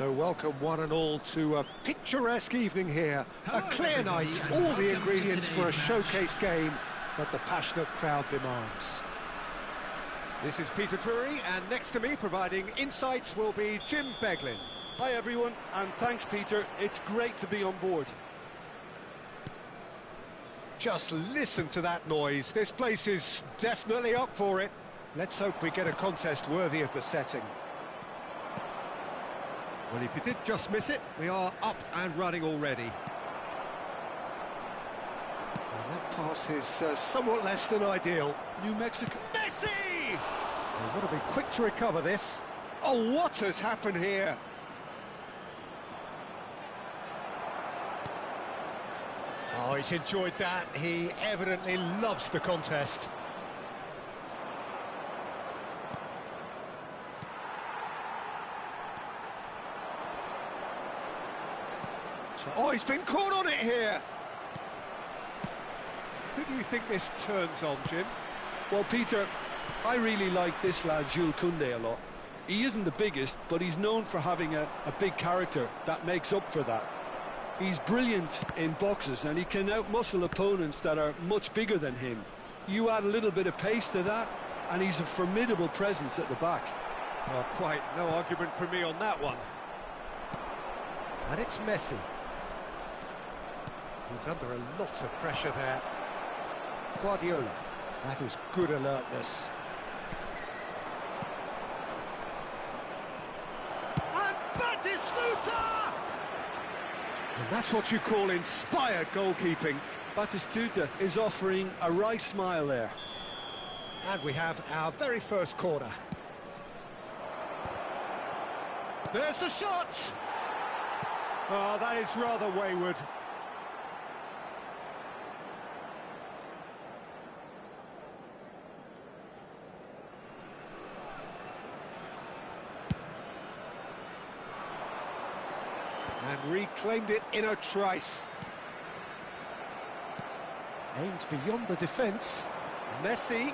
So welcome one and all to a picturesque evening here. A clear night, all the ingredients for a showcase game that the passionate crowd demands. This is Peter Drury, and next to me providing insights will be Jim Beglin. Hi everyone, and thanks Peter, it's great to be on board. Just listen to that noise, this place is definitely up for it. Let's hope we get a contest worthy of the setting. Well, if you did just miss it, we are up and running already. And that pass is somewhat less than ideal. New Mexico. Messi! They've got to be quick to recover this. Oh, what has happened here? Oh, he's enjoyed that. He evidently loves the contest. Oh, he's been caught on it here. Who do you think this turns on, Jim? Well, Peter, I really like this lad, Jules Koundé, a lot. He isn't the biggest, but he's known for having a big character that makes up for that. He's brilliant in boxes, and he can outmuscle opponents that are much bigger than him. You add a little bit of pace to that, and he's a formidable presence at the back. Well, quite no argument from me on that one. And it's Messi. He's under a lot of pressure there. Guardiola, that is good alertness. And Batistuta! And that's what you call inspired goalkeeping. Batistuta is offering a right smile there. And we have our very first corner. There's the shot! Oh, that is rather wayward. And reclaimed it in a trice. Aimed beyond the defence. Messi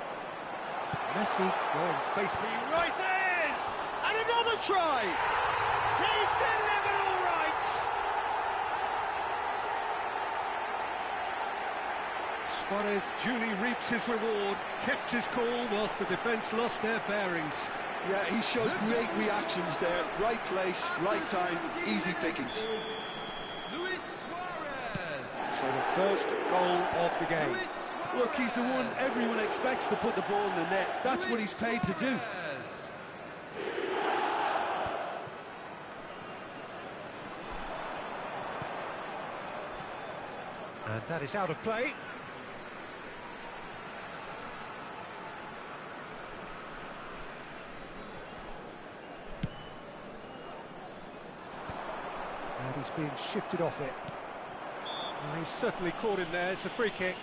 going face the rises! And another try! He's delivered all right! Suarez duly reaps his reward, kept his cool whilst the defence lost their bearings. Yeah, he showed great reactions there. Right place, right time, easy pickings. So the first goal of the game. Look, he's the one everyone expects to put the ball in the net. That's what he's paid to do. And that is out of play. And he's being shifted off it. Oh, he's certainly caught him there. It's a free kick.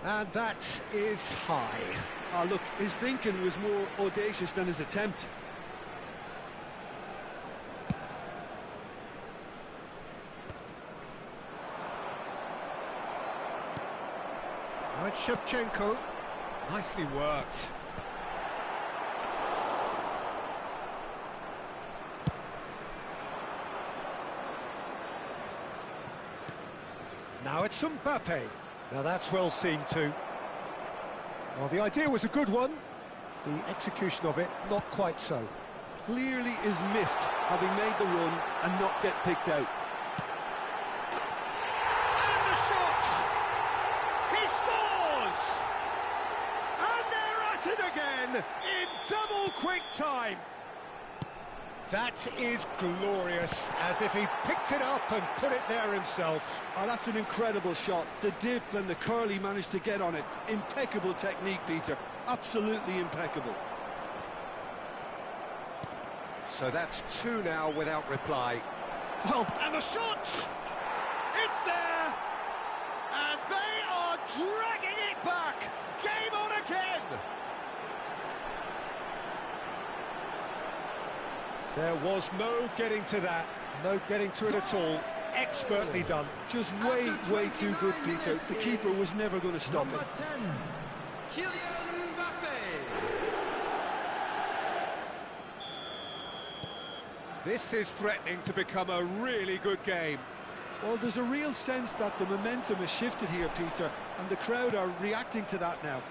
And that is high. Ah, look, his thinking was more audacious than his attempt. Now it's Shevchenko. Nicely worked. Now it's Mbappe. Now that's well seen too. Well, the idea was a good one. The execution of it, not quite so. Clearly is miffed, having made the run and not get picked out. And the shot! He scores! And they're at it again in double quick time. That is glorious, as if he picked it up and put it there himself. Oh, that's an incredible shot. The dip and the curl he managed to get on it. Impeccable technique, Peter. Absolutely impeccable. So that's two now without reply. Well, and the shot! It's there! And they are dragging it back! Game on again! There was no getting to that, no getting to it at all. expertly done. Just way too good, Peter. The keeper was never going to stop it. Number 10, Kylian Mbappe. This is threatening to become a really good game. Well, there's a real sense that the momentum has shifted here, Peter, and the crowd are reacting to that now.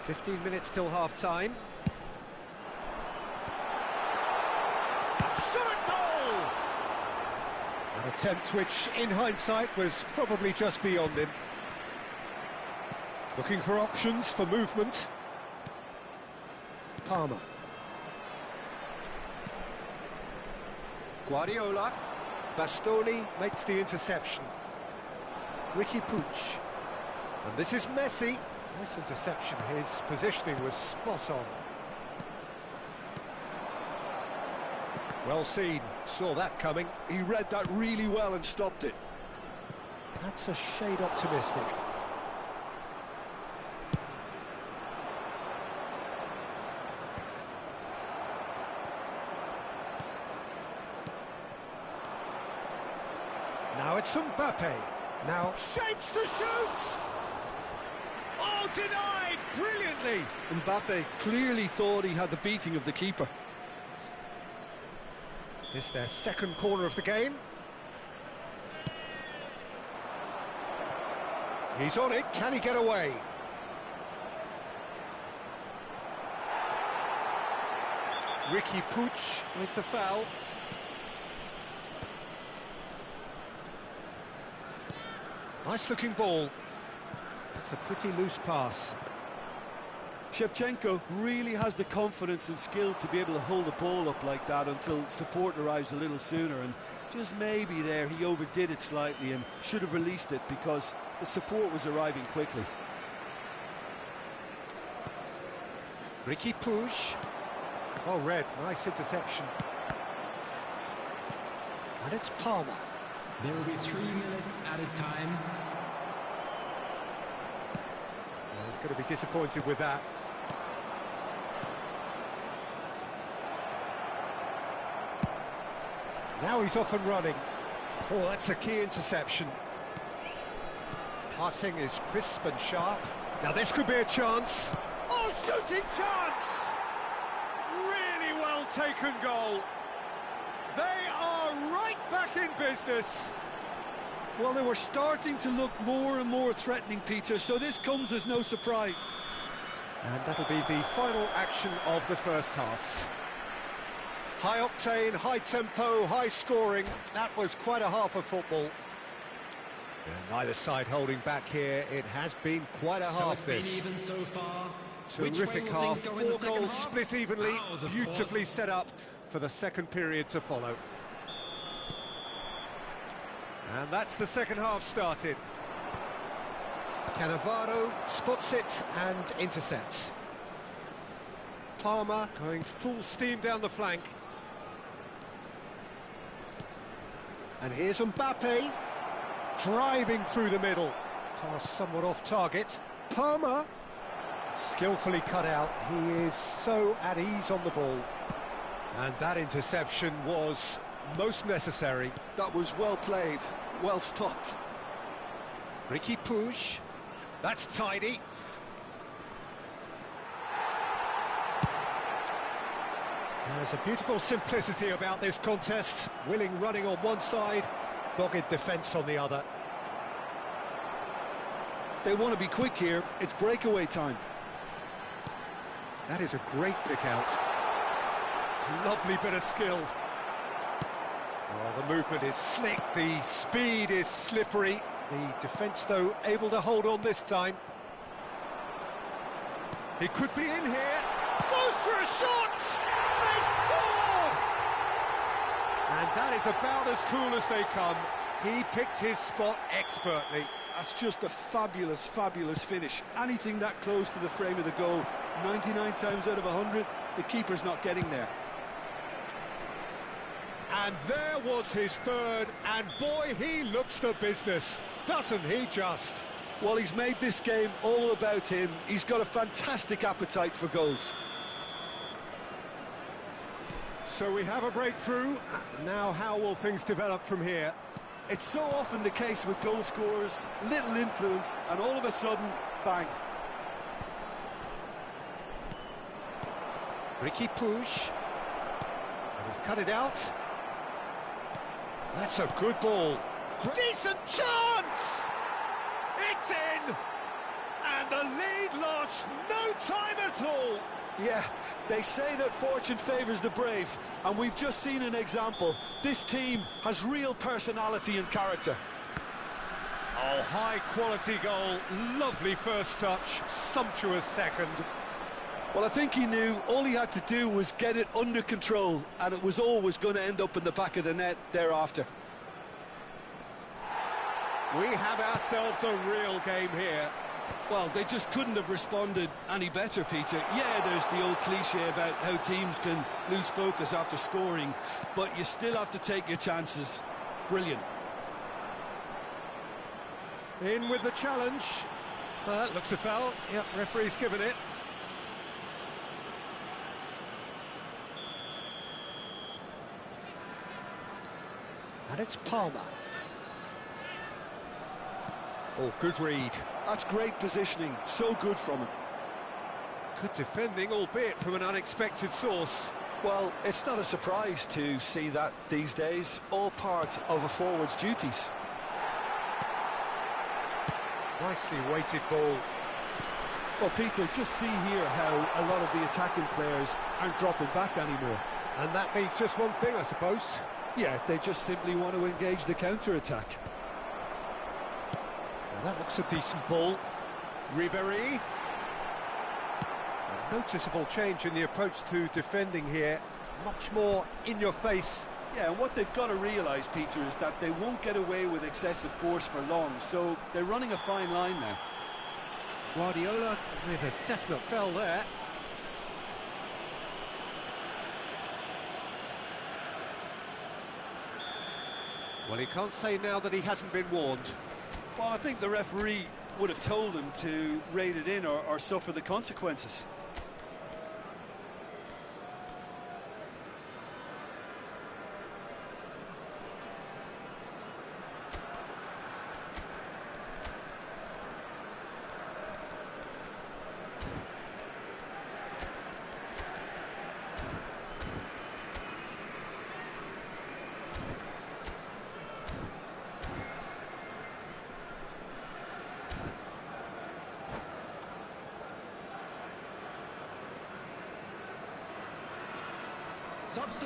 "15 minutes till half-time. Shot and goal! An attempt which, in hindsight, was probably just beyond him. Looking for options for movement. Palmer. Guardiola. Bastoni makes the interception. Ricky Puig. And this is Messi. Nice interception. His positioning was spot on. Well seen. Saw that coming. He read that really well and stopped it. That's a shade optimistic. Now it's Mbappe. Now shapes to shoot! Oh, denied brilliantly! Mbappe clearly thought he had the beating of the keeper. It's their second corner of the game. He's on it, can he get away? Ricky Puig with the foul. Nice looking ball. It's a pretty loose pass. Shevchenko really has the confidence and skill to be able to hold the ball up like that until support arrives a little sooner, and just maybe there he overdid it slightly and should have released it because the support was arriving quickly. Ricky Puig. Oh, red, nice interception. And it's Palmer. There will be 3 minutes added time. Well, he's going to be disappointed with that. Now he's off and running. Oh, that's a key interception. Passing is crisp and sharp. Now this could be a chance. Oh, shooting chance! Really well taken goal. They are right back in business. Well, they were starting to look more and more threatening, Peter, so this comes as no surprise. And that'll be the final action of the first half. High octane, high tempo, high scoring. That was quite a half of football. And neither side holding back here. It has been quite a half, Been this. even so far. Terrific Which way will half, things go in the 4 second goals half? split evenly, Ours, of beautifully course. set up for the second period to follow. And that's the second half started. Cannavaro spots it and intercepts. Palmer going full steam down the flank. And here's Mbappe, driving through the middle. Pass somewhat off target. Palmer, skillfully cut out. He is so at ease on the ball. And that interception was most necessary. That was well played, well stopped. Ricky Puig, that's tidy. There's a beautiful simplicity about this contest. Willing running on one side, dogged defence on the other. They want to be quick here. It's breakaway time. That is a great pick out. Lovely bit of skill. Oh, the movement is slick, the speed is slippery. The defence, though, able to hold on this time. He could be in here. Goes for a shot! They score! And that is about as cool as they come. He picked his spot expertly. That's just a fabulous, fabulous finish. Anything that close to the frame of the goal, 99 times out of 100, the keeper's not getting there. And there was his third, and boy, he looks the business, doesn't he just? Well, he's made this game all about him. He's got a fantastic appetite for goals. So we have a breakthrough. Now how will things develop from here? It's so often the case with goal scorers, little influence, and all of a sudden, bang. Ricky Puig. And he's cut it out. That's a good ball. Decent chance! It's in! And the lead lost no time at all. Yeah, they say that fortune favours the brave, and we've just seen an example. This team has real personality and character. Oh, high-quality goal. Lovely first touch. Sumptuous second. Well, I think he knew all he had to do was get it under control, and it was always going to end up in the back of the net thereafter. We have ourselves a real game here. Well, they just couldn't have responded any better, Peter. Yeah, there's the old cliche about how teams can lose focus after scoring, but you still have to take your chances. Brilliant. In with the challenge. That looks a foul. Yep, referee's given it. And it's Palmer. Oh, good read. That's great positioning, so good from him. Good defending, albeit from an unexpected source. Well, it's not a surprise to see that these days, all part of a forward's duties. Nicely weighted ball. Well, Peter, just see here how a lot of the attacking players aren't dropping back anymore. And that means just one thing, I suppose. Yeah, they just simply want to engage the counter-attack. That looks a decent ball. Ribéry. A noticeable change in the approach to defending here. Much more in your face. Yeah, and what they've got to realise, Peter, is that they won't get away with excessive force for long, so they're running a fine line now. Guardiola with a definite foul there. Well, he can't say now that he hasn't been warned. Well, I think the referee would have told him to rate it in or suffer the consequences.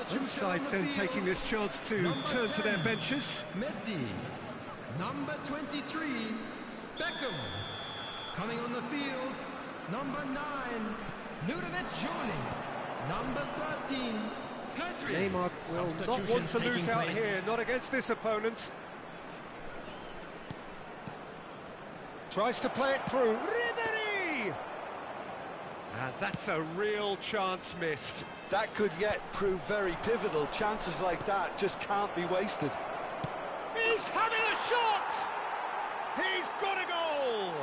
Both sides then taking this chance to turn to their benches. Messi, number 23, Beckham. Coming on the field, number 9, Ludovic Jolie. Number 13, Pedri. Neymar will not want to lose out here, not against this opponent. Tries to play it through. Ribéry! And that's a real chance missed. That could yet prove very pivotal. Chances like that just can't be wasted. He's having a shot! He's got a goal!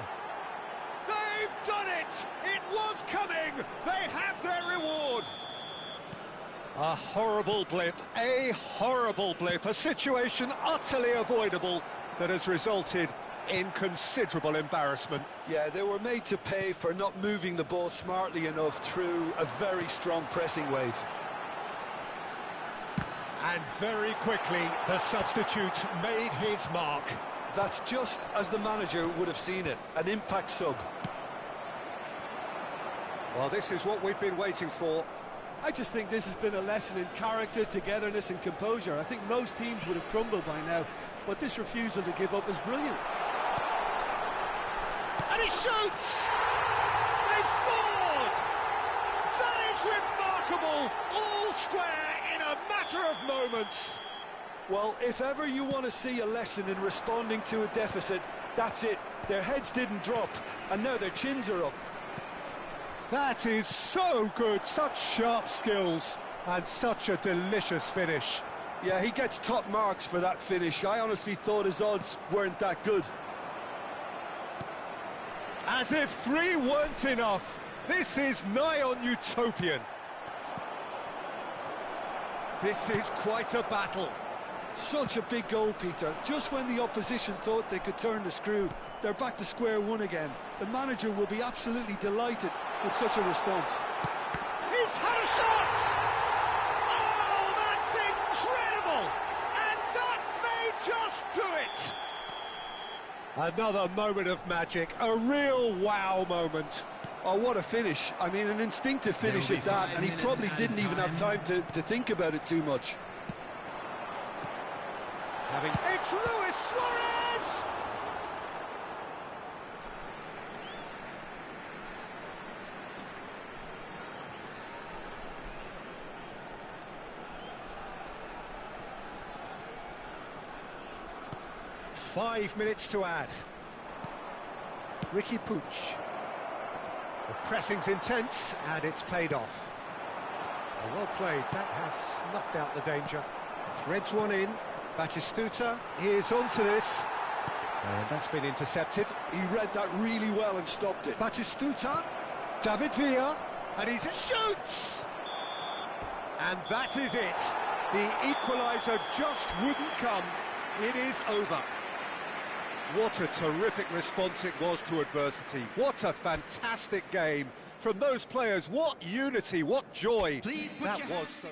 They've done it! It was coming! They have their reward! A horrible blip, a situation utterly avoidable that has resulted in considerable embarrassment. Yeah, they were made to pay for not moving the ball smartly enough through a very strong pressing wave. And very quickly, the substitute made his mark. That's just as the manager would have seen it, an impact sub. Well, this is what we've been waiting for. I just think this has been a lesson in character, togetherness and composure. I think most teams would have crumbled by now, but this refusal to give up is brilliant. And he shoots! They've scored! That is remarkable! All square in a matter of moments. Well, if ever you want to see a lesson in responding to a deficit, that's it. Their heads didn't drop, and now their chins are up. That is so good, such sharp skills, and such a delicious finish. Yeah, he gets top marks for that finish. I honestly thought his odds weren't that good. As if 3 weren't enough, this is nigh on utopian. This is quite a battle. Such a big goal, Peter. Just when the opposition thought they could turn the screw, they're back to square one again. The manager will be absolutely delighted with such a response. He's had a shot! Oh, that's incredible! And that may just do it! Another moment of magic, a real wow moment. Oh, what a finish. I mean, an instinctive finish at that, and he probably didn't even have time to think about it too much. It's Luis Suarez! Five minutes to add. Ricky Puig. The pressing's intense, and it's paid off. Well played, that has snuffed out the danger. Threads one in. Batistuta is onto this. And that's been intercepted. He read that really well and stopped it. Batistuta, David Villa, and he shoots! And that is it. The equaliser just wouldn't come. It is over. What a terrific response it was to adversity. What a fantastic game from those players. What unity, what joy. That was so...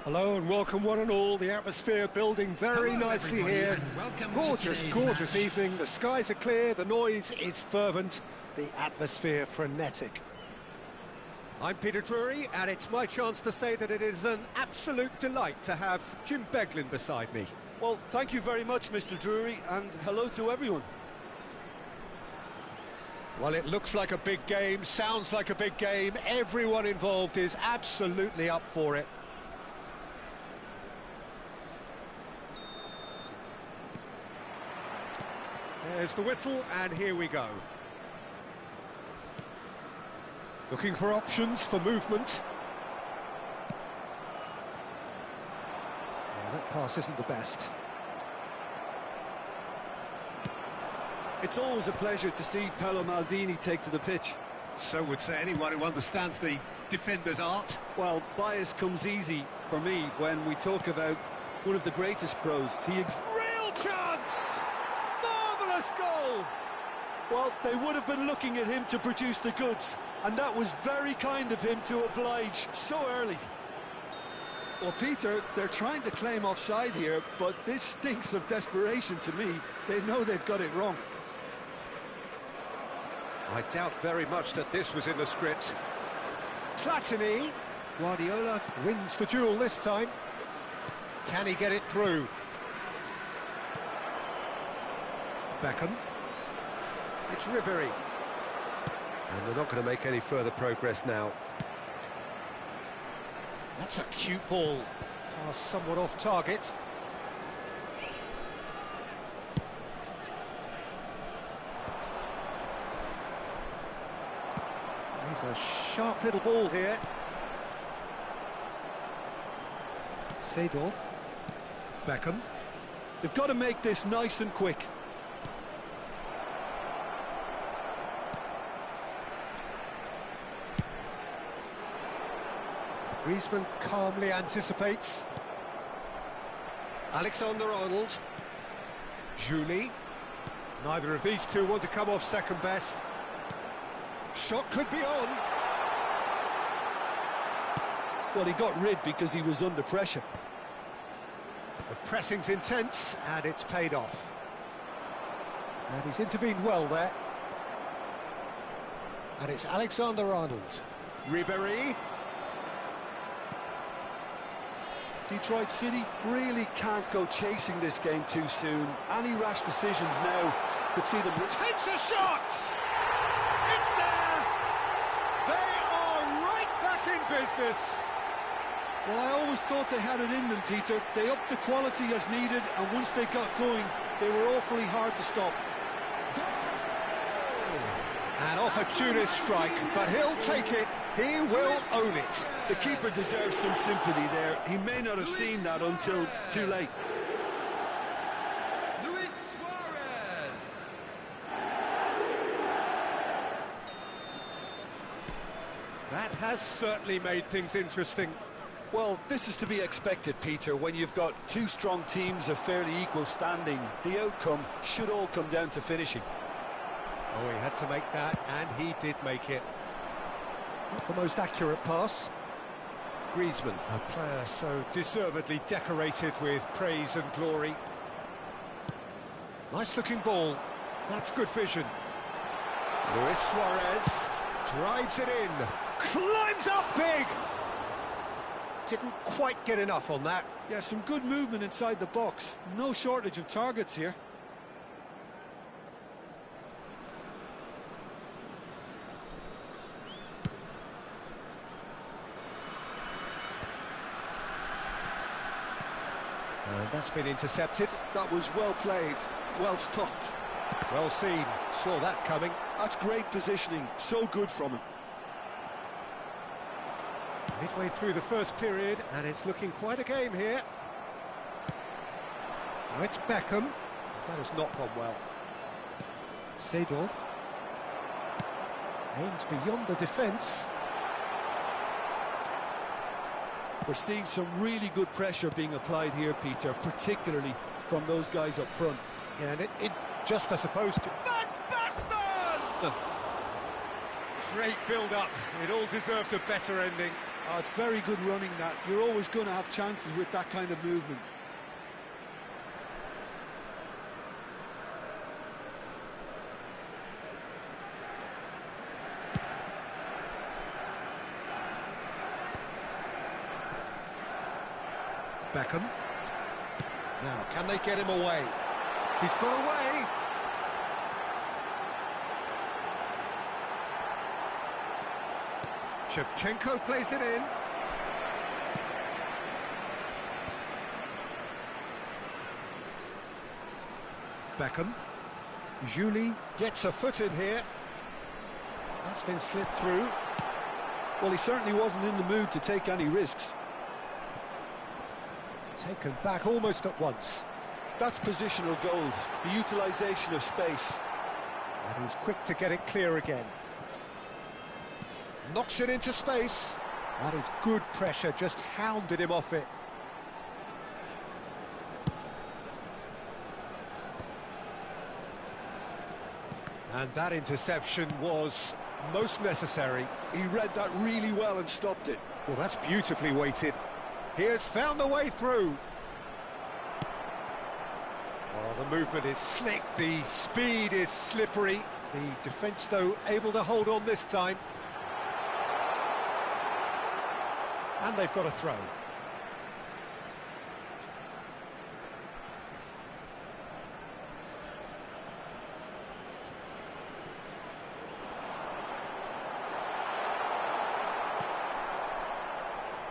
Hello and welcome one and all. The atmosphere building very Hello, nicely everybody, here. and welcome to Gorgeous, today's gorgeous match. evening. The skies are clear, the noise is fervent, the atmosphere frenetic. I'm Peter Drury, and it's my chance to say that it is an absolute delight to have Jim Beglin beside me. Well, thank you very much, Mr. Drury, and hello to everyone. Well, it looks like a big game, sounds like a big game. Everyone involved is absolutely up for it. There's the whistle, and here we go. Looking for options for movement. Well, that pass isn't the best. It's always a pleasure to see Paolo Maldini take to the pitch. So would say anyone who understands the defender's art. Well, bias comes easy for me when we talk about one of the greatest pros. Real chance! Marvellous goal! Well, they would have been looking at him to produce the goods, and that was very kind of him to oblige so early. Well, Peter, they're trying to claim offside here, but this stinks of desperation to me. They know they've got it wrong. I doubt very much that this was in the script. Platini. Guardiola wins the duel this time. Can he get it through? Beckham. It's Ribéry. And they're not going to make any further progress now. That's a cute ball. Pass somewhat off target. He's a sharp little ball here. Seedorf. Beckham. They've got to make this nice and quick. Griezmann calmly anticipates. Alexander-Arnold. Julie. Neither of these two want to come off second best. Shot could be on. Well, he got rid because he was under pressure. The pressing's intense, and it's paid off. And he's intervened well there. And it's Alexander-Arnold. Ribéry. Detroit City really can't go chasing this game too soon. Any rash decisions now could see them... Takes a shot! It's there! They are right back in business! Well, I always thought they had it in them, Peter. They upped the quality as needed, and once they got going, they were awfully hard to stop. An opportunist strike, but he'll take it. He will own it. The keeper deserves some sympathy there. He may not have seen that until too late. Luis Suarez. That has certainly made things interesting. Well, this is to be expected, Peter. When you've got two strong teams of fairly equal standing, the outcome should all come down to finishing. Oh, he had to make that, and he did make it. Not the most accurate pass. Griezmann, a player so deservedly decorated with praise and glory. Nice-looking ball. That's good vision. Luis Suarez. Drives it in. Climbs up big. Didn't quite get enough on that. Yeah, some good movement inside the box. No shortage of targets here. And that's been intercepted. That was well played, well stopped. Well seen, saw that coming. That's great positioning, so good from him. Midway through the first period, and it's looking quite a game here. Now it's Beckham. That has not gone well. Seedorf aims beyond the defence. We're seeing some really good pressure being applied here, Peter, particularly from those guys up front. Yeah, and it just as opposed to... Van Basten! Great build-up. It all deserved a better ending. Oh, it's very good running, that. You're always going to have chances with that kind of movement. Beckham. Now, can they get him away? He's got away. Shevchenko plays it in. Beckham. Julie gets a foot in here. That's been slipped through. Well, he certainly wasn't in the mood to take any risks. Taken back almost at once. That's positional gold, the utilisation of space. And he's quick to get it clear again. Knocks it into space. That is good pressure, just hounded him off it. And that interception was most necessary. He read that really well and stopped it. Well, that's beautifully weighted. He has found the way through. Well, the movement is slick, the speed is slippery. The defence, though, able to hold on this time. And they've got a throw.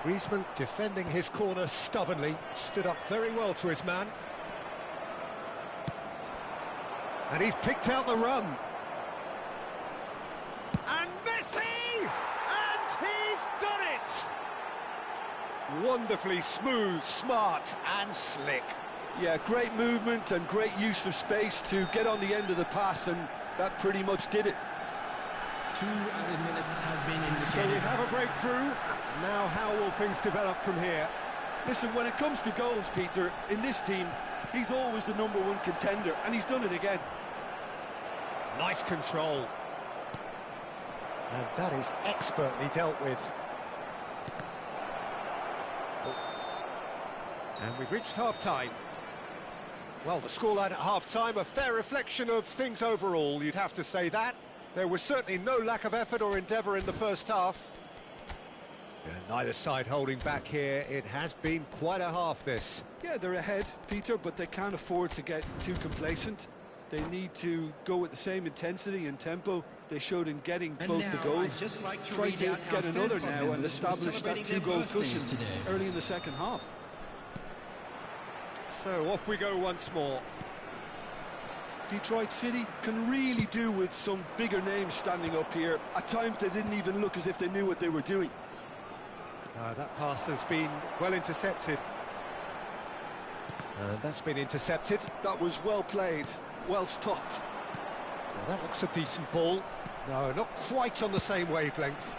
Griezmann defending his corner stubbornly, stood up very well to his man. And he's picked out the run. And Messi! And he's done it! Wonderfully smooth, smart and slick. Yeah, great movement and great use of space to get on the end of the pass, and that pretty much did it. 2 added minutes has been indicated. So we have a breakthrough. Now how will things develop from here? Listen, when it comes to goals, Peter, in this team, he's always the #1 contender, and he's done it again. Nice control. And that is expertly dealt with. And we've reached half-time. Well, the scoreline at half-time, a fair reflection of things overall, you'd have to say that. There was certainly no lack of effort or endeavour in the first half. And neither side holding back here. It has been quite a half, this. Yeah, they're ahead, Peter, but they can't afford to get too complacent. They need to go with the same intensity and tempo they showed in getting And both now, the goals. I'd just like to Try read to out get our another fan club now and members who are establish that celebrating their 2-goal birthdays cushion today. early in the second half. So off we go once more. Detroit City can really do with some bigger names standing up here. At times they didn't even look as if they knew what they were doing. That pass has been well intercepted. And that's been intercepted. That was well played, well stopped. Now that looks a decent ball. No, not quite on the same wavelength.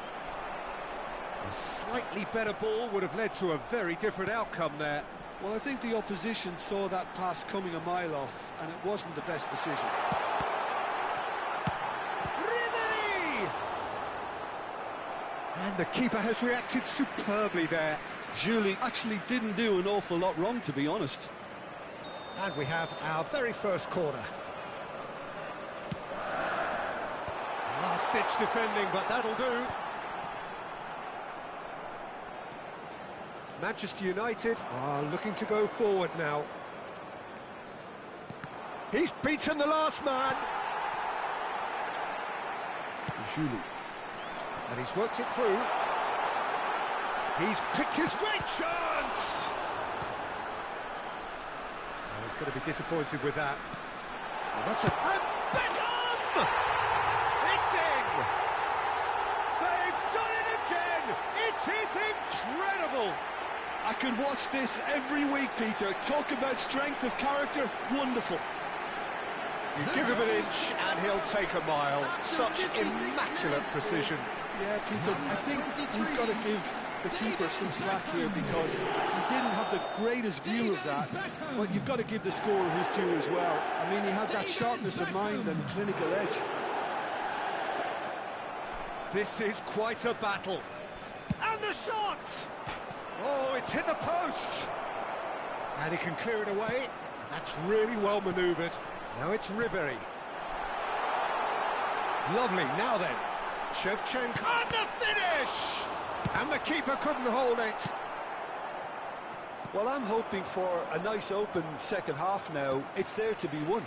A slightly better ball would have led to a very different outcome there. Well, I think the opposition saw that pass coming a mile off, and it wasn't the best decision. Ribery! And the keeper has reacted superbly there. Julie actually didn't do an awful lot wrong, to be honest. And we have our very first corner. Last last-ditch defending, but that'll do. Manchester United are looking to go forward now. He's beaten the last man. Julie. And he's worked it through. He's picked his great chance! Oh, he's going to be disappointed with that. Well, that's a... And Beckham! It's in! They've done it again! It is incredible! I could watch this every week, Peter. Talk about strength of character, wonderful. You give him an inch and he'll take a mile. Such immaculate precision. Yeah, Peter, I think we've got to give the keeper some slack here because he didn't have the greatest view of that, but you've got to give the scorer his due as well. I mean, he had that sharpness of mind and clinical edge. This is quite a battle. And the shot! Oh, it's hit the post! And he can clear it away. That's really well manoeuvred. Now it's Ribery. Lovely, now then. Shevchenko, and the finish! And the keeper couldn't hold it. Well, I'm hoping for a nice open second half now. It's there to be won.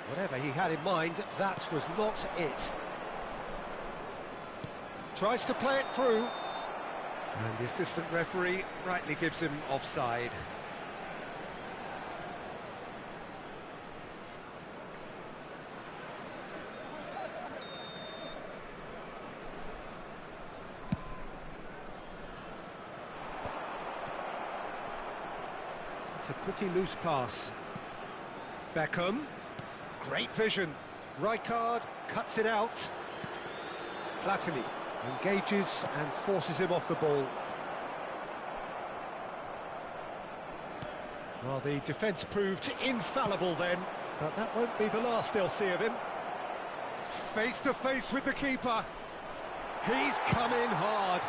Whatever he had in mind, that was not it. Tries to play it through. And the assistant referee rightly gives him offside. It's a pretty loose pass. Beckham. Great vision. Rijkaard cuts it out. Platini engages and forces him off the ball. Well, the defence proved infallible then, but that won't be the last they'll see of him. Face to face with the keeper. He's come in hard.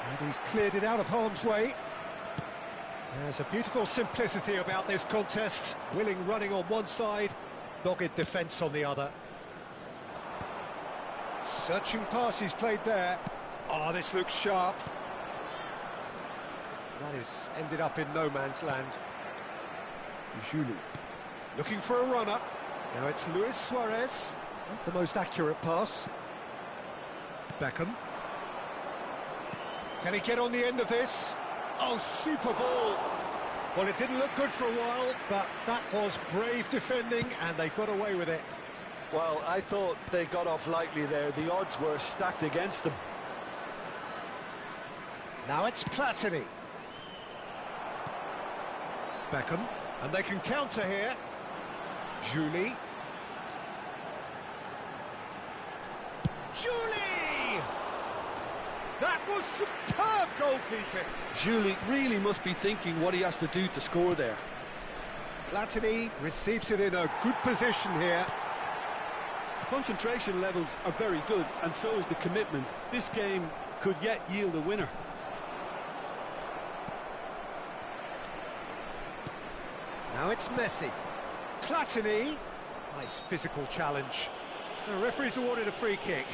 And he's cleared it out of harm's way. There's a beautiful simplicity about this contest. Willing running on one side, dogged defence on the other. Searching pass he's played there. Oh, this looks sharp. That is ended up in no man's land. Julie looking for a runner. Now it's Luis Suarez. Not the most accurate pass. Beckham. Can he get on the end of this? Oh, super ball. Well, it didn't look good for a while, but that was brave defending, and they got away with it. Well, I thought they got off lightly there. The odds were stacked against them. Now it's Platini. Beckham, and they can counter here. Julie. Julie! That was superb goalkeeping. Julie really must be thinking what he has to do to score there. Platini receives it in a good position here. Concentration levels are very good, and so is the commitment. This game could yet yield a winner. Now it's Messi. Platini. Nice physical challenge. The referee's awarded a free kick.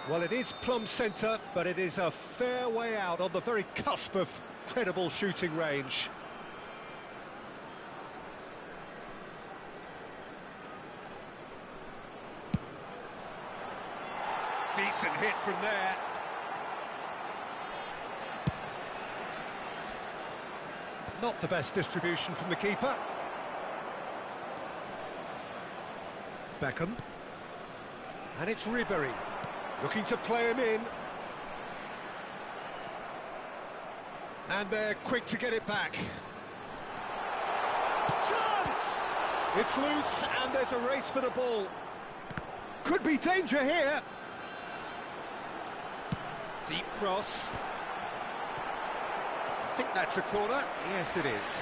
Well, it is plumb centre, but it is a fair way out on the very cusp of credible shooting range. Decent hit from there. Not the best distribution from the keeper. Beckham. And it's Ribery. Looking to play him in. And they're quick to get it back. Chance! It's loose, and there's a race for the ball. Could be danger here. Deep cross. I think that's a corner. Yes, it is.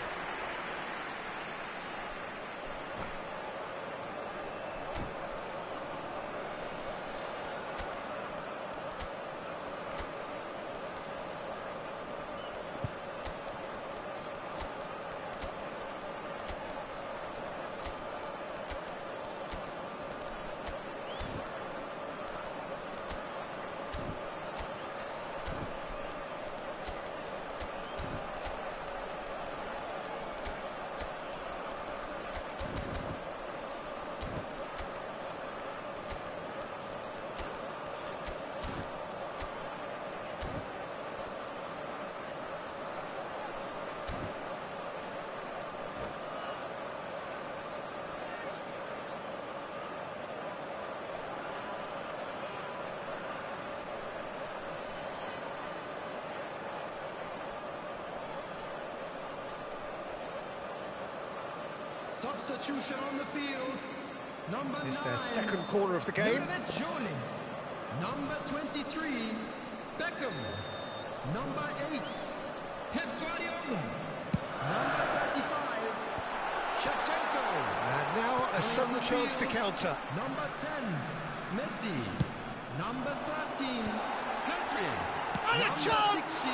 Substitution on the field. Number 9. It's their second corner of the game. Number 23, Beckham. Number 8, Pep Guardiola. Number 35, Shevchenko. And now a sudden chance to counter. Number 10, Messi. Number 13, Pedri. And a Number chance! 16,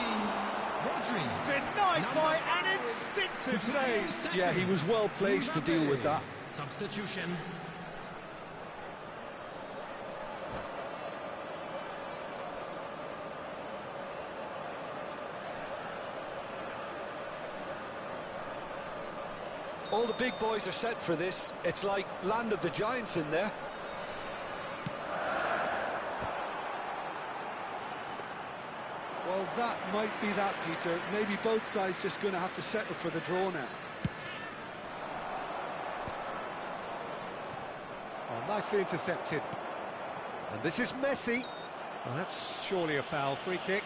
Rodri. Denied by an instinctive save. Yeah, he was well placed to deal with that. Substitution. All the big boys are set for this. It's like land of the giants in there. Well, that might be that, Peter. Maybe both sides just going to have to settle for the draw now. Oh, nicely intercepted. And this is Messi. Well, that's surely a foul. Free kick.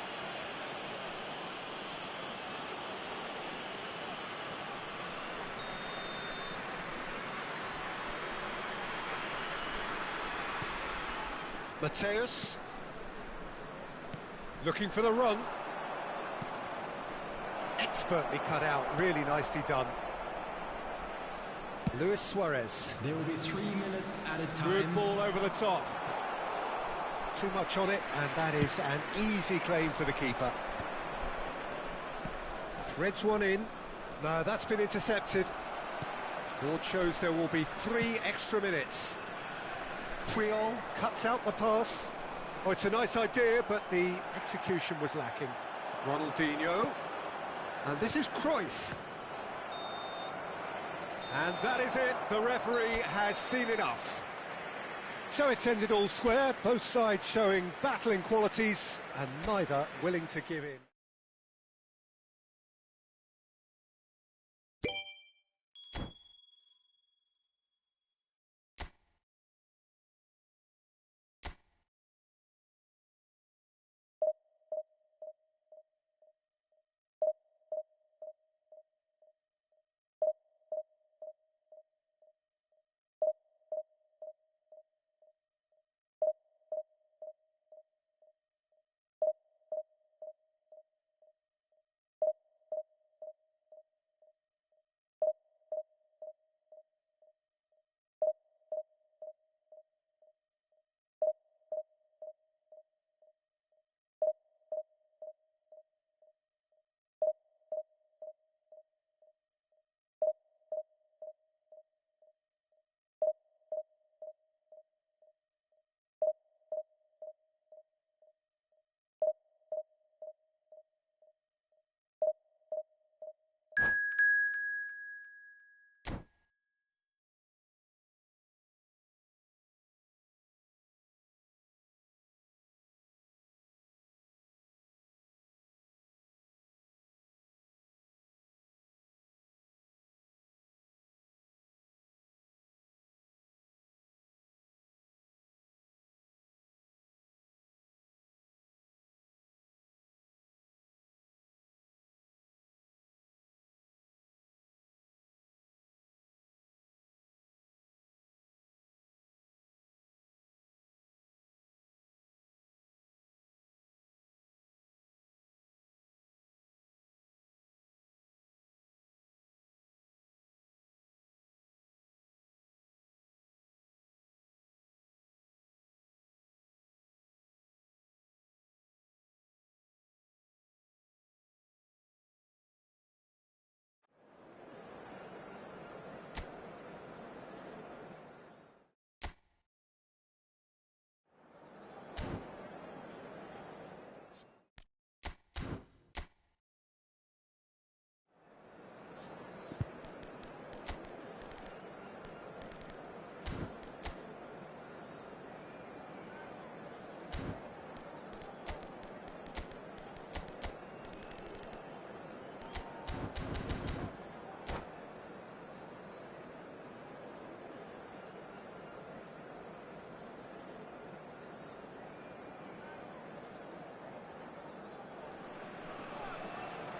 Mateus. Looking for the run. Expertly cut out, really nicely done. Luis Suarez. There will be 3 minutes at a time. Good ball over the top. Too much on it, and that is an easy claim for the keeper. Threads one in. No, that's been intercepted. Board shows there will be 3 extra minutes. Puyol cuts out the pass. Oh, it's a nice idea, but the execution was lacking. Ronaldinho. And this is Cruyff. And that is it. The referee has seen enough. So it's ended all square, both sides showing battling qualities and neither willing to give in.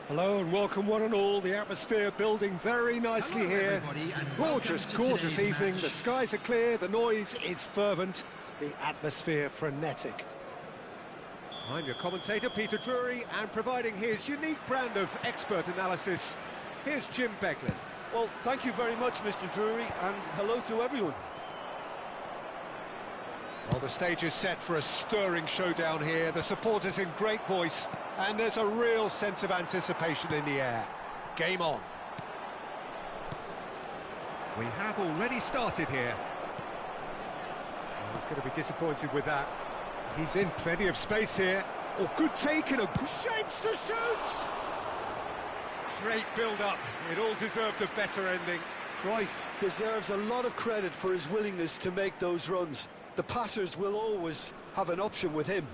Hello and welcome one and all. The atmosphere building very nicely Hello, here. everybody, and Gorgeous, welcome to gorgeous today's evening. match. The skies are clear, the noise is fervent, the atmosphere frenetic. I'm your commentator, Peter Drury, and providing his unique brand of expert analysis, here's Jim Beglin. Well, thank you very much, Mr. Drury, and hello to everyone. Well, the stage is set for a stirring showdown here. The supporters in great voice, and there's a real sense of anticipation in the air. Game on. We have already started here. Well, he's going to be disappointed with that. He's in plenty of space here. Oh, good take and a good shapes to shoot! Great build-up. It all deserved a better ending. Cruyff deserves a lot of credit for his willingness to make those runs. The passers will always have an option with him.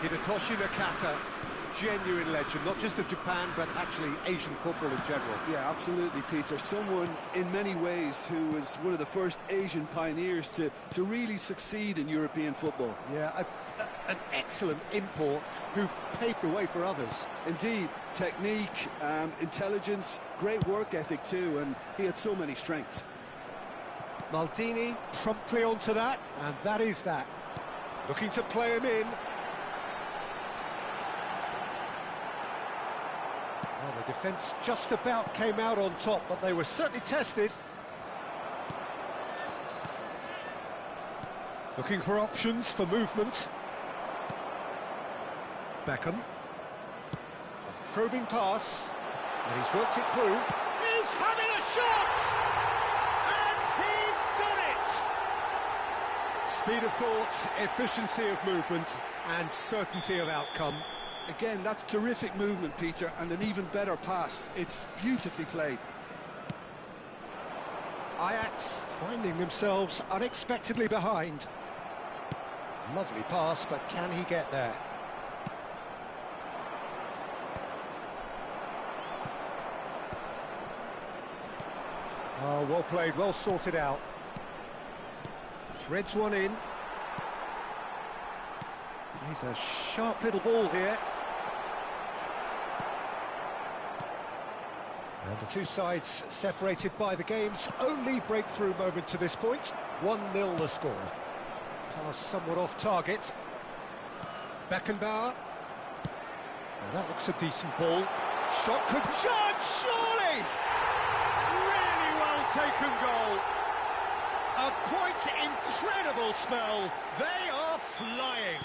Hidetoshi Nakata, genuine legend, not just of Japan, but actually Asian football in general. Yeah, absolutely, Peter. Someone, in many ways, who was one of the first Asian pioneers to really succeed in European football. Yeah, an excellent import who paved the way for others. Indeed, technique, intelligence, great work ethic too, and he had so many strengths. Maldini promptly onto that, and that is that. Looking to play him in. Well, the defence just about came out on top, but they were certainly tested. Looking for options for movement. Beckham. A probing pass, and he's worked it through. He's having a shot! And he's done it! Speed of thought, efficiency of movement, and certainty of outcome. Again, that's terrific movement, Peter, and an even better pass. It's beautifully played. Ajax finding themselves unexpectedly behind. Lovely pass, but can he get there? Oh, well played, well sorted out. Threads one in. He's a sharp little ball here. And the two sides separated by the game's only breakthrough moment to this point. 1-0 the score. Pass somewhat off target. Beckenbauer. Now that looks a decent ball. Shot could judge, surely! Really well taken goal. A quite incredible spell. They are flying.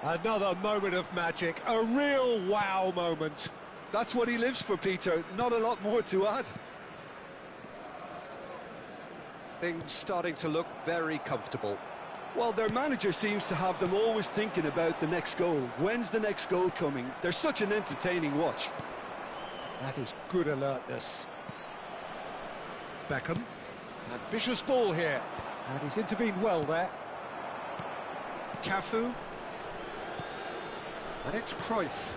Another moment of magic, a real wow moment. That's what he lives for, Peter. Not a lot more to add. Things starting to look very comfortable. Well, their manager seems to have them always thinking about the next goal. When's the next goal coming? They're such an entertaining watch. That is good alertness. Beckham. Ambitious ball here. And he's intervened well there. Cafu. And it's Cruyff.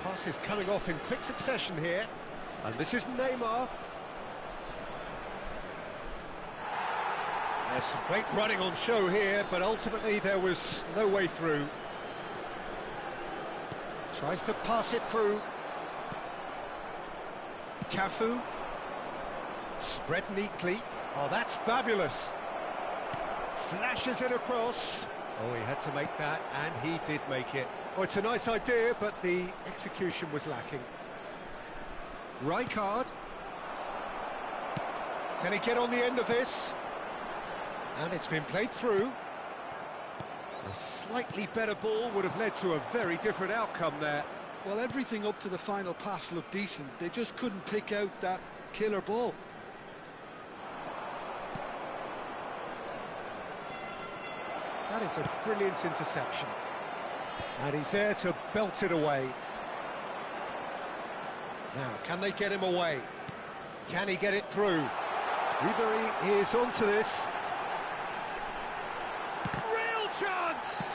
Pass is coming off in quick succession here. And this is Neymar. There's some great running on show here, but ultimately there was no way through. Tries to pass it through. Cafu. Spread neatly. Oh, that's fabulous. Flashes it across. Oh, he had to make that, and he did make it. Oh, it's a nice idea, but the execution was lacking. Rijkaard. Can he get on the end of this? And it's been played through. A slightly better ball would have led to a very different outcome there. Well, everything up to the final pass looked decent. They just couldn't pick out that killer ball. That is a brilliant interception. And he's there to belt it away. Now, can they get him away? Can he get it through? Ribery is onto this. Real chance!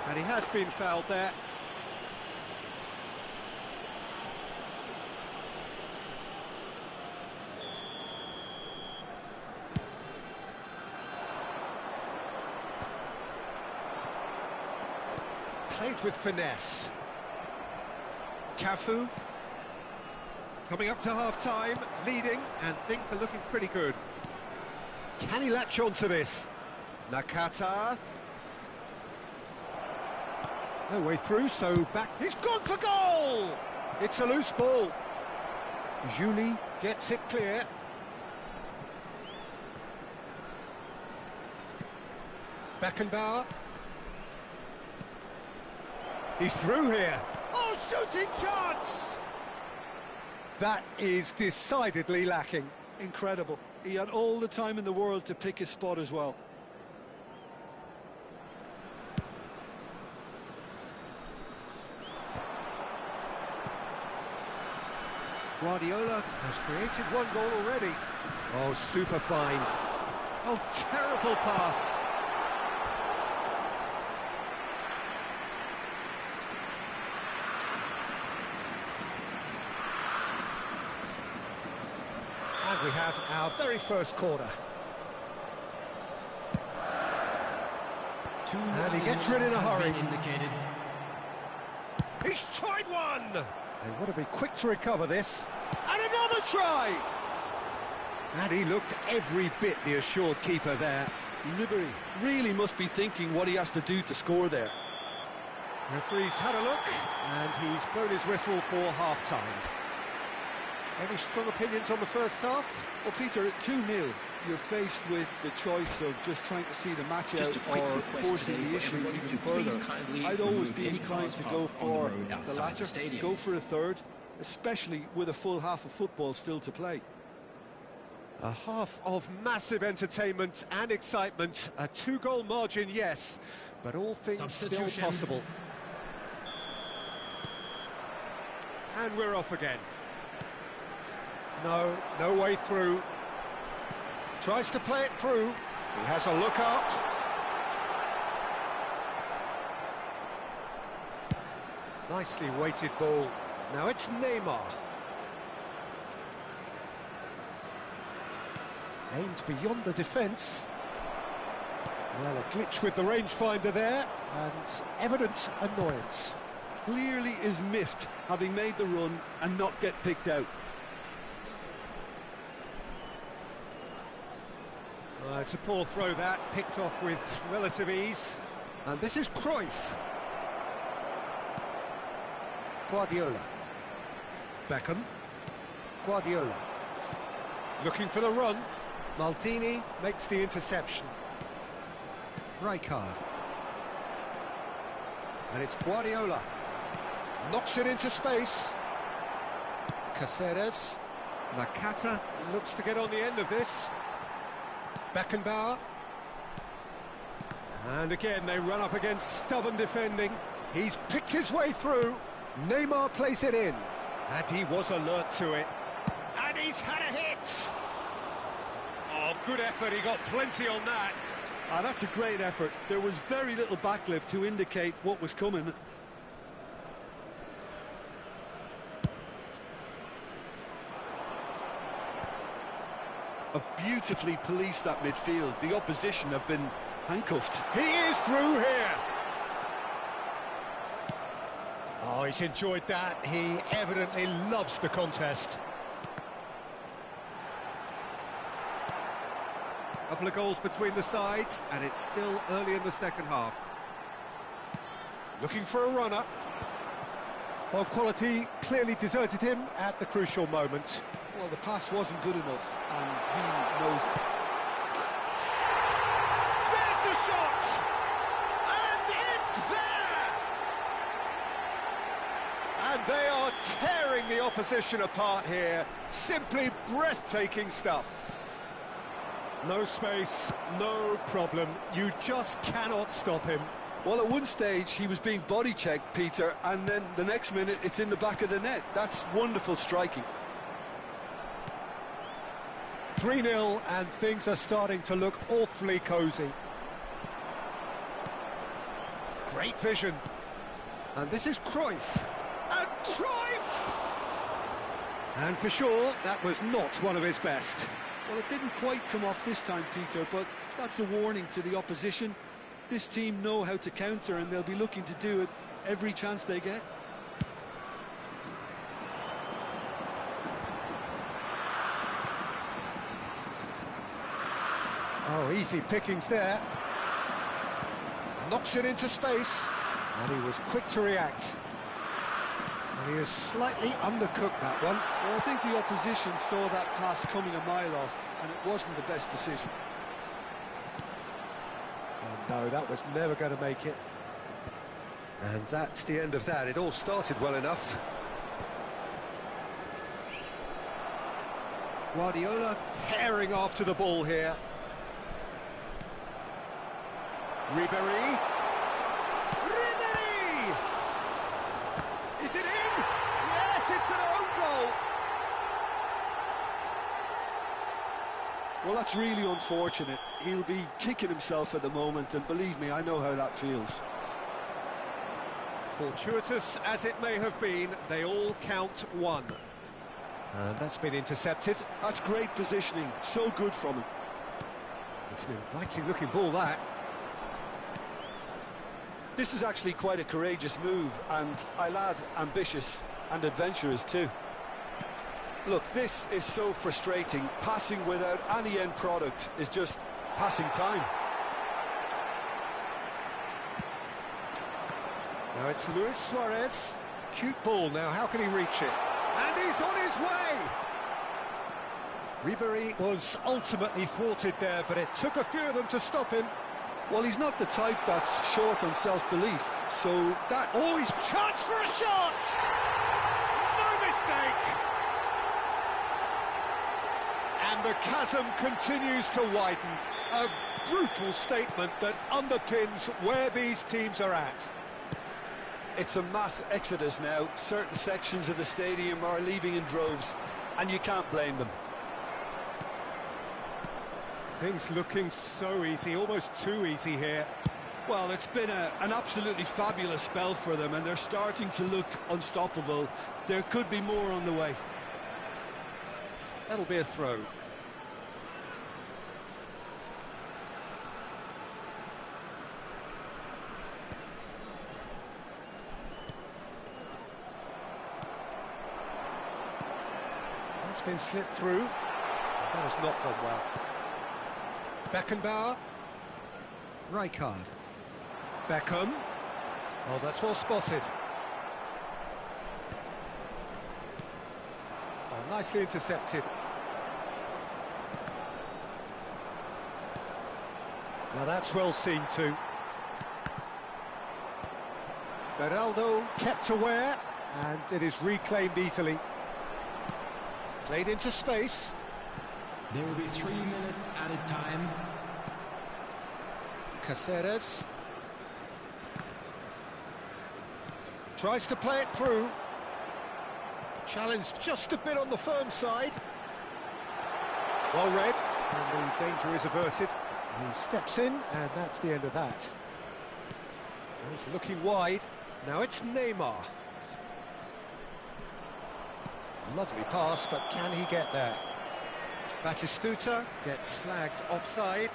And he has been fouled there. Played with finesse. Cafu. Coming up to half-time, leading, and things are looking pretty good. Can he latch on to this? Nakata. No way through, so back. He's gone for goal! It's a loose ball. Julie gets it clear. Beckenbauer. He's through here. Oh, shooting chance! That is decidedly lacking. Incredible. He had all the time in the world to pick his spot as well. Guardiola has created one goal already. Oh, super find. Oh, terrible pass. And we have our very first corner. And he gets rid in a hurry. He's tried one! They want to be quick to recover this. And another try! And he looked every bit the assured keeper there. Ribery really must be thinking what he has to do to score there. Referee's had a look, and he's blown his whistle for half-time. Any strong opinions on the first half? Well, Peter, at 2-0, you're faced with the choice of just trying to see the match out or forcing the issue even further. I'd always be inclined to go for the latter, go for a third, especially with a full half of football still to play. A half of massive entertainment and excitement. A 2-goal margin, yes, but all things still possible. And we're off again. No way through. Tries to play it through. He has a look out. Nicely weighted ball. Now it's Neymar. Aimed beyond the defence. Well, a glitch with the rangefinder there, and evident annoyance. Clearly is miffed, having made the run and not get picked out. It's a poor throw that, picked off with relative ease. And this is Cruyff. Guardiola. Beckham. Guardiola. Looking for the run. Maldini makes the interception. Rijkaard. And it's Guardiola. Knocks it into space. Caceres. Nakata looks to get on the end of this. Beckenbauer. And again, they run up against stubborn defending. He's picked his way through. Neymar plays it in. And he was alert to it. And he's had a hit! Oh, good effort, he got plenty on that. That's a great effort. There was very little backlift to indicate what was coming. Have beautifully policed that midfield. The opposition have been handcuffed. He is through here. Oh, he's enjoyed that. He evidently loves the contest. Couple of goals between the sides, and it's still early in the second half. Looking for a runner. Well, quality clearly deserted him at the crucial moment. Well, the pass wasn't good enough, and he knows it. There's the shot! And it's there! And they are tearing the opposition apart here. Simply breathtaking stuff. No space, no problem. You just cannot stop him. Well, at one stage, he was being body-checked, Peter, and then the next minute, it's in the back of the net. That's wonderful striking. 3-0, and things are starting to look awfully cosy. Great vision. And this is Cruyff. And Cruyff! And for sure, that was not one of his best. Well, it didn't quite come off this time, Peter, but that's a warning to the opposition. This team know how to counter, and they'll be looking to do it every chance they get. Oh, easy pickings there. Knocks it into space, and he was quick to react. And he has slightly undercooked that one. Well, I think the opposition saw that pass coming a mile off, and it wasn't the best decision. Oh, no, that was never going to make it. And that's the end of that. It all started well enough. Guardiola herring after the ball here. Ribéry. Ribéry! Is it in? Yes, it's an own goal. Well, that's really unfortunate. He'll be kicking himself at the moment, and believe me, I know how that feels. Fortuitous as it may have been, they all count one. And that's been intercepted. That's great positioning, so good from him. It's an inviting looking ball, that. This is actually quite a courageous move, and I'll add ambitious and adventurous too. Look, this is so frustrating. Passing without any end product is just passing time. Now it's Luis Suarez. Cute ball now, how can he reach it? And he's on his way! Ribéry was ultimately thwarted there, but it took a few of them to stop him. Well, he's not the type that's short on self-belief, so that... Oh, he's chance for a shot! No mistake! And the chasm continues to widen. A brutal statement that underpins where these teams are at. It's a mass exodus now. Certain sections of the stadium are leaving in droves, and you can't blame them. Things looking so easy, almost too easy here. Well, it's been an absolutely fabulous spell for them, and they're starting to look unstoppable. There could be more on the way. That'll be a throw. It's been slipped through. That has not gone well. Beckenbauer. Rijkaard. Beckham. Oh, that's well spotted. Oh, nicely intercepted. Now that's well seen too. Beraldo kept aware, and it is reclaimed easily. Played into space. There will be 3 minutes added time. Caceres. Tries to play it through. Challenged just a bit on the firm side. Well read, and the danger is averted. He steps in, and that's the end of that. He's looking wide. Now it's Neymar. Lovely pass, but can he get there? Batistuta gets flagged offside.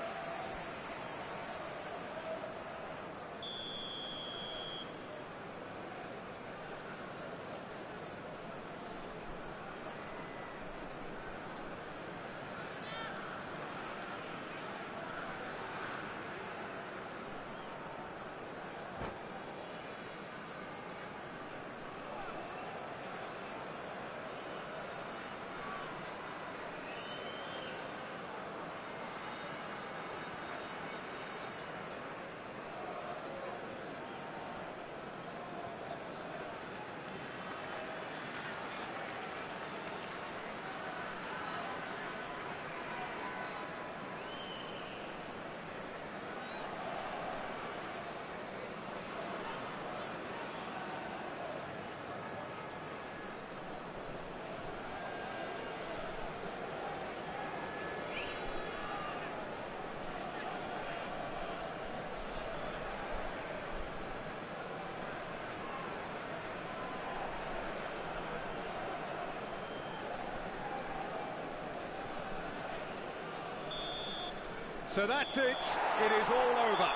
So that's it. It is all over.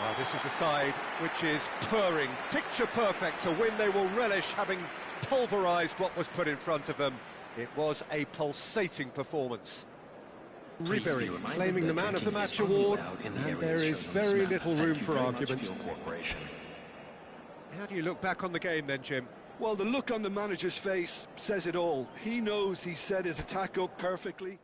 Well, this is a side which is purring, picture perfect, a win they will relish, having pulverised what was put in front of them. It was a pulsating performance. Ribéry claiming the Man of the Match award, and there is very little room for argument. How do you look back on the game then, Jim? Well, the look on the manager's face says it all. He knows he set his attack up perfectly.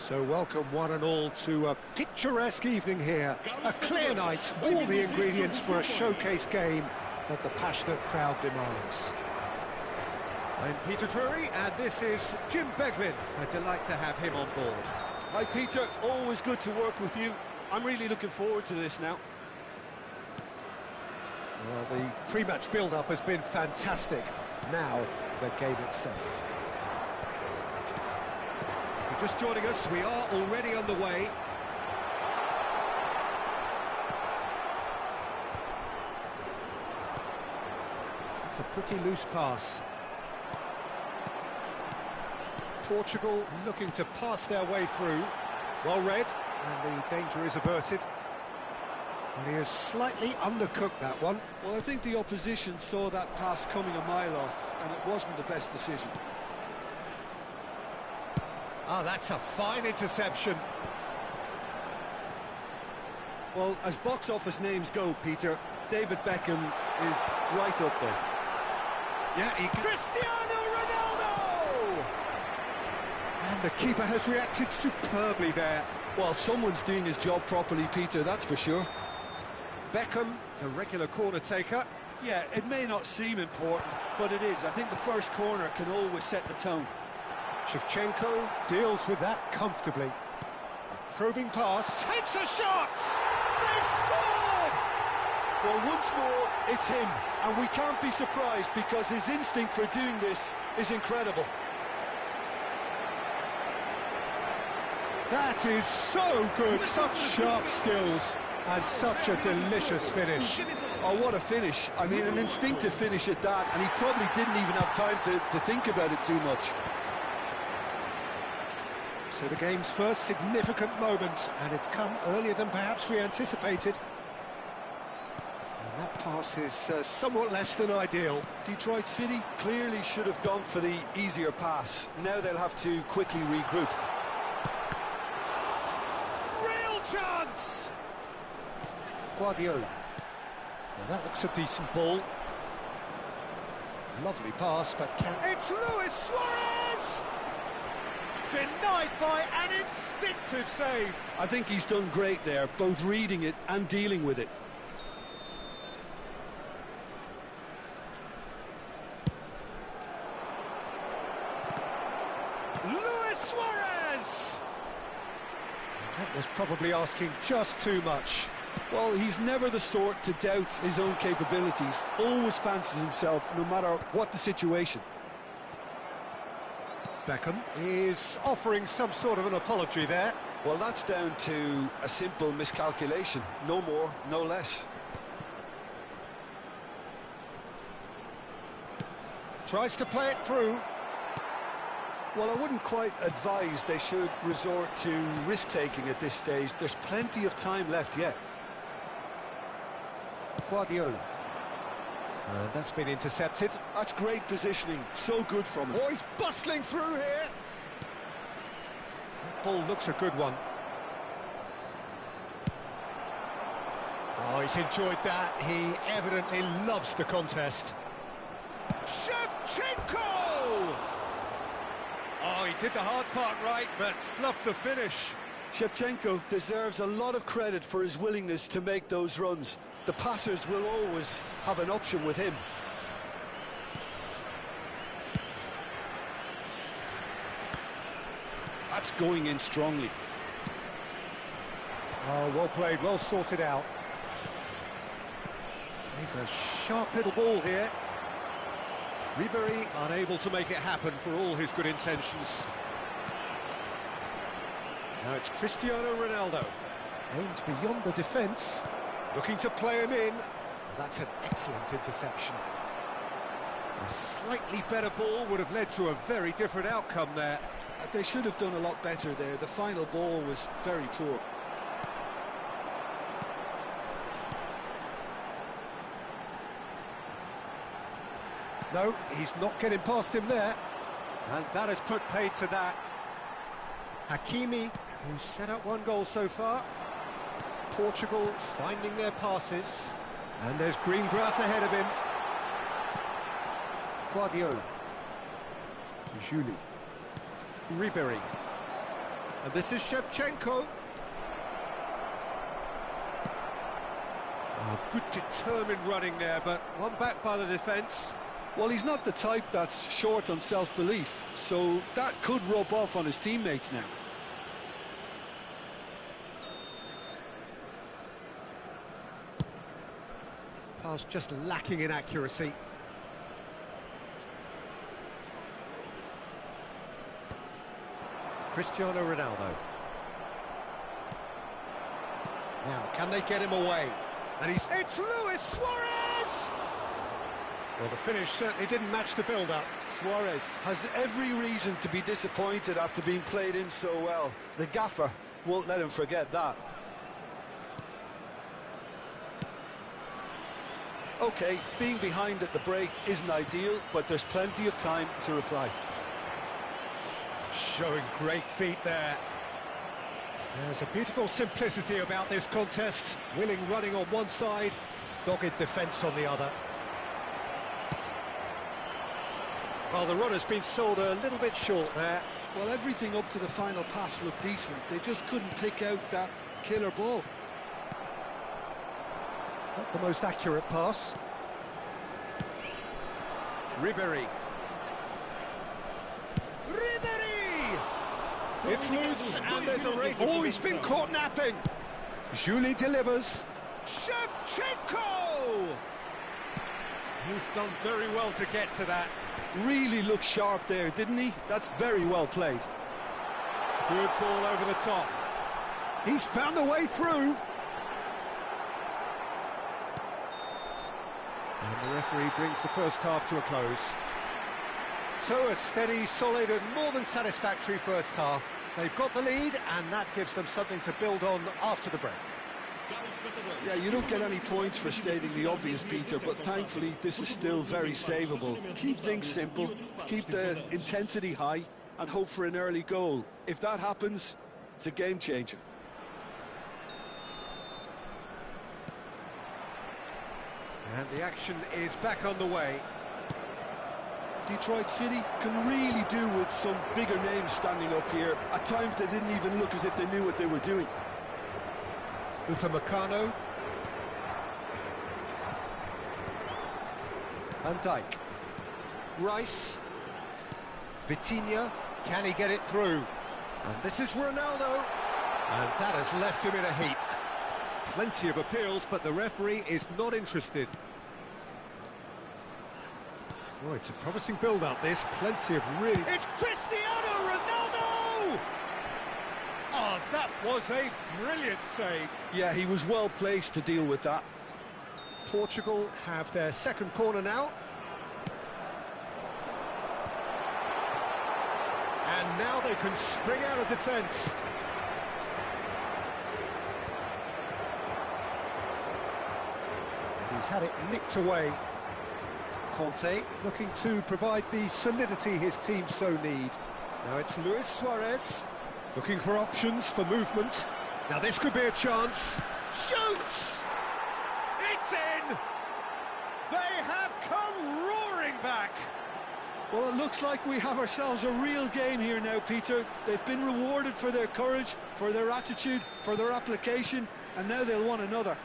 So welcome one and all to a picturesque evening here. A clear night, all the ingredients for a showcase game that the passionate crowd demands. I'm Peter Drury, and this is Jim Beglin. A delight to have him on board. Hi, Peter. Always good to work with you. I'm really looking forward to this now. Well, the pre-match build-up has been fantastic. Now, the game itself. If you're just joining us, we are already on the way. It's a pretty loose pass. Portugal looking to pass their way through. Well read, and the danger is averted. And he has slightly undercooked that one. Well, I think the opposition saw that pass coming a mile off, and it wasn't the best decision. Ah, that's a fine interception. Well, as box office names go, Peter, David Beckham is right up there. Yeah, Cristiano Ronaldo! And the keeper has reacted superbly there. Well, someone's doing his job properly, Peter, that's for sure. Beckham, the regular corner taker. Yeah, it may not seem important, but it is. I think the first corner can always set the tone. Shevchenko deals with that comfortably. A probing pass, takes a shot! They've scored! Well, once more, it's him, and we can't be surprised because his instinct for doing this is incredible. That is so good, such sharp skills, and such a delicious finish. Oh, what a finish. I mean, an instinctive finish at that, and he probably didn't even have time to think about it too much. So the game's first significant moment, and it's come earlier than perhaps we anticipated. And that pass is somewhat less than ideal. Detroit City clearly should have gone for the easier pass. Now they'll have to quickly regroup. chance! Guardiola. Now that looks a decent ball. Lovely pass, but can... It's Luis Suarez! Denied by an instinctive save. I think he's done great there, both reading it and dealing with it. Luis Suarez! That was probably asking just too much. Well, he's never the sort to doubt his own capabilities, always fancies himself no matter what the situation. Beckham is offering some sort of an apology there. Well, that's down to a simple miscalculation, no more, no less. Tries to play it through. Well, I wouldn't quite advise they should resort to risk-taking at this stage. There's plenty of time left yet. Guardiola. And that's been intercepted. That's great positioning, so good from him. Oh, he's bustling through here. That ball looks a good one. Oh, he's enjoyed that. He evidently loves the contest. Shevchenko! Oh, he did the hard part right, but fluffed the finish. Shevchenko deserves a lot of credit for his willingness to make those runs. The passers will always have an option with him. That's going in strongly. Oh, well played, well sorted out. He's a sharp little ball here. Ribery unable to make it happen for all his good intentions. Now it's Cristiano Ronaldo. Aims beyond the defence. Looking to play him in. That's an excellent interception. A slightly better ball would have led to a very different outcome there. They should have done a lot better there. The final ball was very poor. No, he's not getting past him there. And that has put paid to that. Hakimi, who's set up one goal so far. Portugal finding their passes. And there's green grass ahead of him. Guardiola. Juli. Ribery. And this is Shevchenko. Oh, good determined running there, but one back by the defence. Well, he's not the type that's short on self-belief, so that could rub off on his teammates now. Pass just lacking in accuracy. Cristiano Ronaldo. Now, can they get him away? And it's Luis Suarez! Well, the finish certainly didn't match the build-up. Suarez has every reason to be disappointed after being played in so well. The gaffer won't let him forget that. OK, being behind at the break isn't ideal, but there's plenty of time to reply. Showing great feet there. There's a beautiful simplicity about this contest. Willing running on one side, dogged defence on the other. Well, the run has been sold a little bit short there. Well, everything up to the final pass looked decent. They just couldn't pick out that killer ball. Not the most accurate pass. Ribery. Ribery! It's loose, and there's a race. Oh, he's been caught napping. Juli delivers. Shevchenko! He's done very well to get to that. Really looked sharp there, didn't he? That's very well played. Good ball over the top. He's found a way through. And the referee brings the first half to a close. So a steady, solid and more than satisfactory first half. They've got the lead and that gives them something to build on after the break. Yeah, you don't get any points for stating the obvious, Peter, but thankfully this is still very savable. Keep things simple, keep the intensity high and hope for an early goal. If that happens, it's a game changer. And the action is back on the way. Detroit City can really do with some bigger names standing up here. At times they didn't even look as if they knew what they were doing. Upamecano. Van Dijk. Rice. Vitinha. Can he get it through? And this is Ronaldo. And that has left him in a heap. Plenty of appeals, but the referee is not interested. Oh, it's a promising build-up, this. Plenty of really... It's Cristiano Ronaldo! Oh, that was a brilliant save. Yeah, he was well placed to deal with that. Portugal have their second corner now. And now they can spring out of defence. He's had it nicked away. Conte looking to provide the solidity his team so need. Now it's Luis Suarez looking for options for movement. Now this could be a chance. Shoots! It's in! They have come roaring back! Well, it looks like we have ourselves a real game here now, Peter. They've been rewarded for their courage, for their attitude, for their application, and now they'll want another.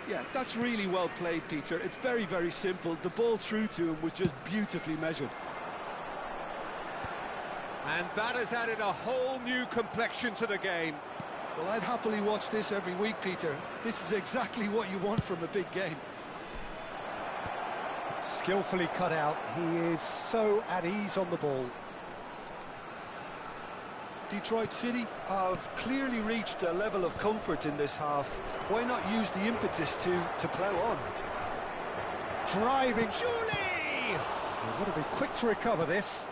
Yeah, that's really well played, Peter. It's very, very simple. The ball through to him was just beautifully measured. And that has added a whole new complexion to the game. Well, I'd happily watch this every week, Peter. This is exactly what you want from a big game. Skillfully cut out. He is so at ease on the ball. Detroit City have clearly reached a level of comfort in this half. Why not use the impetus to plough on? Driving, Julie! They want to be quick to recover this.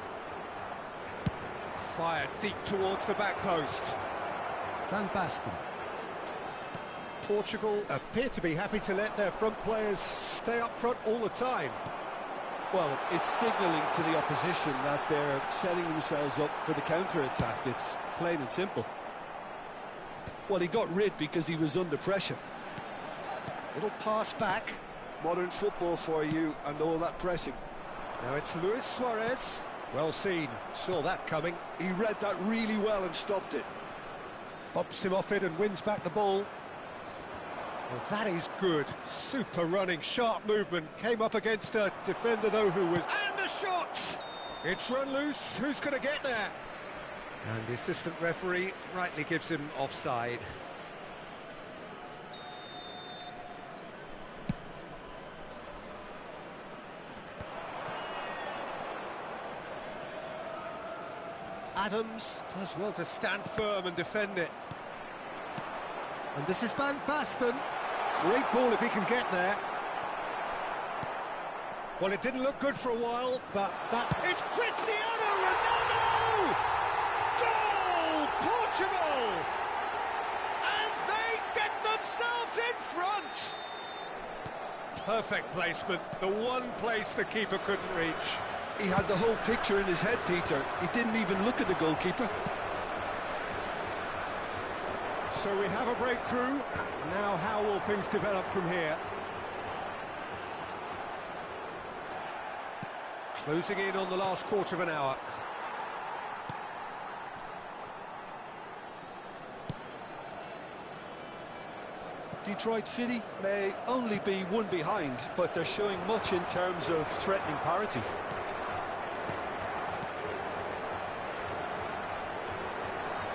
Fired deep towards the back post. Van Basten. Portugal appear to be happy to let their front players stay up front all the time. Well, it's signalling to the opposition that they're setting themselves up for the counter-attack. It's plain and simple. Well, he got rid because he was under pressure. Little pass back. Modern football for you and all that pressing. Now it's Luis Suarez. Well seen. Saw that coming. He read that really well and stopped it. Bumps him off it and wins back the ball. Well, that is good. Super running, sharp movement. Came up against a defender, though, who was... And a shot! It's run loose. Who's going to get there? And the assistant referee rightly gives him offside. Adams does well to stand firm and defend it. And this is Van Basten. Great ball if he can get there. Well, it didn't look good for a while, but that... It's Cristiano Ronaldo! Goal! Portugal! And they get themselves in front! Perfect placement, the one place the keeper couldn't reach. He had the whole picture in his head, Peter. He didn't even look at the goalkeeper. So we have a breakthrough. Now how will things develop from here? Closing in on the last quarter of an hour. Detroit City may only be one behind, but they're showing much in terms of threatening parity.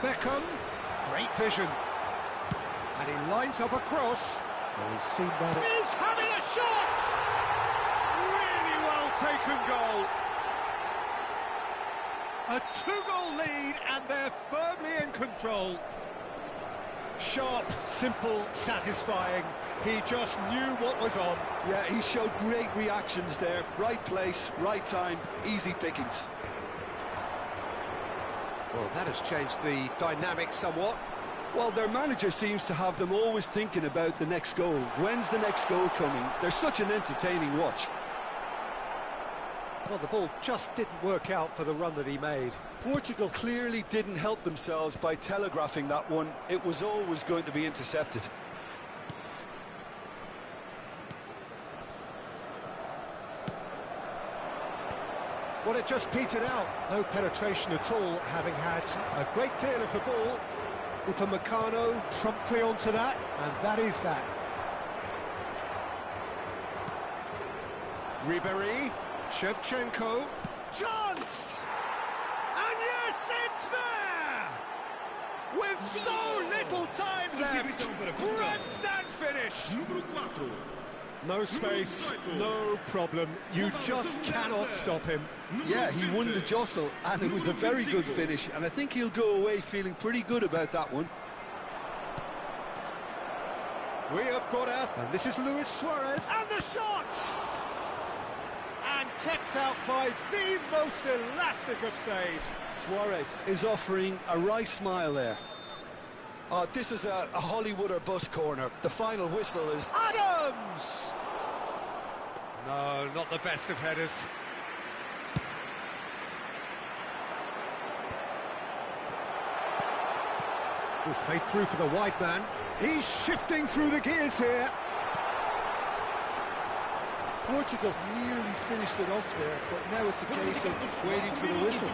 Beckham, great vision. And he lines up a cross. Well, he's seen that. He's having a shot! Really well taken goal. A two-goal lead, and they're firmly in control. Sharp, simple, satisfying. He just knew what was on. Yeah, he showed great reactions there. Right place, right time, easy pickings. Well, that has changed the dynamic somewhat. Well, their manager seems to have them always thinking about the next goal. When's the next goal coming? They're such an entertaining watch. Well, the ball just didn't work out for the run that he made. Portugal clearly didn't help themselves by telegraphing that one. It was always going to be intercepted. Well, it just petered out. No penetration at all, having had a great deal of the ball. Upamecano promptly onto that, and that is that. Ribéry, Shevchenko, chance! And yes, it's there! With so little time left, grandstand finish! No space, no problem, you just cannot stop him. Yeah, he won the jostle, and it was a very good finish, and I think he'll go away feeling pretty good about that one. We have got us, and this is Luis Suarez, and the shot! And kept out by the most elastic of saves. Suarez is offering a right smile there. Oh, this is a Hollywood or bust corner. The final whistle is... Adams! No, not the best of headers. Good play through for the wide man. He's shifting through the gears here. Portugal nearly finished it off there, but now it's a case of waiting for the whistle.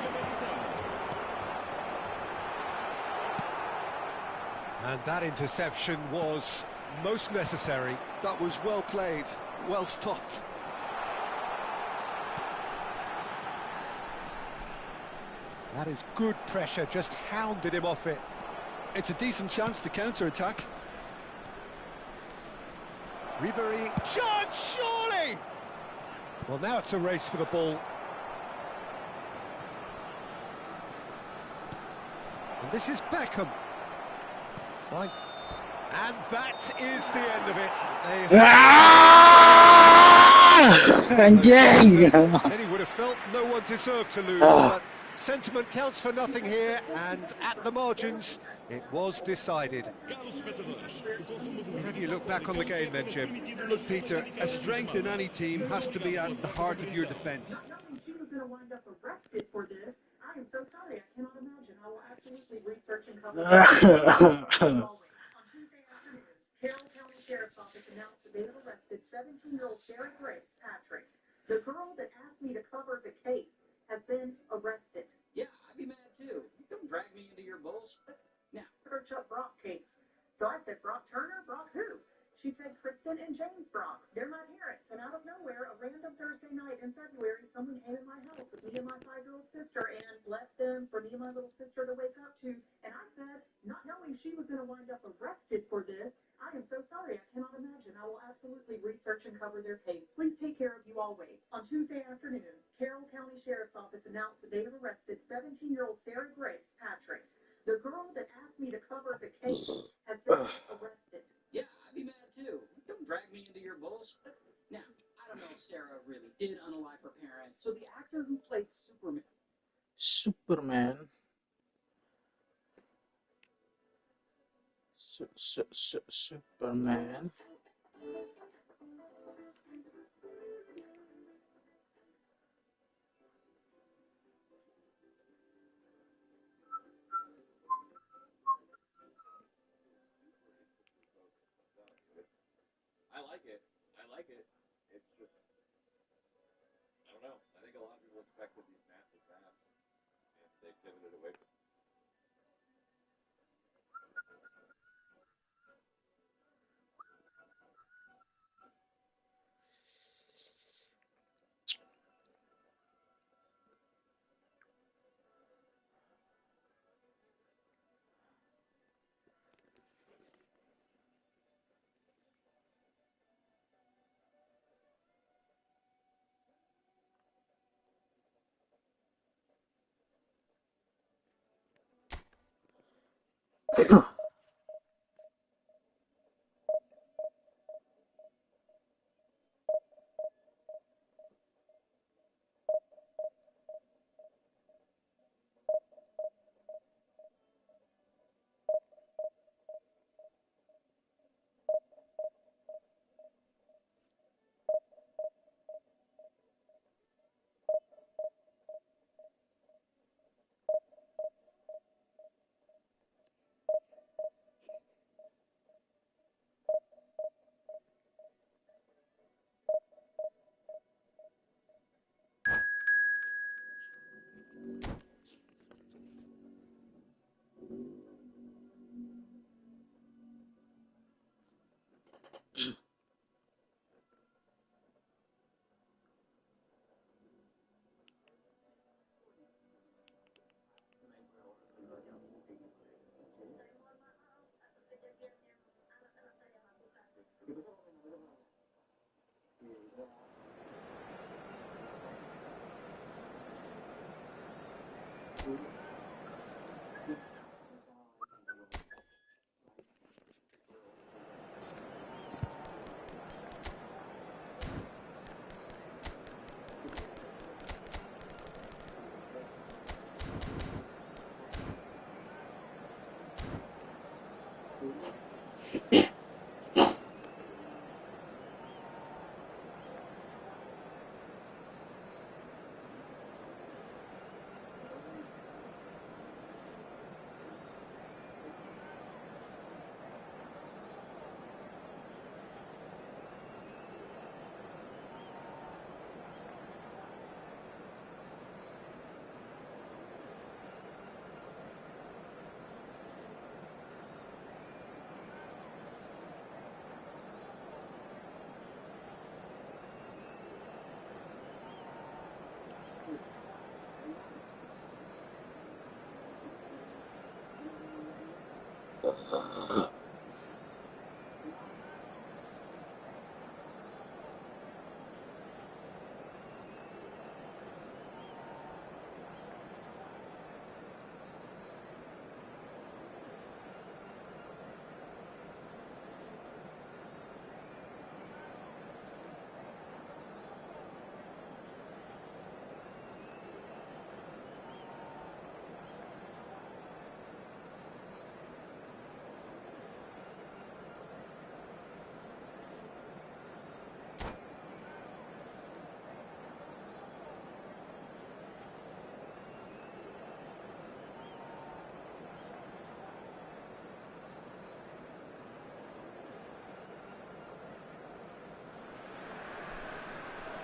And that interception was most necessary. That was well played, well stopped. That is good pressure, just hounded him off it. It's a decent chance to counter-attack. Ribéry, chance, surely! Well, now it's a race for the ball. And this is Beckham. Fine. And that is the end of it. Many would have felt no one deserved to lose, but sentiment counts for nothing here, and at the margins, it was decided. How do you look back on the game then, Jim? Look, Peter, a strength in any team has to be at the heart of your defence. She was going to wind up arrested for this. I am so sorry. I cannot imagine. I will absolutely research and cover this. On Tuesday afternoon, Carroll County Sheriff's Office announced that they have arrested 17-year-old Sarah Grace Patrick. The girl that asked me to cover the case has been arrested. Yeah, I'd be mad too. Don't drag me into your bullshit. Now, Search up Brock case. So I said, Brock Turner? Brock who? She said, Kristen and James Brock. They're my parents. And out of nowhere, a random Thursday night in February, someone came in my house with me and my 5-year-old sister and left them for me and my little sister to wake up to. And I said, not knowing she was going to wind up arrested for this, I am so sorry. I cannot imagine. I will absolutely research and cover their case. Please take care of you always. On Tuesday afternoon, Carroll County Sheriff's Office announced that they have arrested 17-year-old Sarah Grace Patrick. The girl that asked me to cover the case has been arrested. yeah, I'd be mad too. Don't drag me into your bullshit. Now, I don't know if Sarah really did unalive her parents, so the actor who played Superman. Superman. I like it. I like it. It's just, I don't know. I think a lot of people expected these massive fans, and they pivoted away from.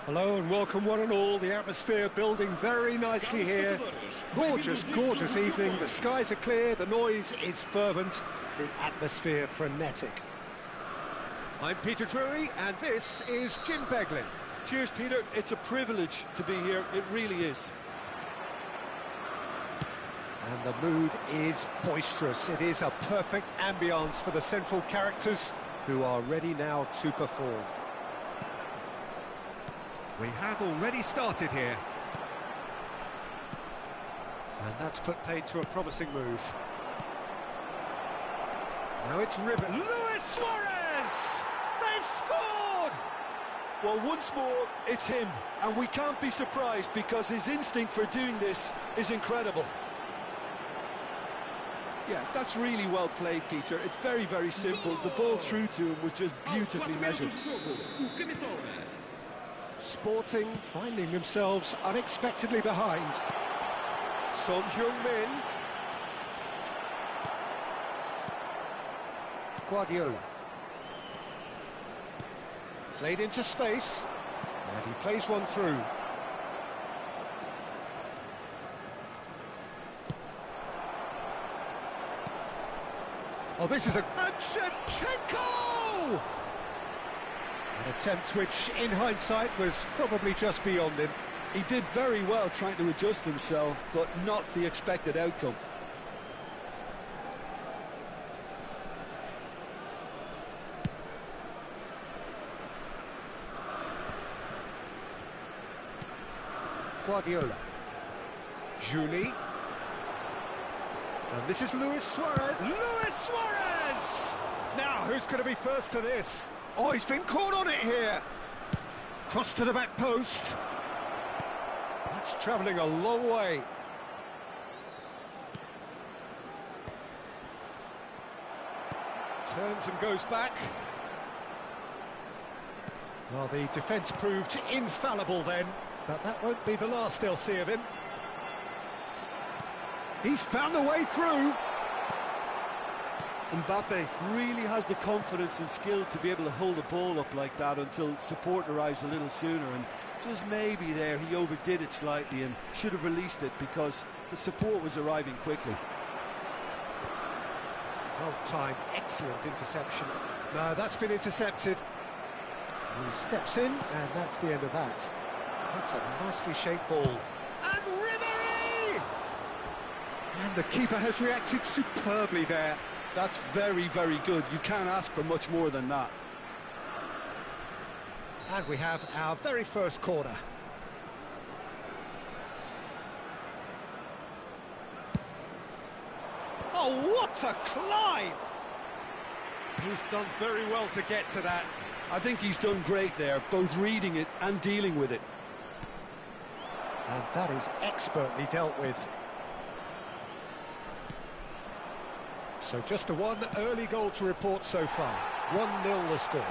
Hello and welcome one and all. The atmosphere building very nicely here. Gorgeous, gorgeous evening. The skies are clear, the noise is fervent, the atmosphere frenetic. I'm Peter Drury and this is Jim Beglin. Cheers, Peter. It's a privilege to be here. It really is. And the mood is boisterous. It is a perfect ambience for the central characters who are ready now to perform. We have already started here. And that's put paid to a promising move. Now it's ribbon. Luis Suarez! They've scored! Well, once more, it's him. And we can't be surprised because his instinct for doing this is incredible. Yeah, that's really well played, Peter. It's very, very simple. The ball through to him was just beautifully measured. Sporting finding themselves unexpectedly behind. Son Heung-min. Guardiola. Played into space. And he plays one through. Oh, this is a Shevchenko! An attempt which, in hindsight, was probably just beyond him. He did very well trying to adjust himself, but not the expected outcome. Guardiola. Julie. And this is Luis Suarez. Luis Suarez! Now, who's going to be first to this? Oh, he's been caught on it here. Cross to the back post. That's travelling a long way. Turns and goes back. Well, the defence proved infallible then, but that won't be the last they'll see of him. He's found the way through. Mbappe really has the confidence and skill to be able to hold the ball up like that until support arrives a little sooner, and just maybe there he overdid it slightly and should have released it because the support was arriving quickly. Well timed, excellent interception. No, that's been intercepted. He steps in, and that's the end of that. That's a nicely shaped ball. And Ribéry! And the keeper has reacted superbly there. That's very, very good. You can't ask for much more than that. And we have our very first corner. Oh, what a climb! He's done very well to get to that. I think he's done great there, both reading it and dealing with it. And that is expertly dealt with. So just the one early goal to report so far. 1-0 the score.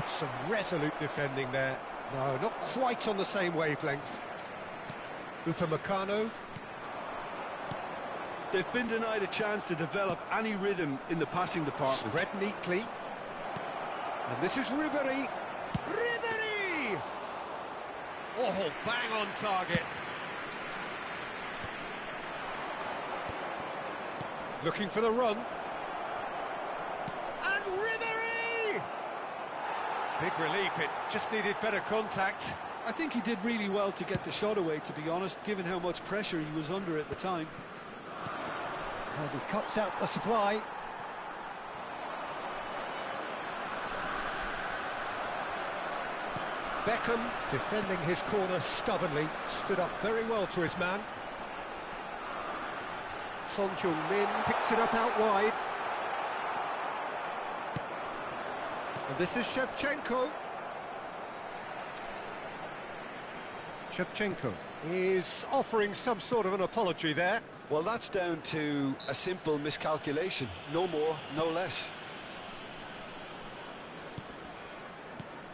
Some resolute defending there. No, not quite on the same wavelength. Upamecano. They've been denied a chance to develop any rhythm in the passing department. Spread neatly. And this is Ribery. Ribery! Oh, bang on target. Looking for the run. And Ribery! Big relief, it just needed better contact. I think he did really well to get the shot away, to be honest, given how much pressure he was under at the time. And he cuts out the supply. Beckham, defending his corner stubbornly, stood up very well to his man. Son Heung-min picks it up out wide. And this is Shevchenko. Shevchenko is offering some sort of an apology there. Well, that's down to a simple miscalculation. No more, no less.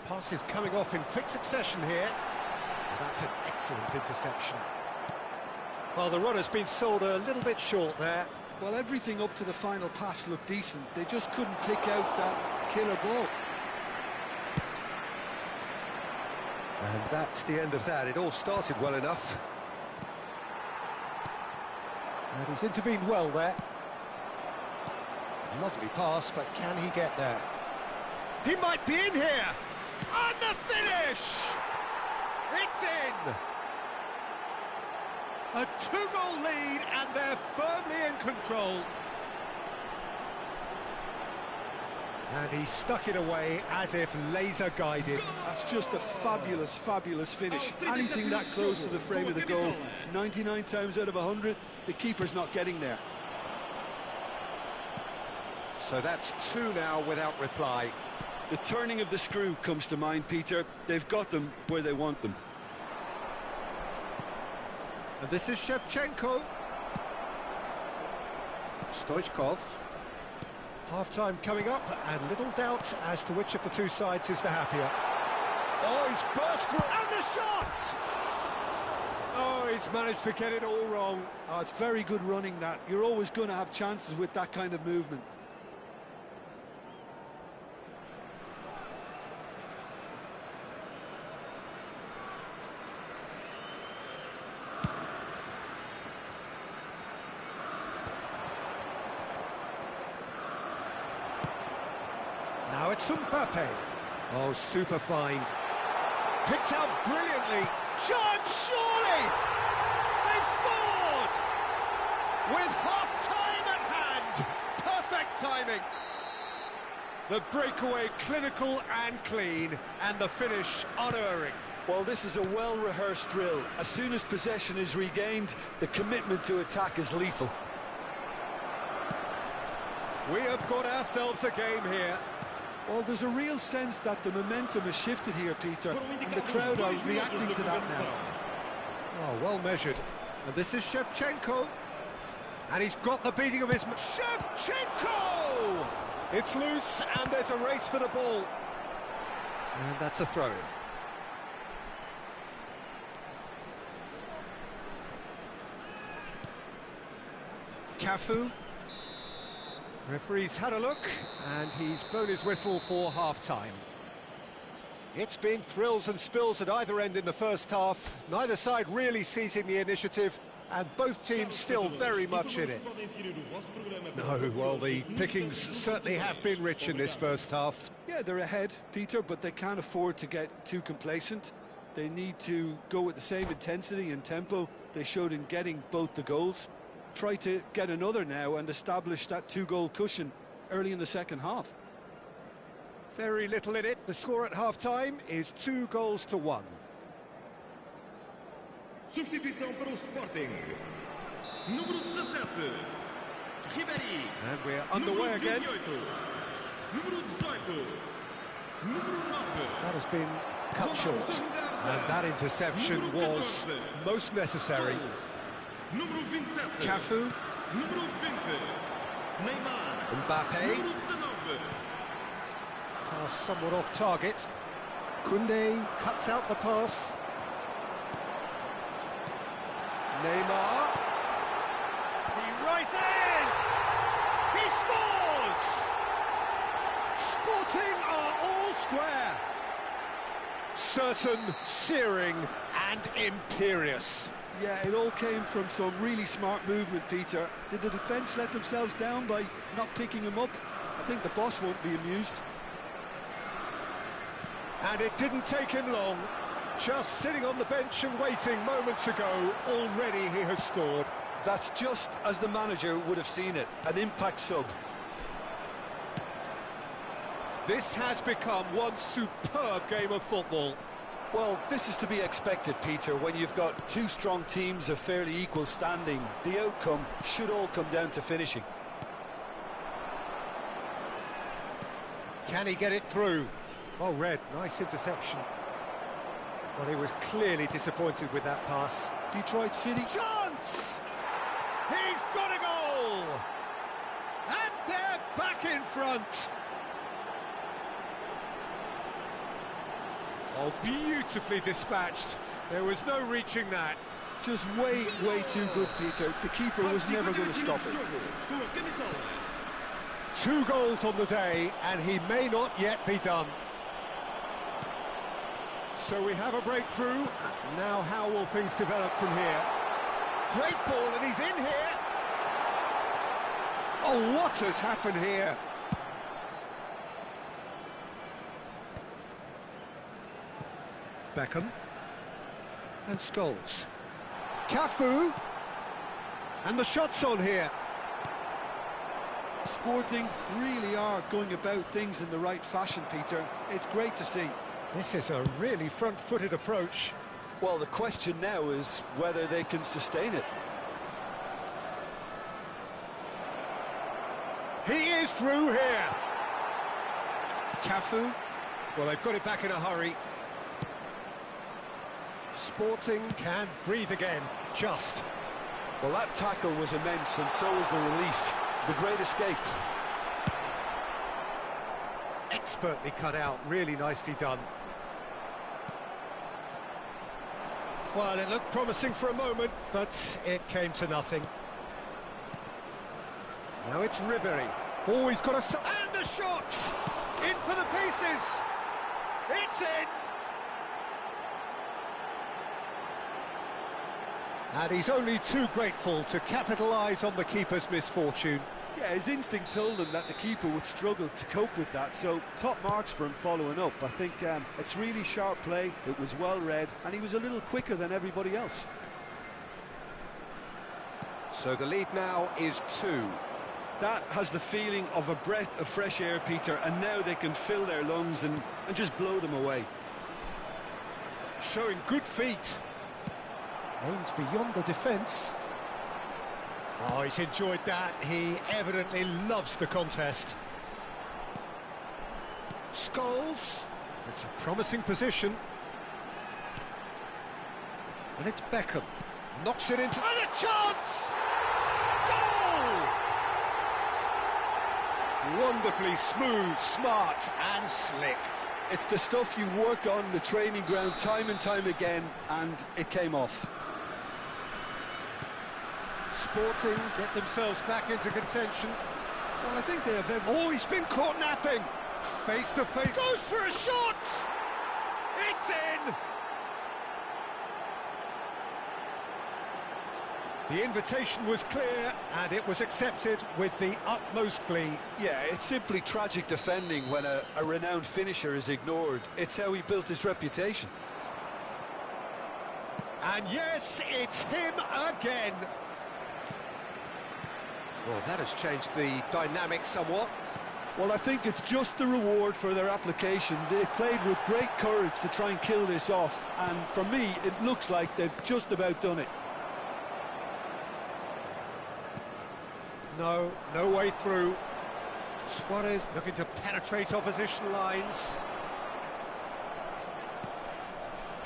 Pass is coming off in quick succession here. And that's an excellent interception. Well, the runner's been sold a little bit short there. Well, everything up to the final pass looked decent. They just couldn't pick out that killer ball. And that's the end of that. It all started well enough. And he's intervened well there. Lovely pass, but can he get there? He might be in here! And the finish! It's in! A 2-goal lead, and they're firmly in control. And he stuck it away as if laser-guided. That's just a fabulous, fabulous finish. Anything that close to the frame of the goal, 99 times out of 100, the keeper's not getting there. So that's 2 now without reply. The turning of the screw comes to mind, Peter. They've got them where they want them. And this is Shevchenko. Stoichkov. Half-time coming up, and little doubt as to which of the two sides is the happier. Oh, he's burst through, and the shot! Oh, he's managed to get it all wrong. Oh, it's very good running, that. You're always going to have chances with that kind of movement. Now it's Mbappe. Oh, super find. Picked out brilliantly. John, surely! They've scored! With half-time at hand. Perfect timing. The breakaway clinical and clean, and the finish unerring. Well, this is a well-rehearsed drill. As soon as possession is regained, the commitment to attack is lethal. We have got ourselves a game here. Well, there's a real sense that the momentum has shifted here, Peter, and the crowd are reacting to that now. Oh, well measured. And this is Shevchenko. And he's got the beating of his... Shevchenko! It's loose, and there's a race for the ball. And that's a throw-in. Cafu. Referee's had a look, and he's blown his whistle for half-time. It's been thrills and spills at either end in the first half, neither side really seizing the initiative, and both teams still very much in it. No, well, the pickings certainly have been rich in this first half. Yeah, they're ahead, Peter, but they can't afford to get too complacent. They need to go with the same intensity and tempo they showed in getting both the goals. Try to get another now and establish that 2-goal cushion early in the second half. Very little in it. The score at half-time is 2-1. Substituição para o Sporting. Número 17, Ribéry. And we're underway again. Número 18, número 9. That has been cut short. And that interception was most necessary. Número 27, Cafu, número 20, Neymar. Mbappe. Número 19. Pass somewhat off target. Koundé cuts out the pass. Neymar. He rises! He scores! Sporting are all square. Certain, searing and imperious. Yeah, it all came from some really smart movement, Peter. Did the defence let themselves down by not picking him up? I think the boss won't be amused. And it didn't take him long. Just sitting on the bench and waiting moments ago, already he has scored. That's just as the manager would have seen it, an impact sub. This has become one superb game of football. Well, this is to be expected, Peter, when you've got two strong teams of fairly equal standing. The outcome should all come down to finishing. Can he get it through? Oh, Red, nice interception. Well, he was clearly disappointed with that pass. Detroit City. Chance! He's got a goal! And they're back in front. Oh, beautifully dispatched. There was no reaching that. Just way too good, Peter. The keeper was never going to stop it. 2 goals on the day, and he may not yet be done. So we have a breakthrough. Now how will things develop from here? Great ball, and he's in here. Oh, what has happened here? Beckham. And Scholes. Cafu. And the shot's on here. Sporting really are going about things in the right fashion, Peter. It's great to see. This is a really front-footed approach. Well, the question now is whether they can sustain it. He is through here. Cafu. Well, they've got it back in a hurry. Sporting can breathe again, just. Well, that tackle was immense, and so was the relief. The great escape. Expertly cut out, really nicely done. Well, it looked promising for a moment, but it came to nothing. Now it's Ribéry. Oh, he's got a... And a shot! In for the pieces! It's in! And he's only too grateful to capitalise on the keeper's misfortune. Yeah, his instinct told him that the keeper would struggle to cope with that, so top marks for him following up. I think it's really sharp play, it was well read, and he was a little quicker than everybody else. So the lead now is 2. That has the feeling of a breath of fresh air, Peter, and now they can fill their lungs and just blow them away. Showing good feet. Aims beyond the defence. Oh, he's enjoyed that. He evidently loves the contest. Scholes. It's a promising position. And it's Beckham. Knocks it into... And a chance! Goal! Wonderfully smooth, smart and slick. It's the stuff you work on the training ground time and time again, and it came off. Sporting get themselves back into contention. Well, I think they have every... Oh, he's been caught napping. Face to face. Goes for a shot. It's in. The invitation was clear, and it was accepted with the utmost glee. Yeah, it's simply tragic defending when a renowned finisher is ignored. It's how he built his reputation. And yes, it's him again. Well, that has changed the dynamic somewhat. Well, I think it's just the reward for their application. They've played with great courage to try and kill this off, and for me, it looks like they've just about done it. No way through. Suarez looking to penetrate opposition lines.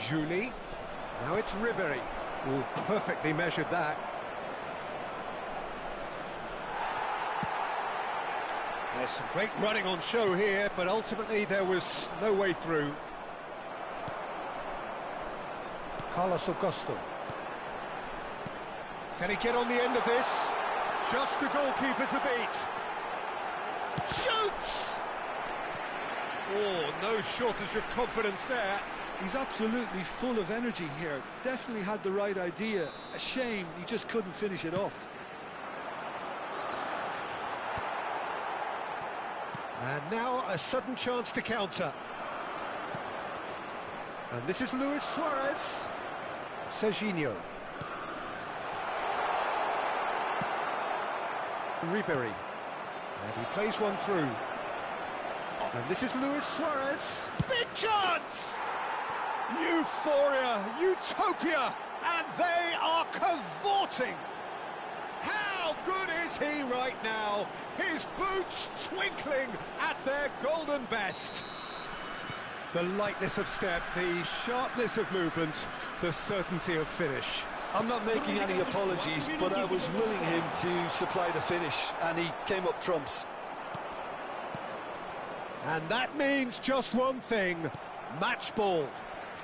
Julie. Now it's Ribery. Oh, perfectly measured that. There's some great running on show here, but ultimately there was no way through. Carlos Augusto. Can he get on the end of this? Just the goalkeeper to beat. Shoots! Oh, no shortage of confidence there. He's absolutely full of energy here. Definitely had the right idea. A shame he just couldn't finish it off. And now a sudden chance to counter. And this is Luis Suarez. Serginho. Ribery. And he plays one through. And this is Luis Suarez. Big chance! Euphoria, utopia, and they are cavorting. How good is he right now? His boots twinkling at their golden best. The lightness of step, the sharpness of movement, the certainty of finish. I'm not making any apologies, but I was willing him to supply the finish, and he came up trumps. And that means just one thing, match ball.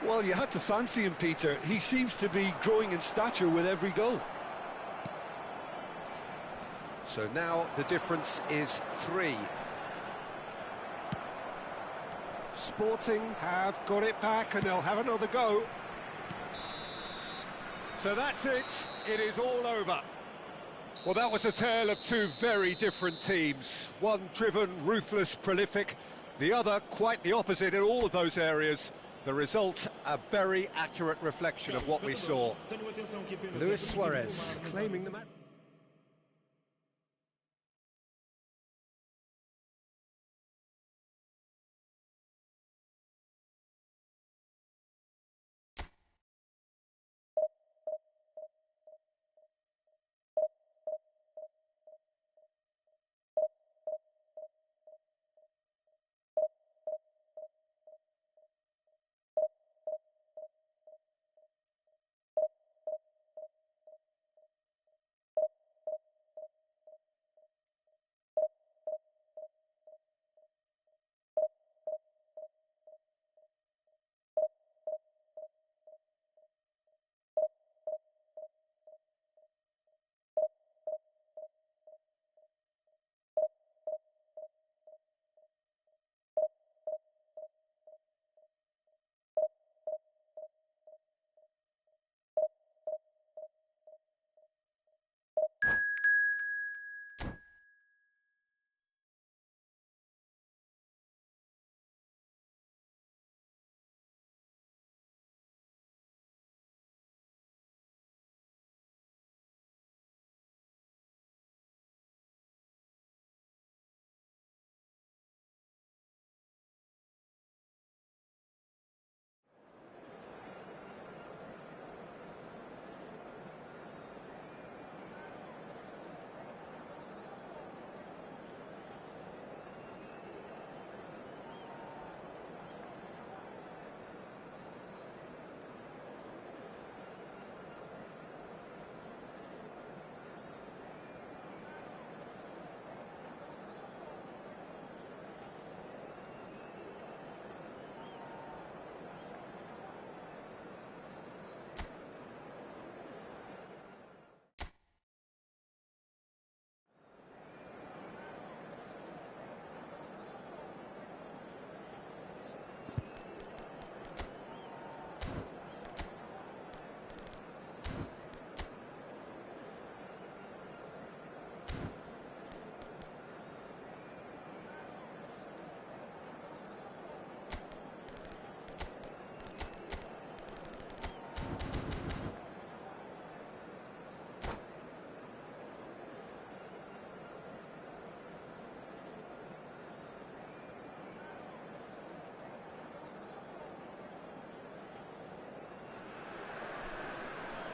Well, you had to fancy him, Peter. He seems to be growing in stature with every goal. So now the difference is 3. Sporting have got it back and they'll have another go. So that's it. It is all over. Well, that was a tale of two very different teams. One driven, ruthless, prolific. The other quite the opposite in all of those areas. The result, a very accurate reflection of what we saw. Luis Suarez claiming the match.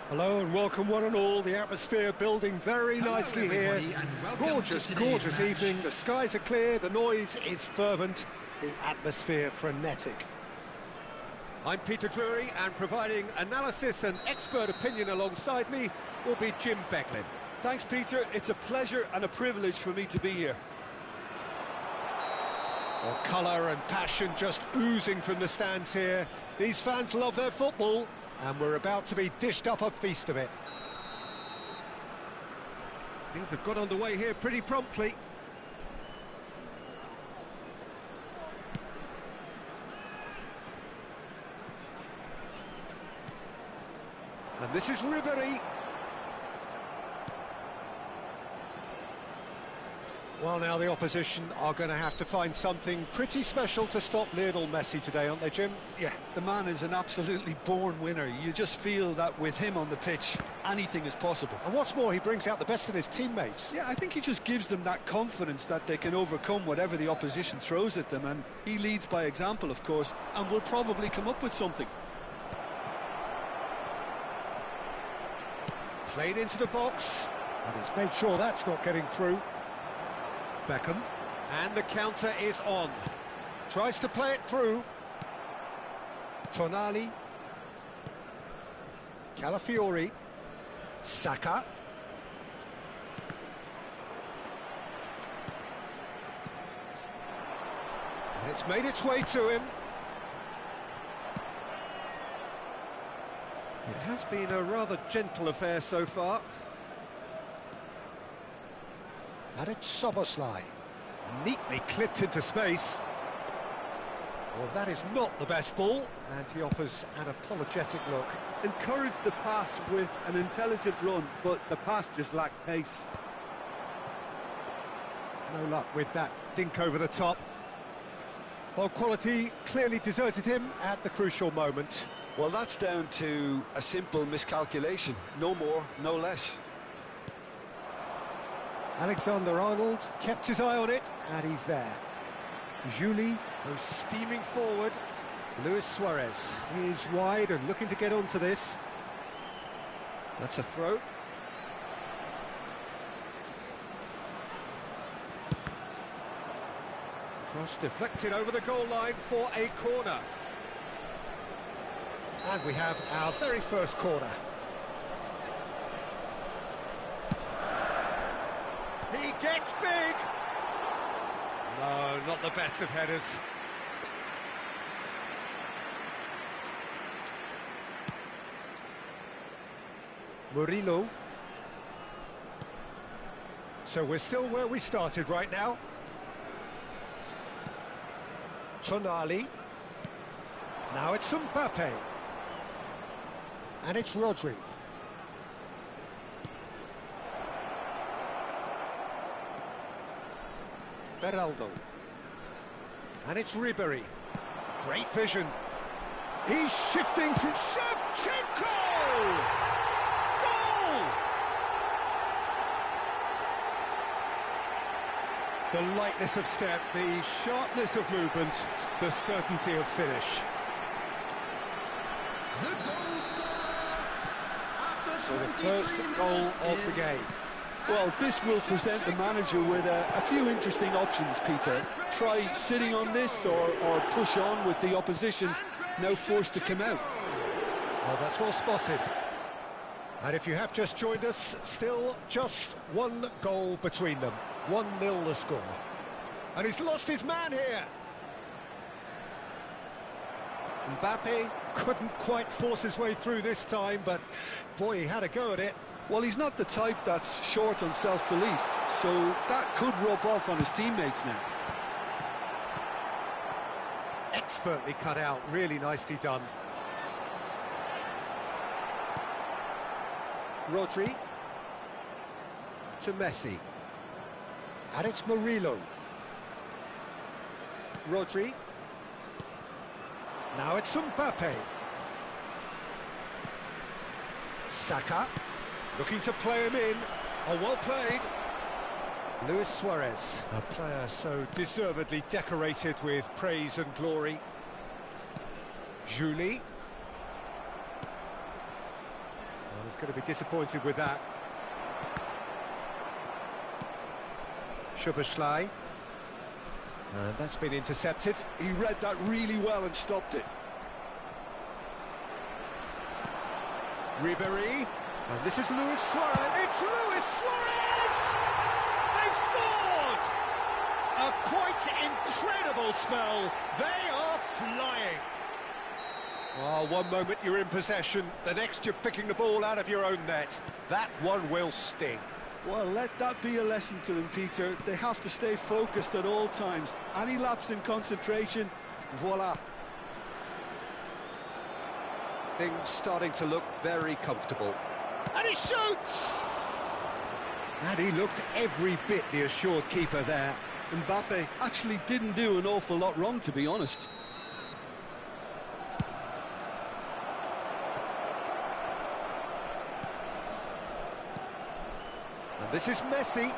Hello and welcome one and all. The atmosphere building very nicely here. Gorgeous, gorgeous evening. The skies are clear, the noise is fervent, the atmosphere frenetic. I'm Peter Drury, and providing analysis and expert opinion alongside me will be Jim Becklin. Thanks, Peter. It's a pleasure and a privilege for me to be here. Well, colour and passion just oozing from the stands here. These fans love their football, and we're about to be dished up a feast of it. Things have got underway here pretty promptly. And this is Ribéry. Well, now the opposition are going to have to find something pretty special to stop Lionel Messi today, aren't they, Jim? Yeah, the man is an absolutely born winner. You just feel that with him on the pitch, anything is possible. And what's more, he brings out the best in his teammates. Yeah, I think he just gives them that confidence that they can overcome whatever the opposition throws at them, and he leads by example, of course, and will probably come up with something. Played into the box, and he's made sure that's not getting through. Beckham, and the counter is on. Tries to play it through. Tonali. Calafiori. Saka. And it's made its way to him. It has been a rather gentle affair so far. And it's Soboslai. Neatly clipped into space. Well, that is not the best ball, and he offers an apologetic look. Encourage the pass with an intelligent run, but the pass just lacked pace. No luck with that dink over the top. Well, quality clearly deserted him at the crucial moment. Well, that's down to a simple miscalculation. No more, no less. Alexander-Arnold kept his eye on it, and he's there. Julie goes steaming forward. Luis Suarez is wide and looking to get onto this. That's a throw. Cross deflected over the goal line for a corner. And we have our very first corner. He gets big! No, not the best of headers. Murillo. So we're still where we started right now. Tonali. Now it's Mbappe. And it's Rodri. Beraldo. And it's Ribéry. Great vision. He's shifting from Shevchenko! Goal! The lightness of step, the sharpness of movement, the certainty of finish. The goal scorer after So the first goal of the game. Well, this will present the manager with a few interesting options, Peter. Try sitting on this or push on with the opposition, now forced to come out. Well, that's well spotted. And if you have just joined us, still just one goal between them. 1-0 the score. And he's lost his man here. Mbappe couldn't quite force his way through this time, but boy, he had a go at it. Well, he's not the type that's short on self-belief, so that could rub off on his teammates now. Expertly cut out, really nicely done. Rodri to Messi. And it's Murillo. Rodri. Now it's Mbappe. Saka. Looking to play him in. Oh, well played. Luis Suarez, a player so deservedly decorated with praise and glory. Julie. He's going to be disappointed with that. Szoboszlai. And that's been intercepted. He read that really well and stopped it. Ribéry. And this is Luis Suarez. It's Luis Suarez! They've scored! A quite incredible spell. They are flying. Oh, one moment you're in possession, the next you're picking the ball out of your own net. That one will sting. Well, let that be a lesson to them, Peter. They have to stay focused at all times. Any lapse in concentration, voila. Things starting to look very comfortable. And he shoots! And he looked every bit the assured keeper there. Mbappe actually didn't do an awful lot wrong, to be honest. And this is Messi.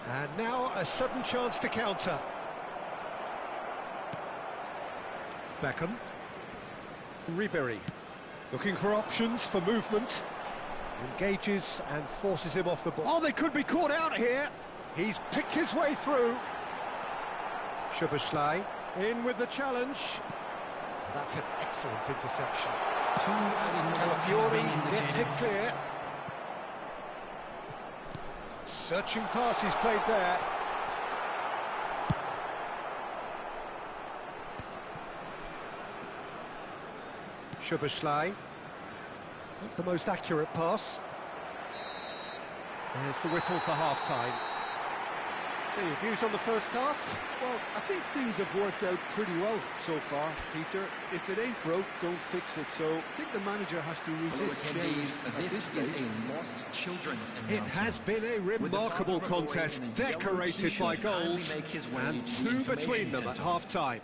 And now a sudden chance to counter. Beckham. Ribéry. Looking for options for movement. Engages and forces him off the ball. Oh, they could be caught out here. He's picked his way through. Szoboszlai in with the challenge. That's an excellent interception. Calafiori gets it clear. Searching pass he's played there. Szoboszlai. Not the most accurate pass. There's the whistle for half-time. So your views on the first half? Well, I think things have worked out pretty well so far, Peter. If it ain't broke, don't fix it. So I think the manager has to resist change at this stage. It has been a remarkable contest, decorated by goals, and two between them at half-time.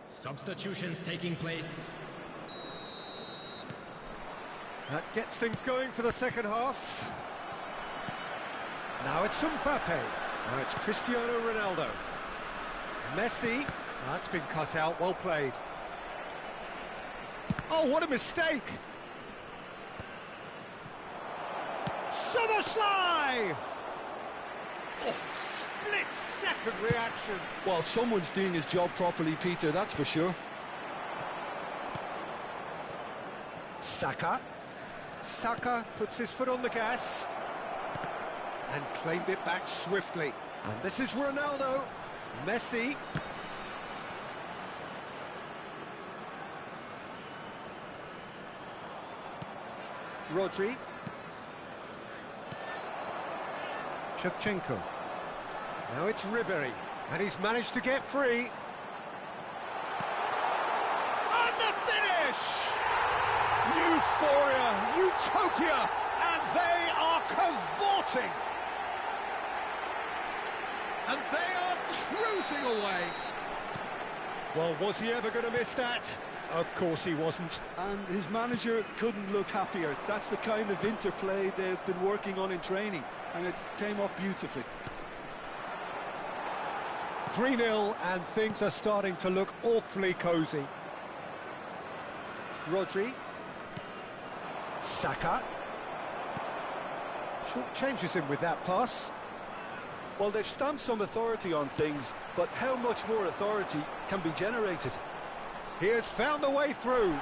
Substitutions taking place. That gets things going for the second half. Now it's Mbappe. Now it's Cristiano Ronaldo. Messi. That's been cut out, well played. Oh, what a mistake! Szoboszlai! Oh, split-second reaction. Well, someone's doing his job properly, Peter, that's for sure. Saka. Saka puts his foot on the gas and claimed it back swiftly. And this is Ronaldo. Messi. Rodri. Shevchenko. Now it's Ribéry, and he's managed to get free. And the finish! Euphoria, utopia, and they are cavorting. And they are cruising away. Well, was he ever going to miss that? Of course he wasn't. And his manager couldn't look happier. That's the kind of interplay they've been working on in training, and it came off beautifully. 3-0, and things are starting to look awfully cosy. Rodri. Saka. Short changes him with that pass. Well, they've stamped some authority on things, but how much more authority can be generated? He has found a way through.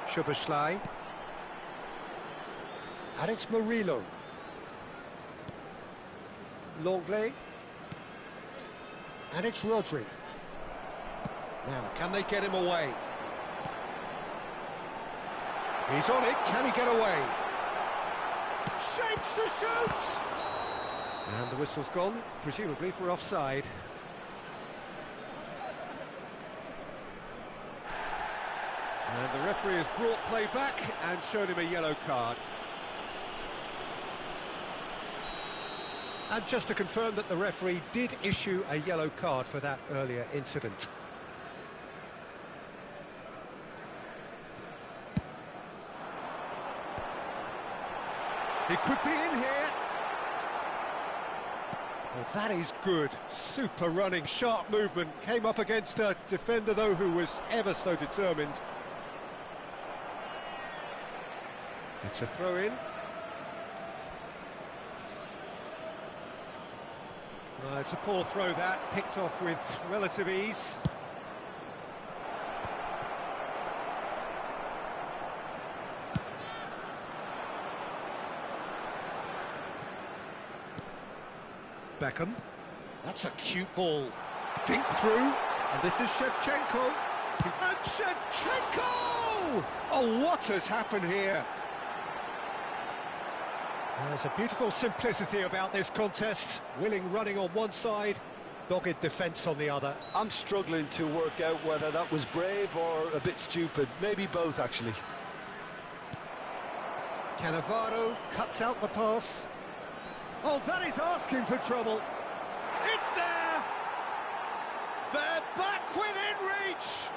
Szoboszlai. And it's Murillo. Longley. And it's Rodri. Now, can they get him away? He's on it, can he get away? Shapes to shoot! And the whistle's gone, presumably for offside. And the referee has brought play back and shown him a yellow card. And just to confirm that the referee did issue a yellow card for that earlier incident. He could be in here. Well, that is good. Super running, sharp movement. Came up against a defender, though, who was ever so determined. It's a throw-in. It's a poor throw, that. Picked off with relative ease. Beckham. That's a cute ball. Dink through. And this is Shevchenko. And Shevchenko! Oh, what has happened here? There's a beautiful simplicity about this contest. Willing running on one side, dogged defence on the other. I'm struggling to work out whether that was brave or a bit stupid. Maybe both, actually. Cannavaro cuts out the pass. Oh, that is asking for trouble. It's there! They're back within reach!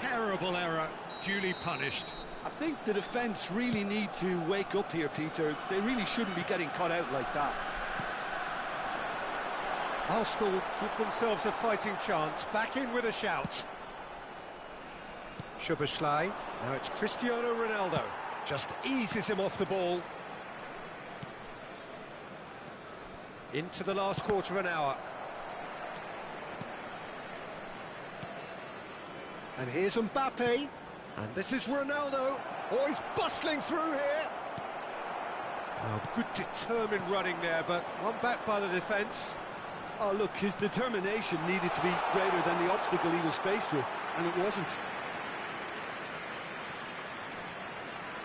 Terrible error, duly punished. I think the defence really need to wake up here, Peter. They really shouldn't be getting caught out like that. Arsenal give themselves a fighting chance. Back in with a shout. Szoboszlai. Now it's Cristiano Ronaldo. Just eases him off the ball. Into the last quarter of an hour. And here's Mbappe. And this is Ronaldo. Oh, he's bustling through here. Oh, good determined running there, but one back by the defence. Oh, look, his determination needed to be greater than the obstacle he was faced with, and it wasn't.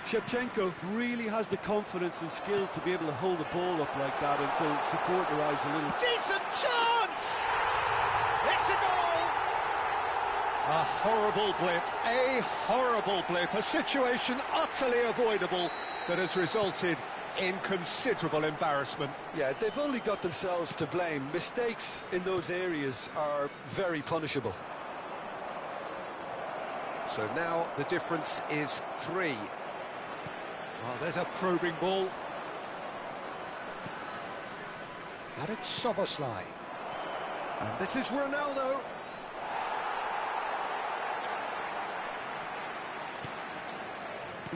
Shevchenko really has the confidence and skill to be able to hold the ball up like that until support arrives a little. Decent chance! It's a goal! A horrible blip, a situation utterly avoidable that has resulted in considerable embarrassment. Yeah, they've only got themselves to blame. Mistakes in those areas are very punishable. So now the difference is 3. Well, there's a probing ball. And it's Szoboszlai. And this is Ronaldo.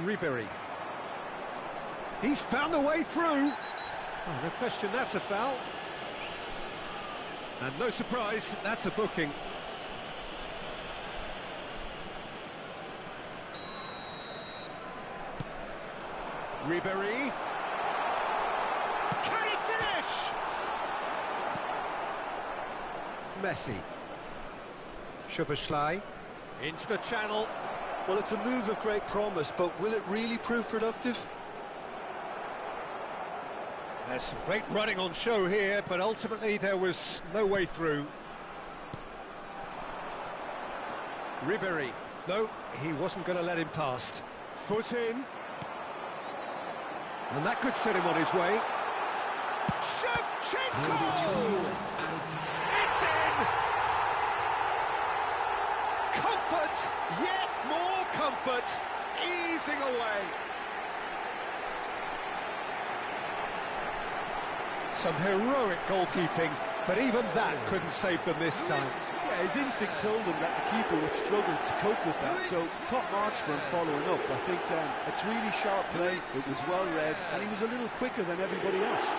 Ribery. He's found a way through. Oh, no question, that's a foul. And no surprise, that's a booking. Ribery. Can he finish? Messi. Szoboszlai. Into the channel. Well, it's a move of great promise, but will it really prove productive? There's some great running on show here, but ultimately there was no way through. Ribery. No, he wasn't going to let him past. Foot in. And that could set him on his way. Shevchenko! It's in! Comfort, yet more comfort, easing away. Some heroic goalkeeping, but even that couldn't save them this time. Yeah, his instinct told him that the keeper would struggle to cope with that, so top marks for him following up. I think it's really sharp play, it was well read, and he was a little quicker than everybody else.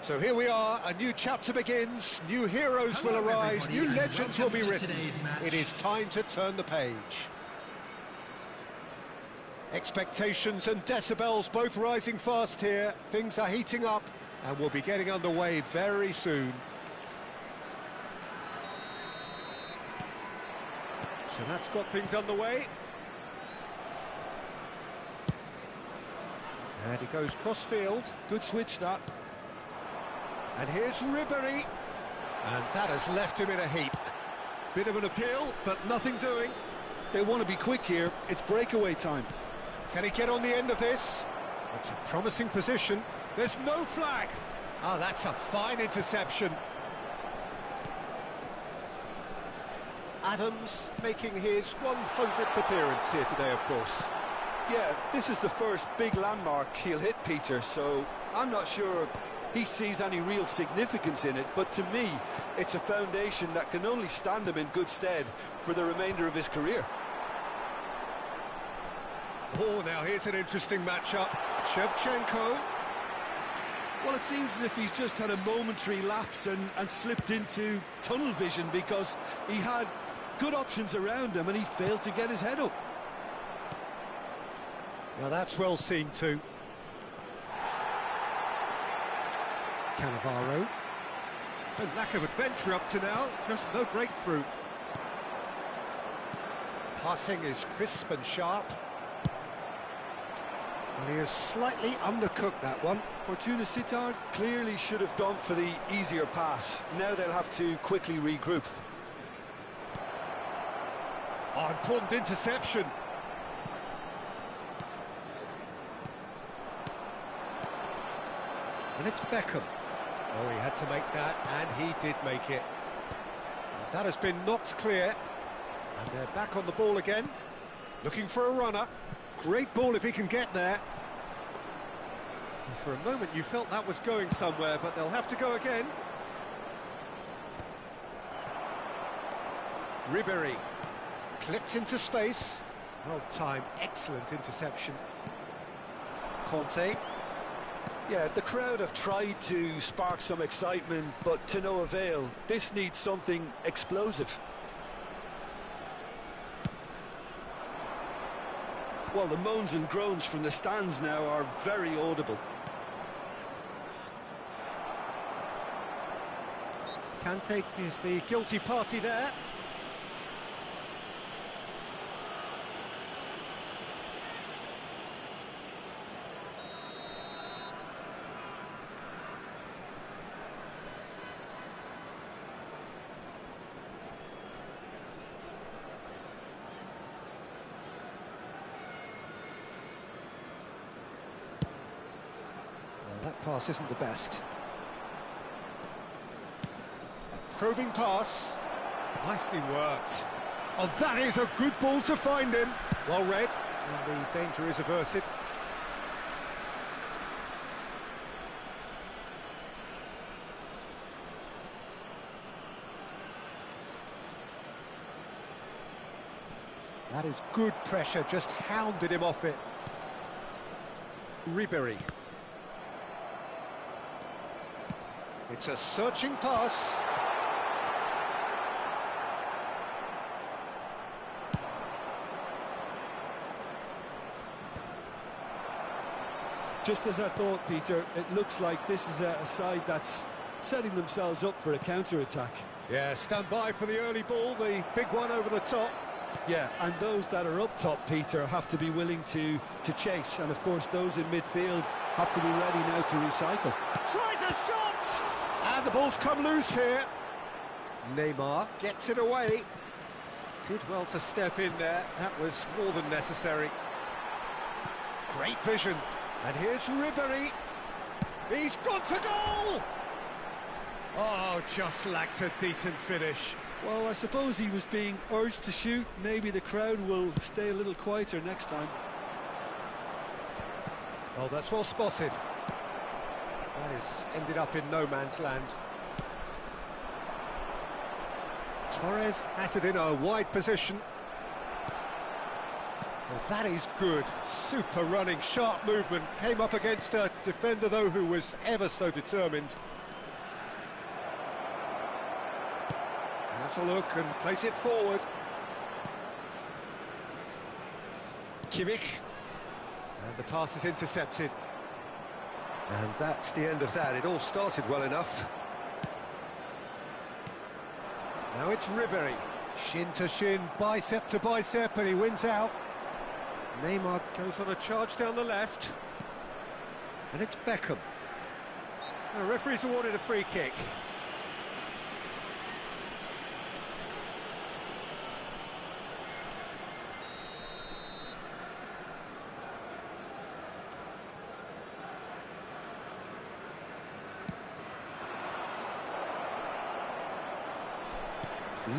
So here we are, a new chapter begins, new heroes will arise, new legends will be written. It is time to turn the page. Expectations and decibels both rising fast here. Things are heating up and we'll be getting underway very soon. So that's got things underway. And he goes cross-field. Good switch, that. And here's Ribery. And that has left him in a heap. Bit of an appeal, but nothing doing. They want to be quick here. It's breakaway time. Can he get on the end of this? It's a promising position. There's no flag. Oh, that's a fine interception. Adams making his 100th appearance here today, of course. Yeah, this is the first big landmark he'll hit, Peter, so I'm not sure he sees any real significance in it, but to me, it's a foundation that can only stand him in good stead for the remainder of his career. Oh, now here's an interesting matchup. Shevchenko. Well, it seems as if he's just had a momentary lapse and slipped into tunnel vision because he had good options around him and he failed to get his head up. Now that's well seen too. Cannavaro. A lack of adventure up to now, just no breakthrough. Passing is crisp and sharp. And he has slightly undercooked that one. Fortuna Sittard clearly should have gone for the easier pass. Now they'll have to quickly regroup. Oh, important interception. And it's Beckham. Oh, he had to make that, and he did make it. And that has been knocked clear. And they're back on the ball again. Looking for a runner. Great ball if he can get there. And for a moment you felt that was going somewhere, but they'll have to go again. Ribery. Clipped into space. Well timed, excellent interception. Conte. Yeah, the crowd have tried to spark some excitement, but to no avail. This needs something explosive. Well, the moans and groans from the stands now are very audible. Kante is the guilty party there. That pass isn't the best. A probing pass. Nicely worked. Oh, that is a good ball to find him. Well read, and the danger is averted. That is good pressure, just hounded him off it. Ribery. It's a searching pass. Just as I thought, Peter, it looks like this is a side that's setting themselves up for a counter-attack. Yeah, stand by for the early ball, the big one over the top. Yeah, and those that are up top, Peter, have to be willing to chase. And, of course, those in midfield have to be ready now to recycle. Tries a shot! And the ball's come loose here. Neymar gets it away. Did well to step in there. That was more than necessary. Great vision. And here's Ribery. He's gone for goal! Oh, just lacked a decent finish. Well, I suppose he was being urged to shoot. Maybe the crowd will stay a little quieter next time. Oh, that's well spotted. That has ended up in no man's land. Torres has it in a wide position. Well, that is good. Super running, sharp movement. Came up against a defender, though, who was ever so determined. Has a look and plays it forward. Kimmich. And the pass is intercepted. And that's the end of that. It all started well enough. Now it's Ribéry. Shin to shin, bicep to bicep, and he wins out. Neymar goes on a charge down the left. And it's Beckham. The referee's awarded a free kick.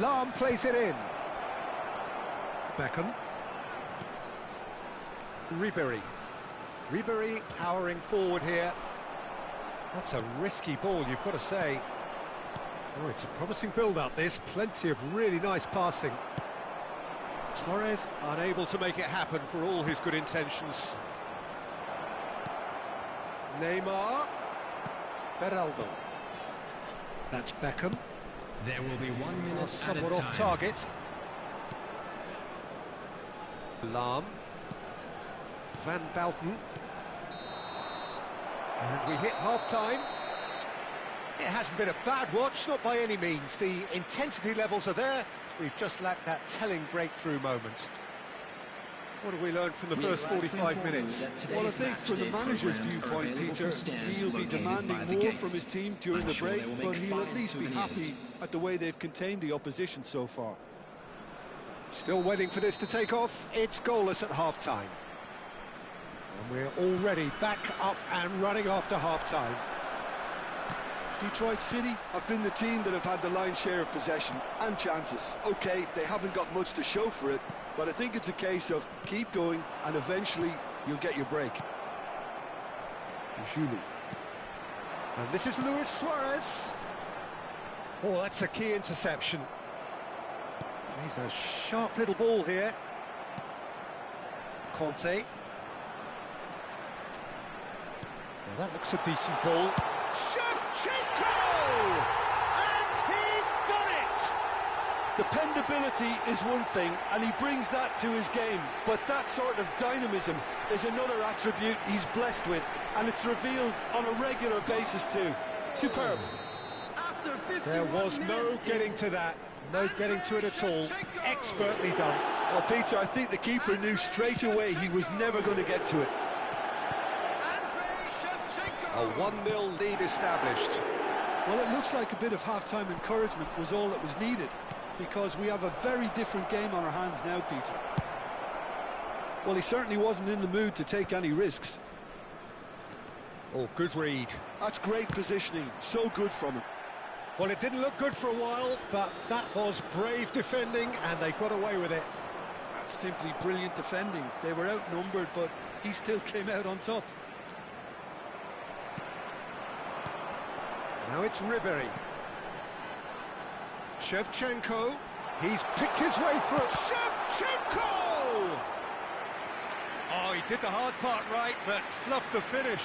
Lahm plays it in. Beckham. Ribéry. Ribéry powering forward here. That's a risky ball, you've got to say. Oh, it's a promising build-up, this. Plenty of really nice passing. Torres unable to make it happen for all his good intentions. Neymar. Beraldo. That's Beckham. There will be 1 minute at a Somewhat time. off target. Lahm. Van Belten. And we hit half-time. It hasn't been a bad watch, not by any means. The intensity levels are there. We've just lacked that telling breakthrough moment. What have we learned from the first 45 minutes? Well, I think from the manager's viewpoint, Peter, he'll be demanding more from his team during the break, but he'll at least be happy at the way they've contained the opposition so far. Still waiting for this to take off. It's goalless at half-time. And we're already back up and running after half-time. Detroit City have been the team that have had the lion's share of possession and chances. OK, they haven't got much to show for it, but I think it's a case of keep going and eventually you'll get your break. Julie. And this is Luis Suarez. Oh, that's a key interception. He's a sharp little ball here. Conte. Now that looks a decent ball. Shevchenko! And he's done it! Dependability is one thing, and he brings that to his game, but that sort of dynamism is another attribute he's blessed with, and it's revealed on a regular basis too. Superb. After 51 There was no minutes, getting to that, no getting to it at all. Expertly done. Well, Peter, I think the keeper knew straight away he was never going to get to it. A 1-0 lead established. Well, it looks like a bit of half-time encouragement was all that was needed, because we have a very different game on our hands now, Peter. Well, he certainly wasn't in the mood to take any risks. Oh, good read. That's great positioning, so good from him. Well, it didn't look good for a while, but that was brave defending, and they got away with it. That's simply brilliant defending. They were outnumbered, but he still came out on top. Now it's Ribéry. Shevchenko. He's picked his way through. Shevchenko! Oh, he did the hard part right, but fluffed the finish.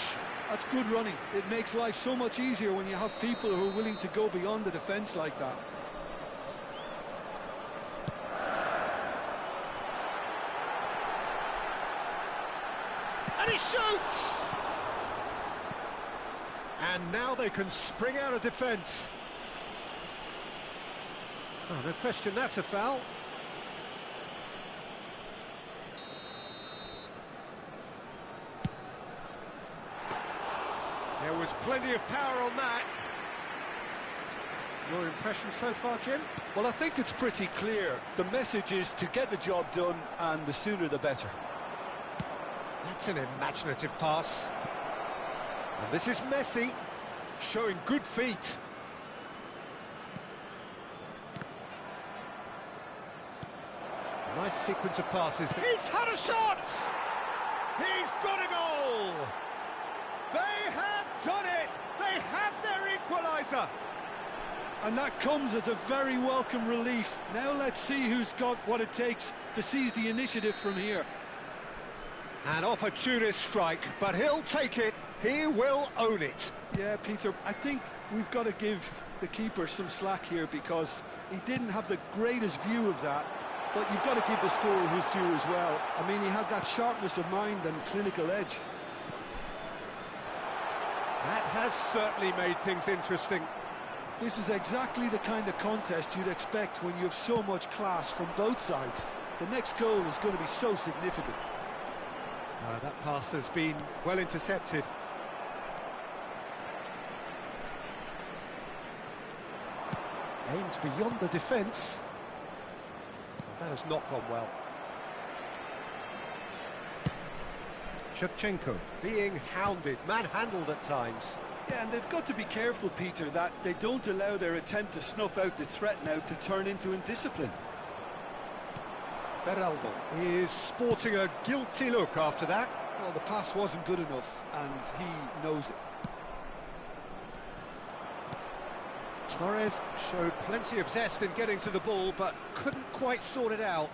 That's good running. It makes life so much easier when you have people who are willing to go beyond the defence like that. And he shoots! And now they can spring out of defence. Oh, no question, that's a foul. There was plenty of power on that. Your impression so far, Jim? Well, I think it's pretty clear. The message is to get the job done, and the sooner the better. That's an imaginative pass. And this is Messi, showing good feet. Nice sequence of passes. He's had a shot! He's got a goal! They have done it! They have their equaliser! And that comes as a very welcome relief. Now let's see who's got what it takes to seize the initiative from here. An opportunist strike, but he'll take it. He will own it. Yeah, Peter, I think we've got to give the keeper some slack here because he didn't have the greatest view of that, but you've got to give the scorer his due as well. I mean, he had that sharpness of mind and clinical edge. That has certainly made things interesting. This is exactly the kind of contest you'd expect when you have so much class from both sides. The next goal is going to be so significant. That pass has been well intercepted. Aimed beyond the defence. Well, that has not gone well. Shevchenko being hounded, manhandled at times. Yeah, and they've got to be careful, Peter, that they don't allow their attempt to snuff out the threat now to turn into indiscipline. Beraldo is sporting a guilty look after that. Well, the pass wasn't good enough, and he knows it. Torres showed plenty of zest in getting to the ball, but couldn't quite sort it out.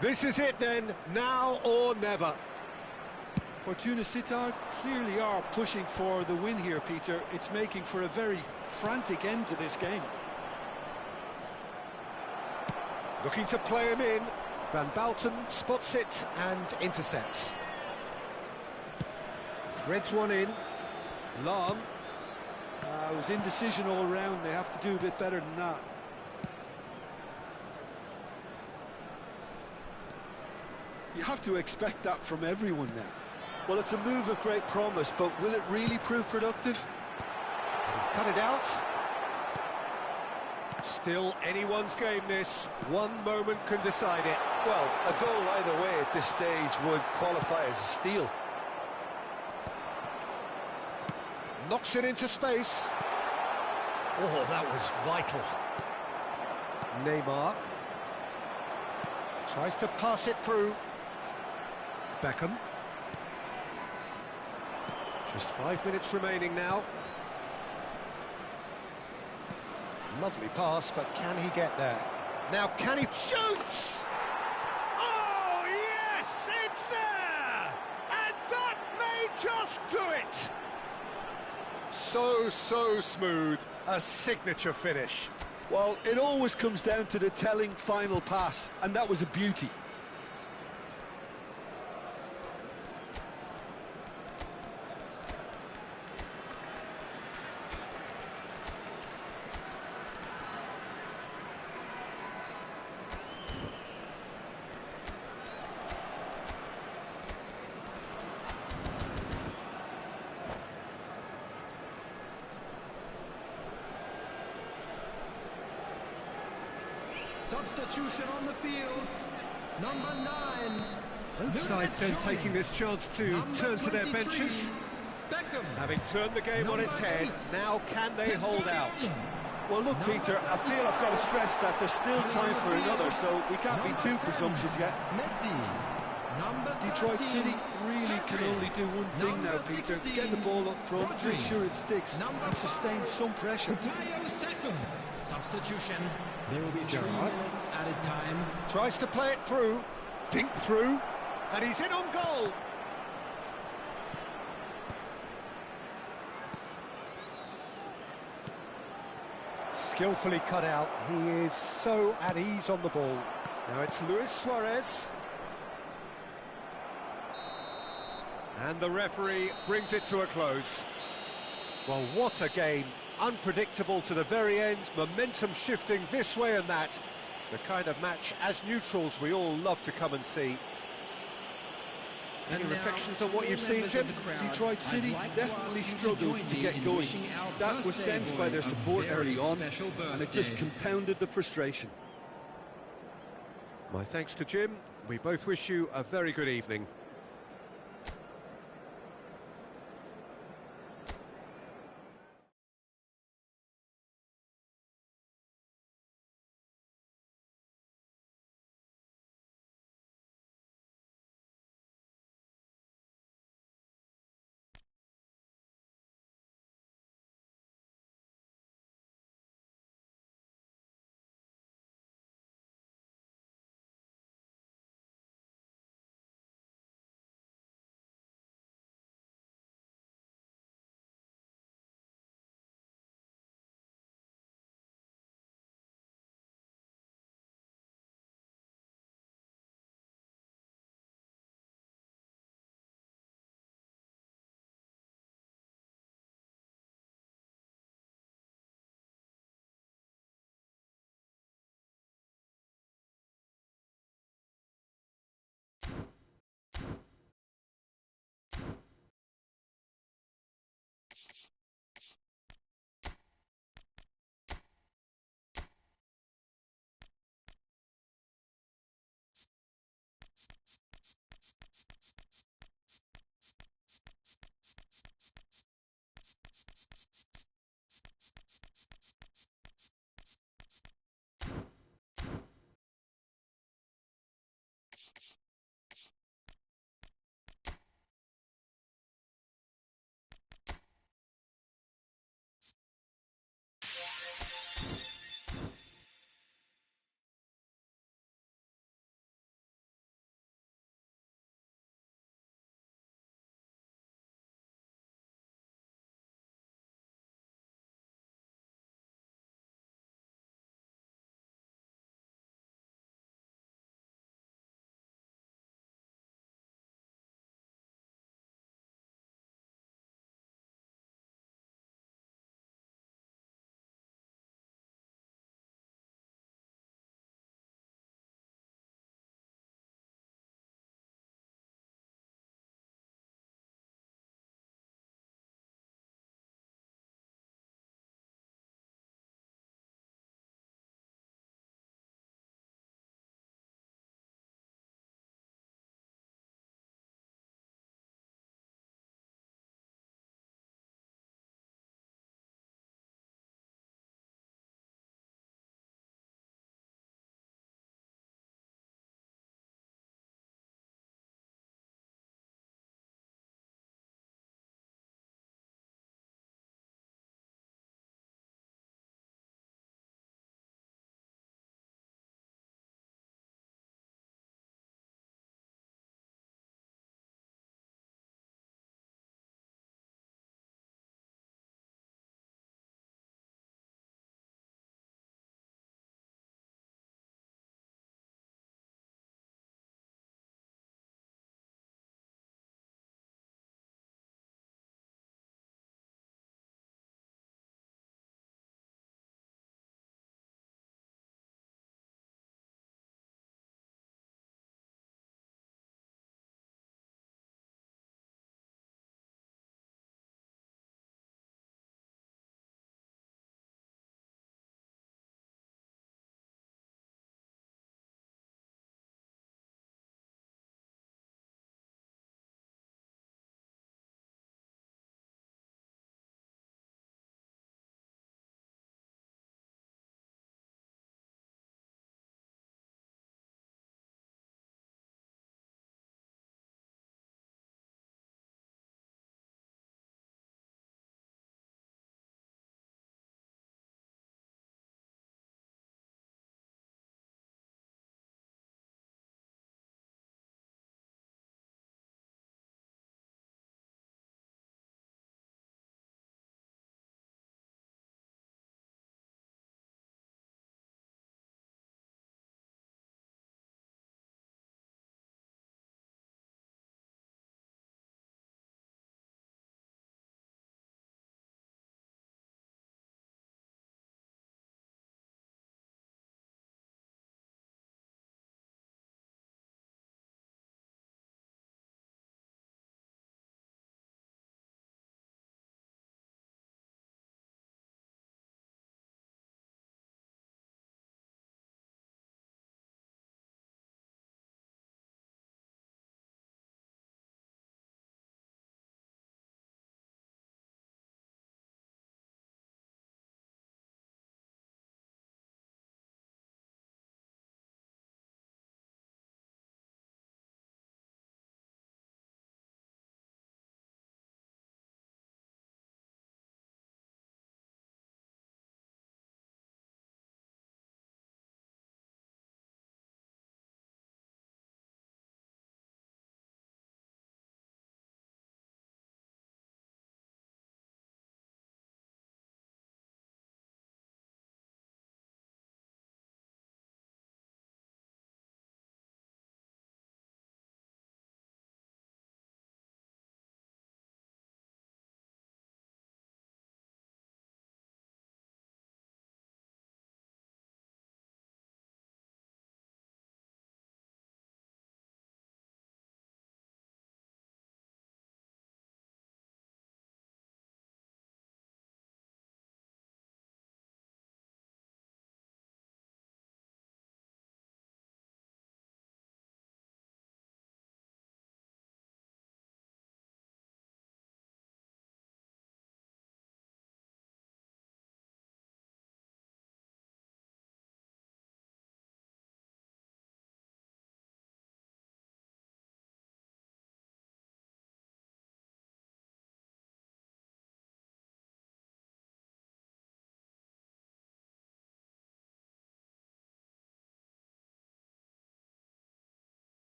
This is it then, now or never. Fortuna Sittard clearly are pushing for the win here, Peter. It's making for a very frantic end to this game. Looking to play him in. Van Bouten spots it and intercepts. Threads one in. Lahm. It was indecision all round. They have to do a bit better than that. You have to expect that from everyone now. Well, it's a move of great promise, but will it really prove productive? He's cut it out. Still anyone's game, this. One moment can decide it. Well, a goal either way at this stage would qualify as a steal. Knocks it into space. Oh, that was vital. Neymar tries to pass it through. Beckham. Just 5 minutes remaining now. Lovely pass, but can he get there? Now, can he shoots? Oh, yes, it's there! And that may just do it! So smooth. A signature finish. Well, it always comes down to the telling final pass, and that was a beauty. Substitution on the field. Number 9. Both sides then taking this chance to turn to their benches. Beckham. Having turned the game on its head, now can they hold out? Well, look, Peter, I feel I've got to stress that there's still time for another, so we can't be too presumptuous yet. Messi. Number Detroit 13. City really can only do one thing now, Peter. Get the ball up front, make sure it sticks, and sustain some pressure. Substitution. There will be 3 Gerrard. minutes added time. Tries to play it through. Dink through. And he's in on goal. Skillfully cut out. He is so at ease on the ball. Now it's Luis Suarez. And the referee brings it to a close. Well, what a game. Unpredictable to the very end, momentum shifting this way and that. The kind of match, as neutrals, we all love to come and see. Any reflections on what you've seen, Jim? Detroit City definitely struggled to get going. That was sensed by their support early on, and it just compounded the frustration. My thanks to Jim. We both wish you a very good evening.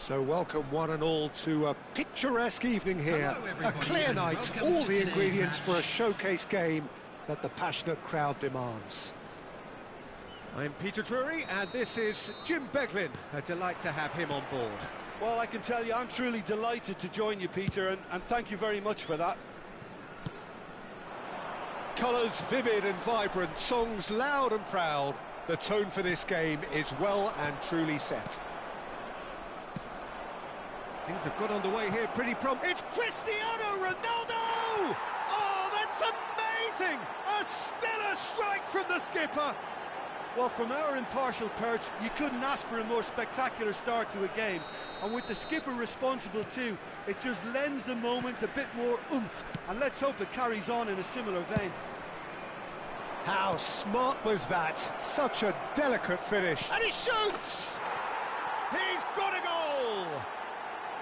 So welcome one and all to a picturesque evening here. Hello, A everybody, clear and night, welcome all to the today's ingredients match. for a showcase game that the passionate crowd demands. I'm Peter Drury, and this is Jim Beglin. A delight to have him on board. Well, I can tell you, I'm truly delighted to join you, Peter, and thank you very much for that. Colours vivid and vibrant, songs loud and proud. The tone for this game is well and truly set. Things have got underway here pretty prompt. It's Cristiano Ronaldo! Oh, that's amazing! A stellar strike from the skipper! Well, from our impartial perch, you couldn't ask for a more spectacular start to a game. And with the skipper responsible too, it just lends the moment a bit more oomph. And let's hope it carries on in a similar vein. How smart was that? Such a delicate finish. And he shoots! He's got a goal!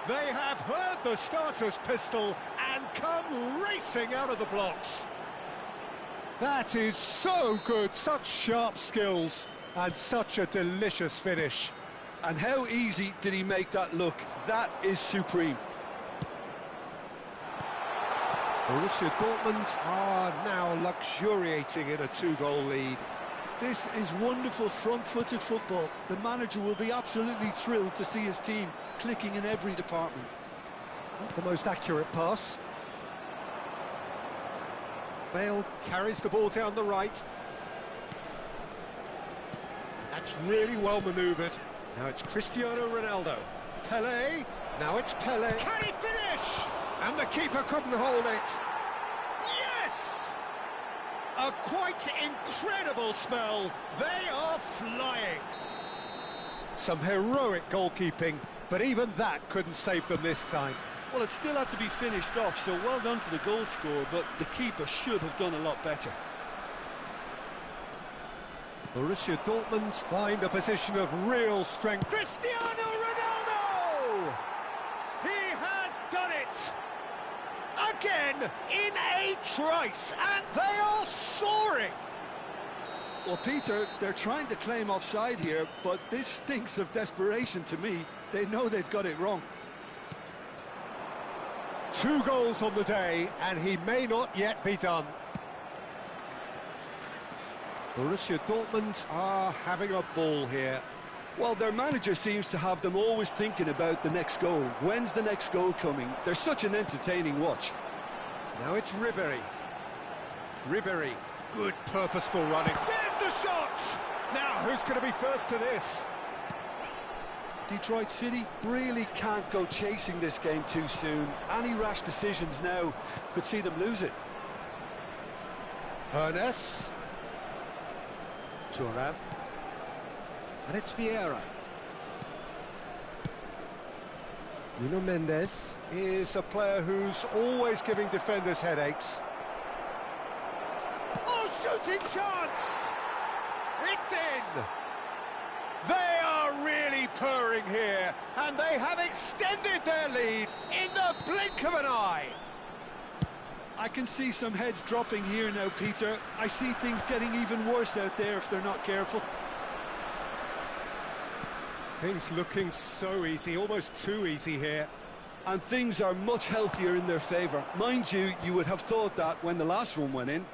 They have heard the starter's pistol and come racing out of the blocks. That is so good, such sharp skills and such a delicious finish. And how easy did he make that look? That is supreme. Borussia Dortmund are now luxuriating in a 2-goal lead. This is wonderful front-footed football. The manager will be absolutely thrilled to see his team clicking in every department. Not the most accurate pass. Bale carries the ball down the right. That's really well manoeuvred. Now it's Cristiano Ronaldo. Pelé. Now it's Pelé. Can he finish? And the keeper couldn't hold it. Yes! A quite incredible spell. They are flying. Some heroic goalkeeping, but even that couldn't save them this time. Well, it still had to be finished off, so well done to the goal scorer, but the keeper should have done a lot better. Borussia Dortmund find a position of real strength. Cristiano Ronaldo! He has done it! Again, in a trice, and they are soaring! Well, Peter, they're trying to claim offside here, but this stinks of desperation to me. They know they've got it wrong. 2 goals on the day, and he may not yet be done. Borussia Dortmund are having a ball here. Well, their manager seems to have them always thinking about the next goal. When's the next goal coming? They're such an entertaining watch. Now it's Ribéry. Ribéry, good purposeful running. There's the shot! Now, who's going to be first to this? Detroit City really can't go chasing this game too soon. Any rash decisions now could see them lose it. Hernes. Thuram. And it's Vieira. Nuno Mendes is a player who's always giving defenders headaches. Oh, shooting chance! It's in! They are really purring here, and they have extended their lead in the blink of an eye. I can see some heads dropping here now, Peter. I see things getting even worse out there if they're not careful. Things looking so easy, almost too easy here. And things are much healthier in their favour. Mind you, you would have thought that when the last one went in.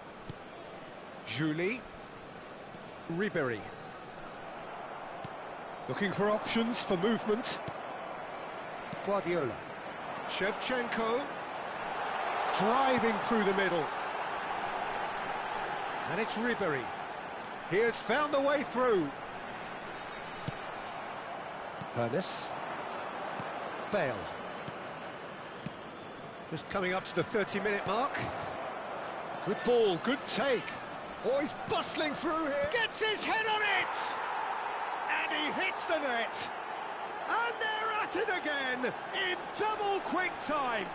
Julie. Ribéry. Looking for options for movement. Guardiola. Shevchenko. Driving through the middle. And it's Ribéry. He has found the way through. Hernes. Bale. Just coming up to the 30-minute mark. Good ball, good take. Oh, he's bustling through here. Gets his head on it! And he hits the net. And they're at it again in double quick time.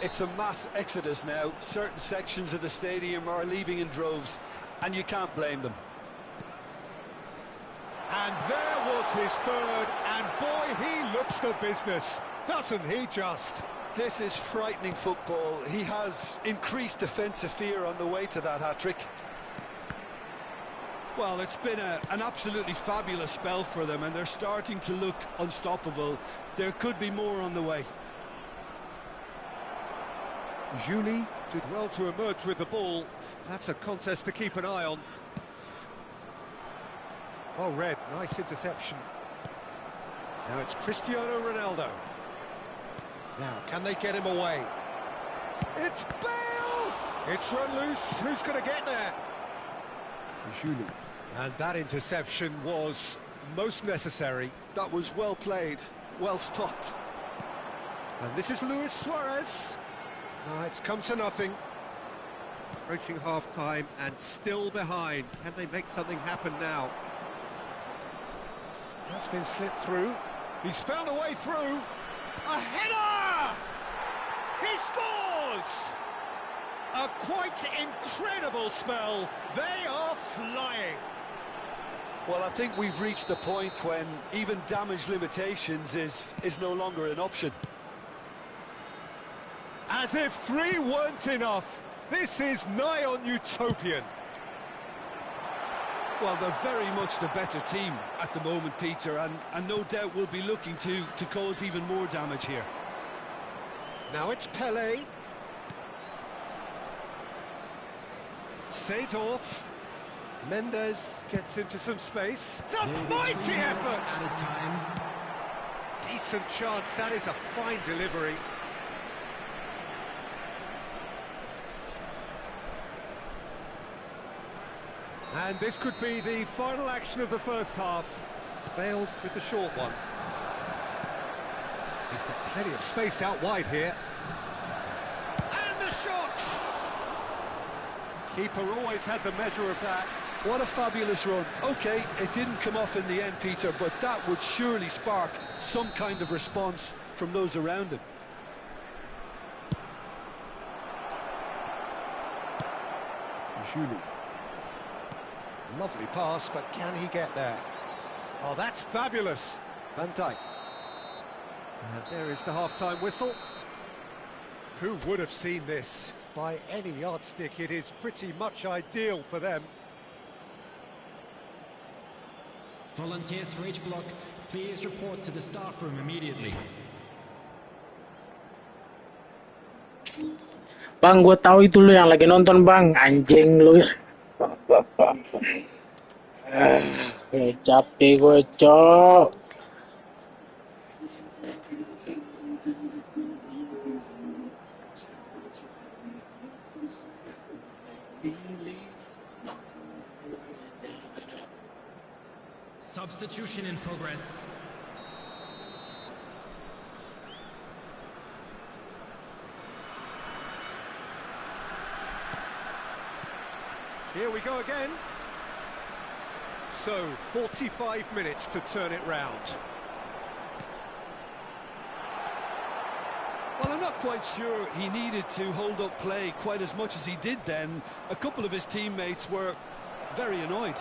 It's a mass exodus now. Certain sections of the stadium are leaving in droves, and you can't blame them. And there was his third, and boy, he looks the business, doesn't he just? This is frightening football. He has increased defensive fear on the way to that hat-trick. Well, it's been an absolutely fabulous spell for them, and they're starting to look unstoppable. There could be more on the way. Julie did well to emerge with the ball. That's a contest to keep an eye on. Oh, Red, nice interception. Now it's Cristiano Ronaldo. Now, can they get him away? It's Bale! It's run loose. Who's going to get there? Julie. And that interception was most necessary. That was well played, well stopped. And this is Luis Suarez. No, it's come to nothing. Approaching half-time and still behind. Can they make something happen now? That's been slipped through. He's found a way through. A header! He scores! A quite incredible spell. They are flying. Well, I think we've reached the point when even damage limitations is no longer an option. As if 3 weren't enough, this is nigh on utopian. Well, they're very much the better team at the moment, Peter, and no doubt will be looking to cause even more damage here. Now it's Pele. Seedorf. Mendes gets into some space. It's a mighty effort! Decent chance, that is a fine delivery. And this could be the final action of the first half. Bale with the short one. He's got plenty of space out wide here. And the shot! Keeper always had the measure of that. What a fabulous run. OK, it didn't come off in the end, Peter, but that would surely spark some kind of response from those around him. Julie. Lovely pass, but can he get there? Oh, that's fabulous. Van Dijk. And there is the half-time whistle. Who would have seen this? By any yardstick, it is pretty much ideal for them. Volunteers for each block, please report to the staff room immediately. Bang, gue tahu itu lu yang lagi nonton, Bang. Anjing lu. Capek gue, Cok. Substitution in progress. Here we go again. So, 45 minutes to turn it round. Well, I'm not quite sure he needed to hold up play quite as much as he did then. A couple of his teammates were very annoyed.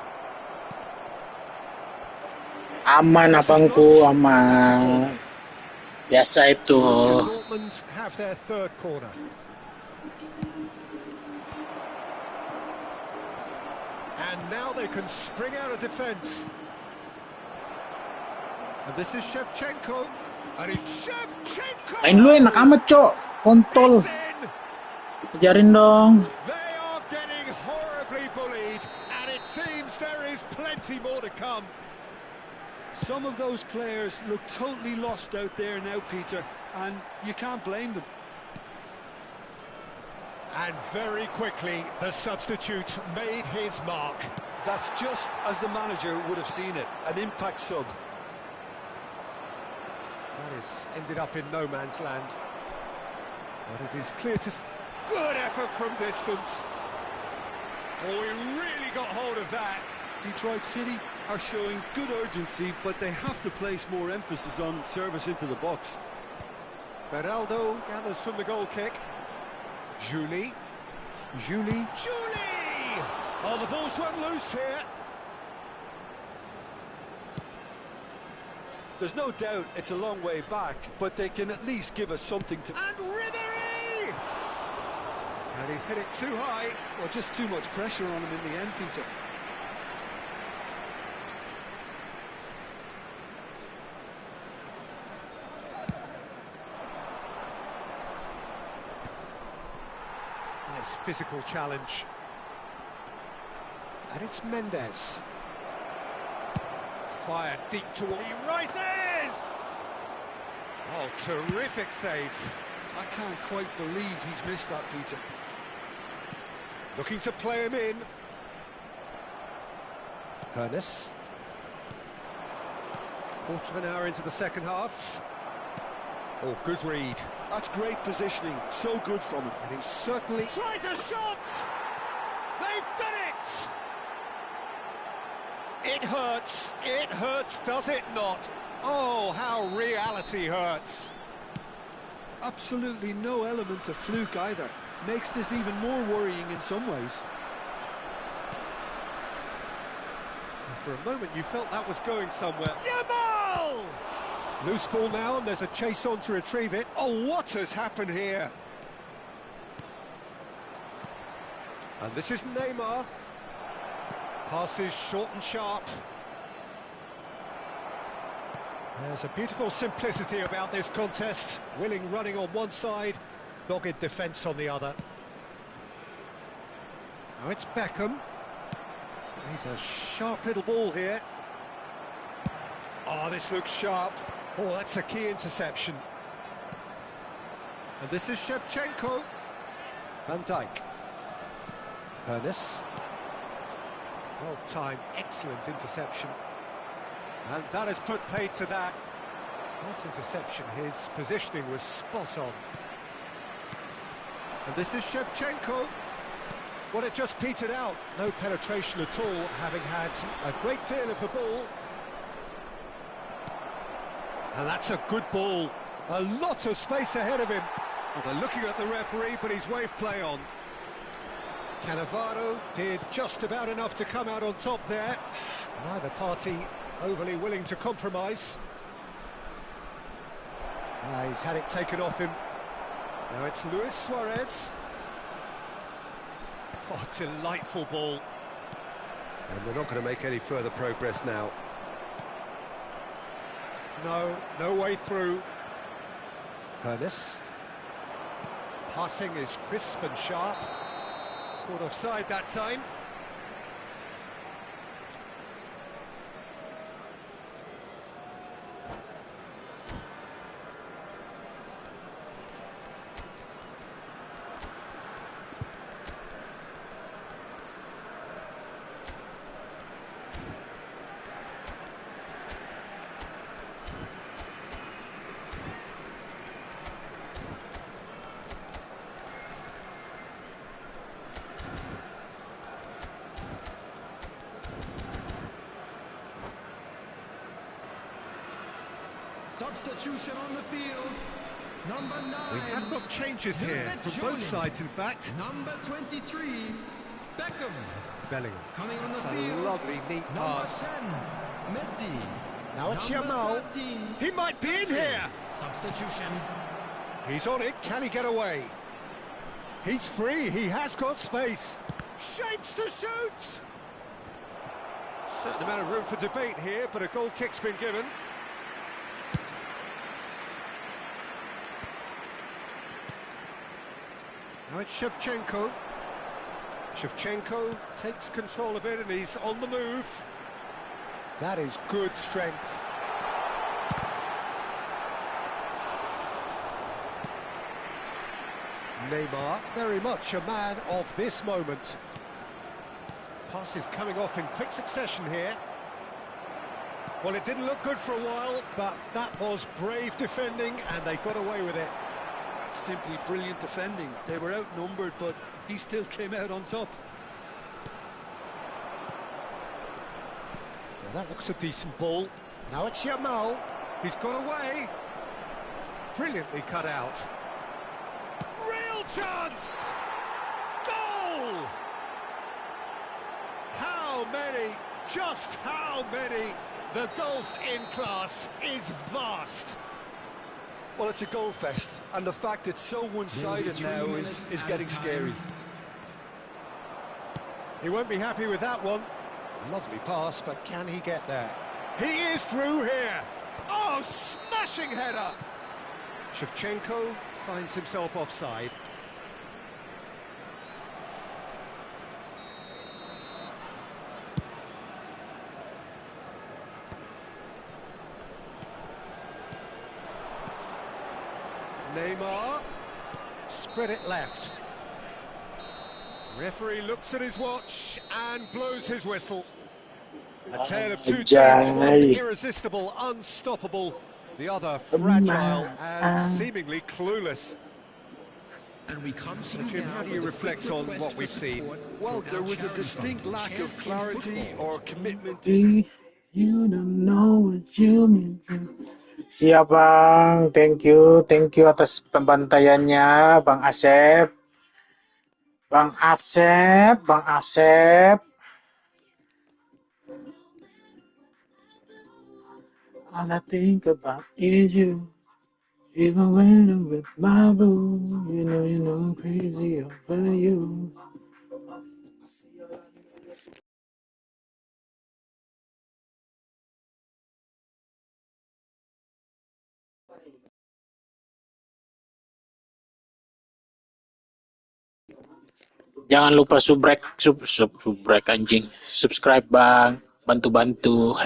Aman abangku, aman. Biasa itu. Dortmund have their third corner. And now they can spring out of defence. And this is Shevchenko. And it's Shevchenko! Main lu enak amat, Cok. Kontol. Kejarin dong. They are getting horribly bullied, and it seems there is plenty more to come. Some of those players look totally lost out there now, Peter, and you can't blame them. And very quickly, the substitute made his mark. That's just as the manager would have seen it, an impact sub. That has ended up in no man's land. But it is clear to... Good effort from distance. Oh, he really got hold of that. Detroit City are showing good urgency, but they have to place more emphasis on service into the box. Beraldo gathers from the goal kick. Julie. Julie. Oh, the ball's run loose here. There's no doubt it's a long way back, but they can at least give us something to... And Ribéry! And he's hit it too high. Well, just too much pressure on him in the end, Peter. Nice physical challenge. And it's Mendes. Fired deep toward... He rises! Oh, terrific save. I can't quite believe he's missed that, Peter. Looking to play him in. Hernus. Quarter of an hour into the second half. Oh, good read. That's great positioning, so good from him. And he certainly... Tries a shot! They've done it! It hurts, does it not? Oh, how reality hurts. Absolutely no element of fluke either. Makes this even more worrying in some ways. And for a moment you felt that was going somewhere. Yamal! Loose ball now, and there's a chase on to retrieve it. Oh, what has happened here? And this is Neymar. Passes short and sharp. There's a beautiful simplicity about this contest. Willing running on one side, dogged defence on the other. Now it's Beckham. He's a sharp little ball here. Oh, this looks sharp. Oh, that's a key interception. And this is Shevchenko. Van Dijk. Hernus. Well timed, excellent interception. And that has put paid to that. Nice interception, his positioning was spot on. And this is Shevchenko. Well, it just petered out. No penetration at all, having had a great deal of the ball. And that's a good ball. A lot of space ahead of him. Well, they're looking at the referee, but he's waved play on. Cannavaro did just about enough to come out on top there. Neither party overly willing to compromise. He's had it taken off him. Now it's Luis Suarez. Oh, delightful ball. And we're not going to make any further progress now. No way through. Hernus. Passing is crisp and sharp. Caught offside that time. Substitution on the field. Number 9. We have got changes here from both sides, in fact. Number 23, Beckham. Bellingham. Coming on the That's a field. lovely, neat pass. Number 10, Messi. Now it's Number Yamal. 13, He might be in here. Substitution. He's on it. Can he get away? He's free. He has got space. Shapes to shoot. Certain amount of room for debate here, but a goal kick's been given. Now it's Shevchenko. Shevchenko takes control of it and he's on the move. That is good strength. Neymar, very much a man of this moment. Passes coming off in quick succession here. Well, it didn't look good for a while, but that was brave defending and they got away with it. Simply brilliant defending. They were outnumbered, but he still came out on top. Now that looks a decent ball. Now it's Yamal. He's got away. Brilliantly cut out. Real chance! Goal! How many? Just how many? The gulf in class is vast. Well, it's a goal fest, and the fact it's so one-sided now is getting scary. He won't be happy with that one. Lovely pass, but can he get there? He is through here. Oh, smashing header. Shevchenko finds himself offside. Neymar. Spread it left. Referee looks at his watch and blows his whistle. A tale of two teams, one irresistible, unstoppable, the other fragile and seemingly clueless. And we come to So, Jim, how do you reflect on what we've seen? Well, there was a distinct lack of clarity or commitment. You don't know what you mean to. Siap Bang, thank you atas pembantayannya Bang Asep. Bang Asep. All I think about is you. Even when I'm with my boo, you know I'm crazy over you. Jangan lupa subrek anjing. Subscribe Bang, bantu-bantu.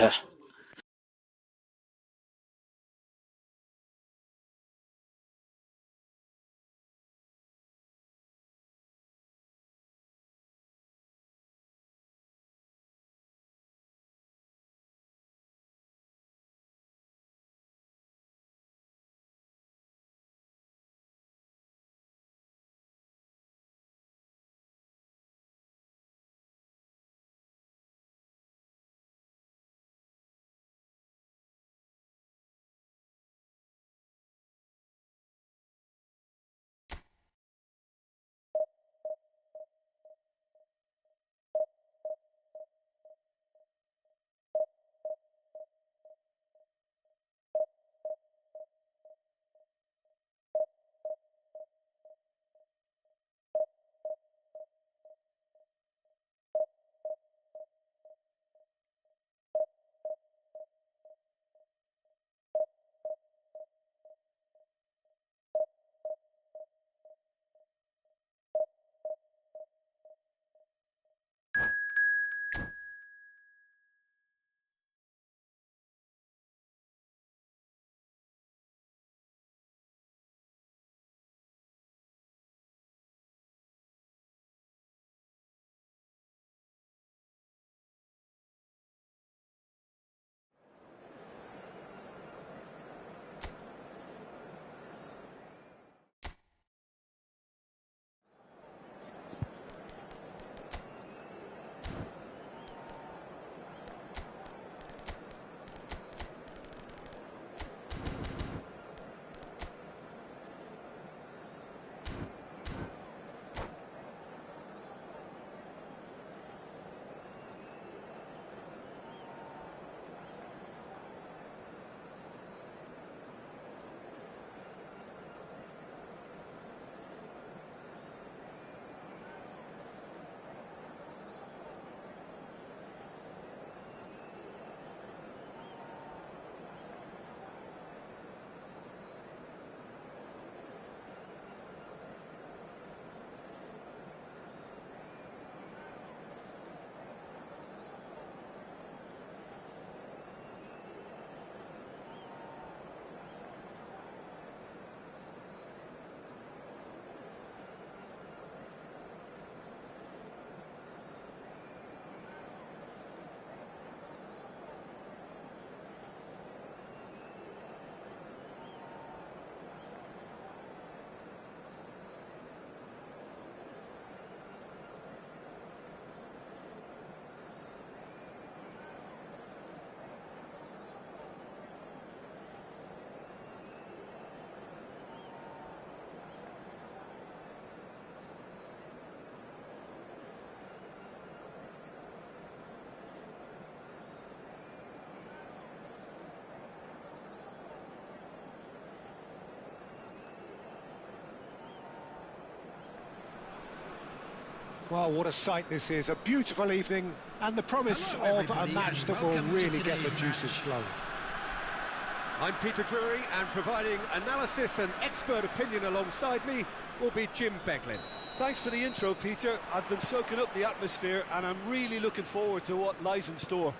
Well, what a sight this is. A beautiful evening and the promise of a match that will really get the juices flowing. I'm Peter Drury, and providing analysis and expert opinion alongside me will be Jim Beglin. Thanks for the intro, Peter. I've been soaking up the atmosphere and I'm really looking forward to what lies in store.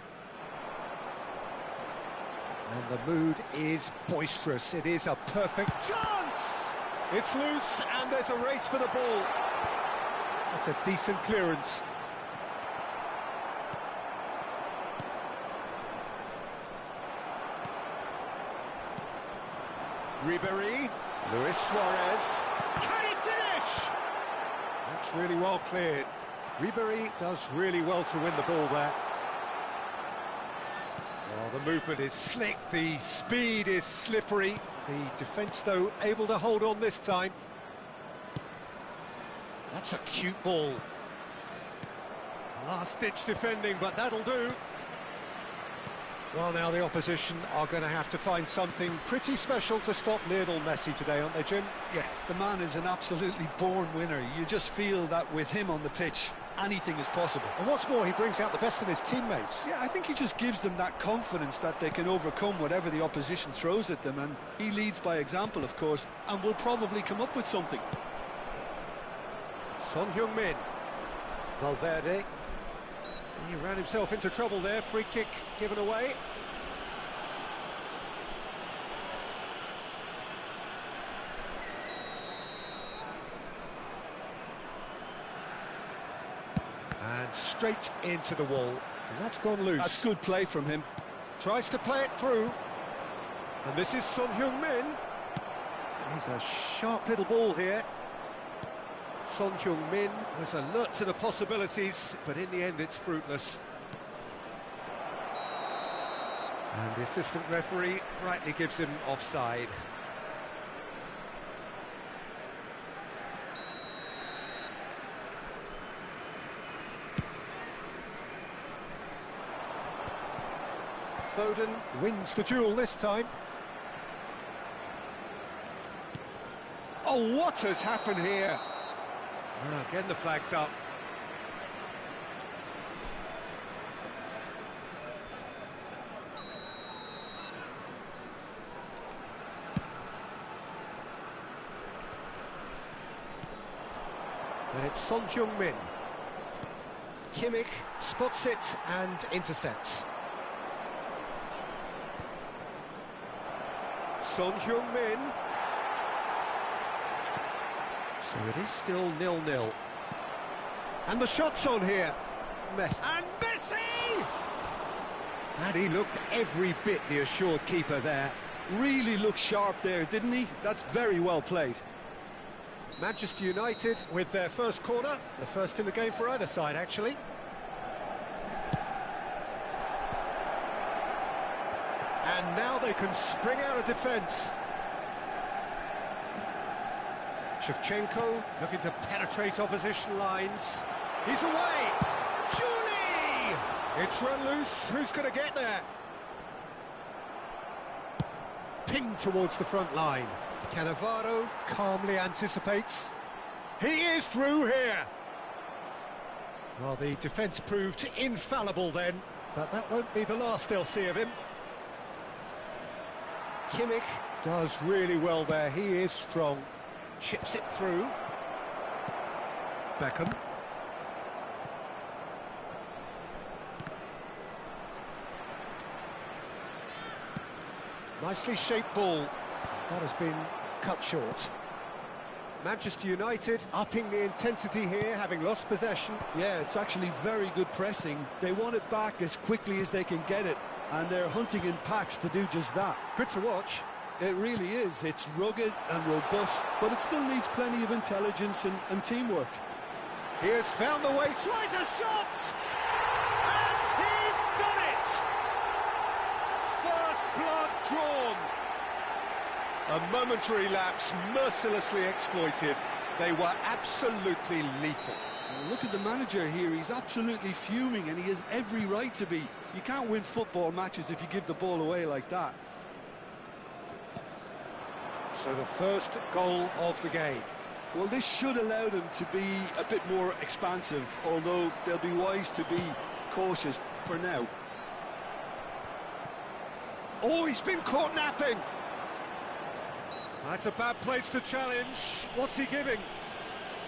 And the mood is boisterous. It is a perfect chance! It's loose, and there's a race for the ball. That's a decent clearance. Ribéry, Luis Suarez. Can he finish? That's really well cleared. Ribéry does really well to win the ball there. Oh, the movement is slick, the speed is slippery. The defence, though, able to hold on this time. That's a cute ball. Last-ditch defending, but that'll do. Well, now the opposition are going to have to find something pretty special to stop Lionel Messi today, aren't they, Jim? Yeah, the man is an absolutely born winner. You just feel that with him on the pitch, anything is possible. And what's more, he brings out the best in his teammates. Yeah, I think he just gives them that confidence that they can overcome whatever the opposition throws at them, and he leads by example, of course, and will probably come up with something. Son Heung-min. Valverde. He ran himself into trouble there, free kick given away. And straight into the wall, and that's gone loose. That's good play from him. Tries to play it through. And this is Son Heung-min. He's a sharp little ball here. Son Heung-min was alert to the possibilities, but in the end it's fruitless. And the assistant referee rightly gives him offside. Foden wins the duel this time. Oh, what has happened here? Again, the flag's up. And it's Son Heung-min. Kimmich spots it and intercepts. Son Heung-min. So it is still 0-0. And the shot's on here. Messi. And Messi! And he looked every bit the assured keeper there. Really looked sharp there, didn't he? That's very well played. Manchester United with their first corner. The first in the game for either side, actually. And now they can spring out of defence. Shevchenko looking to penetrate opposition lines. He's away! Julie! It's run loose. Who's going to get there? Pinged towards the front line. Cannavaro calmly anticipates. He is through here! Well, the defence proved infallible then, but that won't be the last they'll see of him. Kimmich does really well there. He is strong. Chips it through. Beckham. Nicely shaped ball. That has been cut short. Manchester United upping the intensity here, having lost possession. Yeah, it's actually very good pressing. They want it back as quickly as they can get it, and they're hunting in packs to do just that. Good to watch. It really is. It's rugged and robust, but it still needs plenty of intelligence and teamwork. He has found the way, tries a shot! And he's done it! First blood drawn. A momentary lapse, mercilessly exploited. They were absolutely lethal. Look at the manager here. He's absolutely fuming, and he has every right to be. You can't win football matches if you give the ball away like that. So the first goal of the game. Well, this should allow them to be a bit more expansive, although they'll be wise to be cautious for now. Oh, he's been caught napping. That's a bad place to challenge. What's he giving?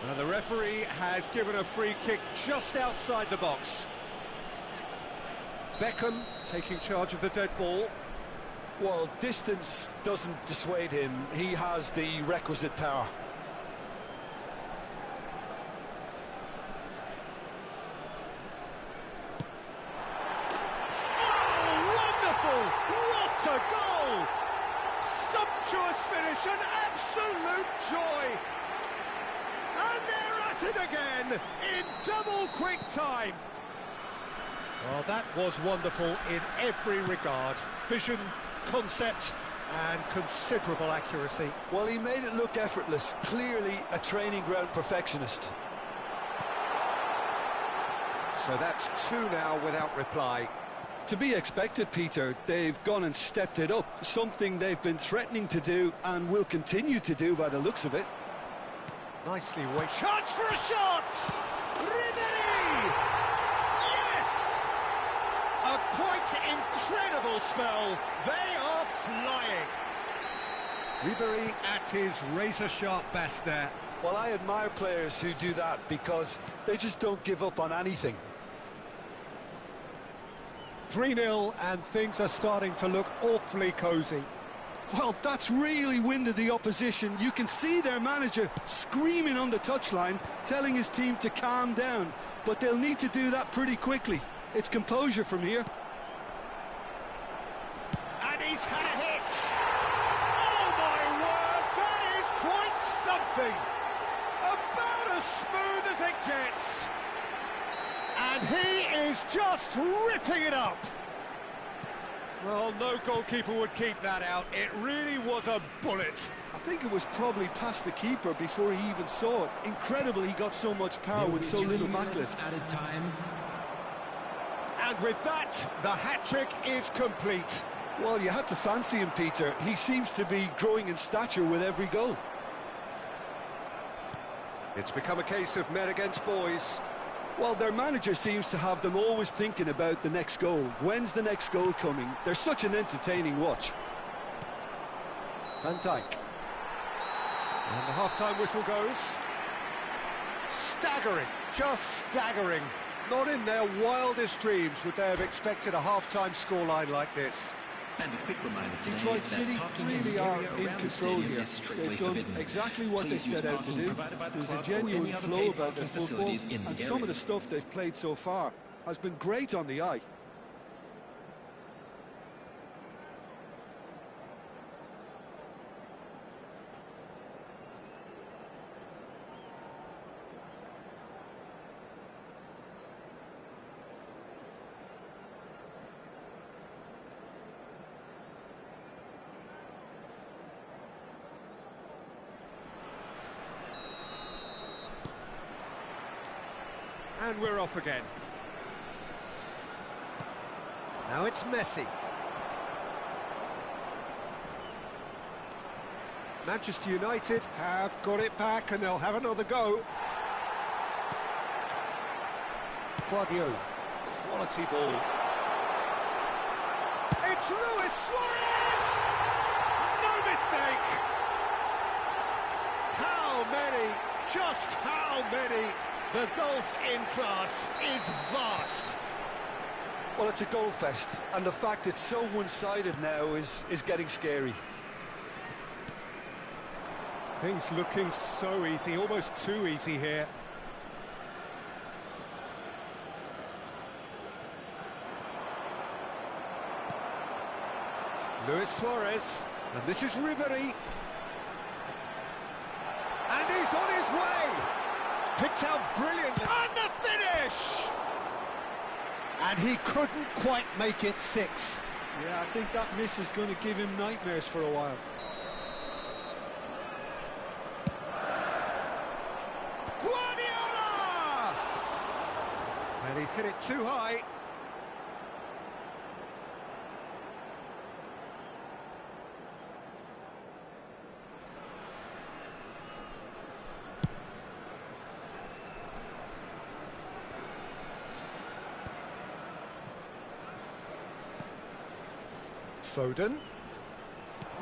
Now the referee has given a free kick just outside the box. Beckham taking charge of the dead ball. Well, distance doesn't dissuade him. He has the requisite power. What a goal! Sumptuous finish, an absolute joy! And they're at it again in double quick time. Well, that was wonderful in every regard. Vision, concept, and considerable accuracy. Well, he made it look effortless. Clearly a training ground perfectionist. So that's two now without reply. To be expected, Peter. They've gone and stepped it up, something they've been threatening to do and will continue to do by the looks of it. Nicely weighted. Chance for a shot! Ribéry! Yes! A quite incredible spell. They are flying. Ribéry at his razor-sharp best there. Well, I admire players who do that because they just don't give up on anything. 3-0 and things are starting to look awfully cosy. Well, that's really winded the opposition. You can see their manager screaming on the touchline, telling his team to calm down. But they'll need to do that pretty quickly. It's composure from here. And he's had a hit! Oh my word, that is quite something! About as smooth as it gets! And he is just ripping it up! Well, no goalkeeper would keep that out. It really was a bullet. I think it was probably past the keeper before he even saw it. Incredible he got so much power with so little backlift. Added time. And with that, the hat-trick is complete. Well, you had to fancy him, Peter. He seems to be growing in stature with every goal. It's become a case of men against boys. Well, their manager seems to have them always thinking about the next goal. When's the next goal coming? They're such an entertaining watch. Van Dijk. And the half-time whistle goes. Staggering, just staggering. Not in their wildest dreams would they have expected a half-time scoreline like this. And a quick reminder today Detroit that City parking really the are area in around the control stadium here. is strictly They've done forbidden. exactly what they Please set use out to parking do. provided by the There's a club or genuine any other flow paid about their parking football, facilities in the and some of area. the stuff they've played so far has been great on the eye. And we're off again. Now it's Messi. Manchester United have got it back and they'll have another go. Guardiola, quality ball. It's Luis Suarez! No mistake! How many, just how many? The gulf in class is vast. Well, it's a goal fest, and the fact it's so one-sided now is getting scary. Things looking so easy, almost too easy here. Luis Suarez, and this is Ribéry. And he's on his way! Picked out brilliantly. And the finish! And he couldn't quite make it 6. Yeah, I think that miss is going to give him nightmares for a while. Guardiola! And he's hit it too high. Foden.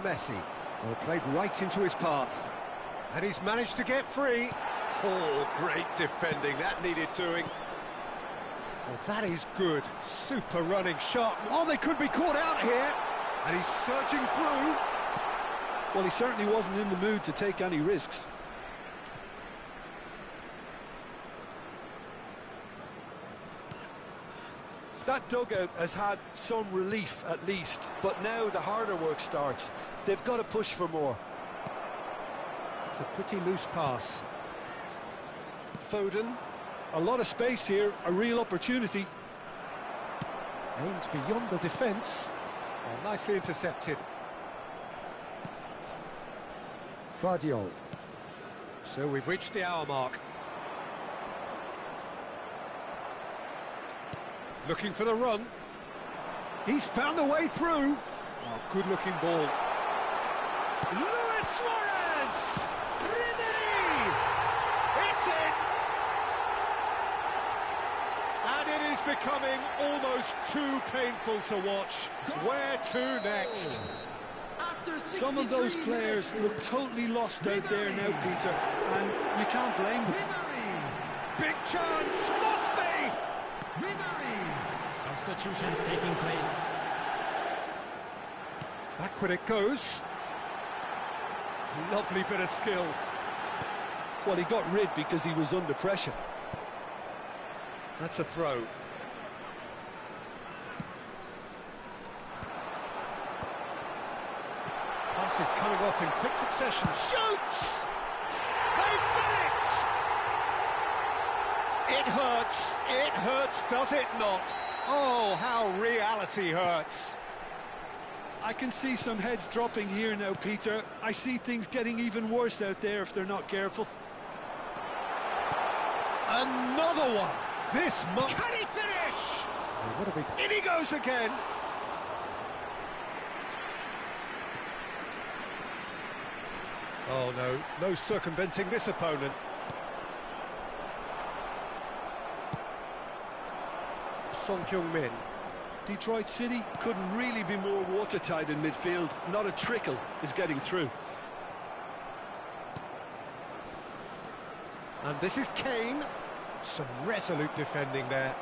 Messi. Well, played right into his path. And he's managed to get free. Oh, great defending. That needed doing. Well, that is good. Super running shot. Oh, they could be caught out here. And he's surging through. Well, he certainly wasn't in the mood to take any risks. That dugout has had some relief at least, but now the harder work starts. They've got to push for more. It's a pretty loose pass. Foden. A lot of space here, a real opportunity. Aimed beyond the defence. Oh, nicely intercepted. Vardiol. So we've reached the hour mark. Looking for the run. He's found a way through. Oh, good-looking ball. Luis Suarez! Ribéry! It's in! And it is becoming almost too painful to watch. Where to next? Some of those players look totally lost out there now, Peter, and you can't blame them. Big chance, must be! Substitutions taking place. Back when it goes. Lovely bit of skill. Well, he got rid because he was under pressure. That's a throw. Pass is coming off in quick succession. Shoots! They've done it! It hurts. It hurts, does it not? Oh, how reality hurts. I can see some heads dropping here now, Peter. I see things getting even worse out there if they're not careful. Another one. This must... Can he finish? Oh, what a big... In he goes again. Oh, no circumventing this opponent. Son Heung-min. Detroit City couldn't really be more watertight in midfield. Not a trickle is getting through. And this is Kane. Some resolute defending there.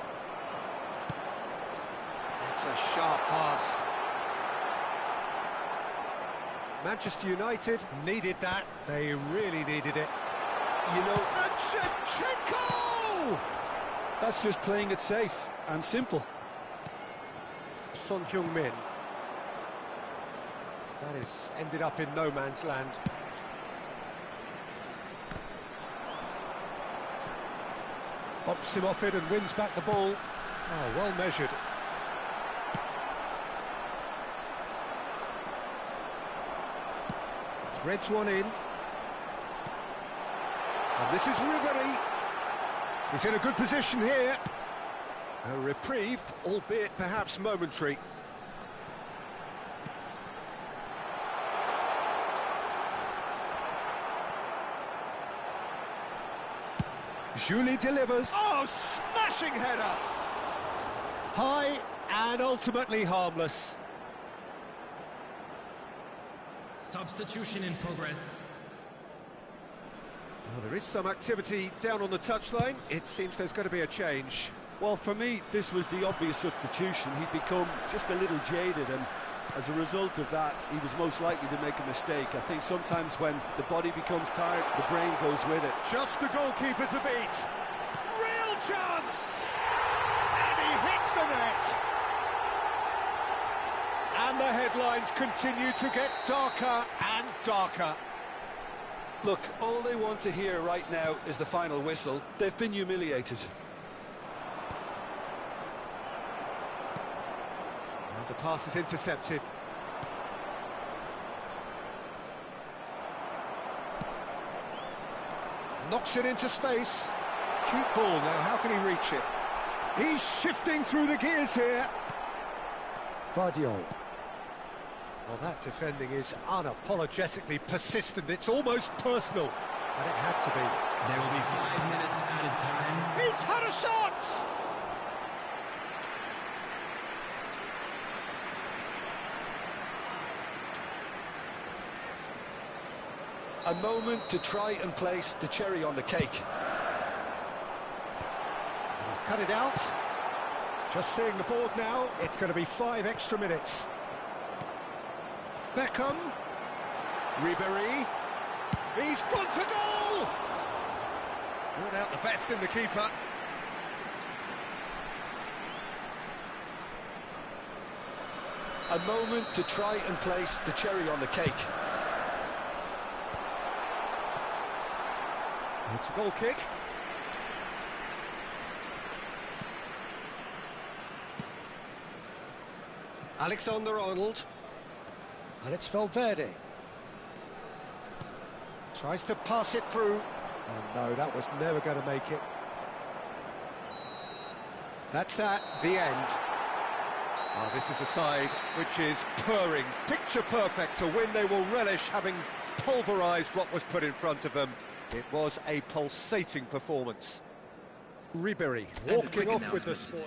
It's a sharp pass. Manchester United needed that. They really needed it. You know, And Shevchenko! that's just playing it safe and simple. Son Heung-min. That is ended up in no man's land. Bumps him off it and wins back the ball. Oh, well measured. Threads one in. And this is Ribéry. He's in a good position here. A reprieve, albeit perhaps momentary. Julie delivers. Oh, smashing header! High and ultimately harmless. Substitution in progress. Well, there is some activity down on the touchline. It seems there's going to be a change. Well, for me, this was the obvious substitution. He'd become just a little jaded, and as a result of that, he was most likely to make a mistake. I think sometimes when the body becomes tired, the brain goes with it. Just the goalkeeper to beat. Real chance! And he hits the net! And the headlines continue to get darker and darker. Look, all they want to hear right now is the final whistle. They've been humiliated. And the pass is intercepted. Knocks it into space. Cute ball now, how can he reach it? He's shifting through the gears here. Vardiol. Well, that defending is unapologetically persistent. It's almost personal. But it had to be. There will be 5 minutes added time. He's had a shot! A moment to try and place the cherry on the cake. He's cut it out. Just seeing the board now, it's going to be 5 extra minutes. Beckham. Ribéry. He's gone for goal! Brought out the best in the keeper. A moment to try and place the cherry on the cake. It's a goal kick. Alexander-Arnold. And it's Valverde. Tries to pass it through. Oh no, that was never going to make it. That's that, the end. Oh, this is a side which is purring, picture perfect, a win they will relish, having pulverised what was put in front of them. It was a pulsating performance. Ribéry walking off with the spoil.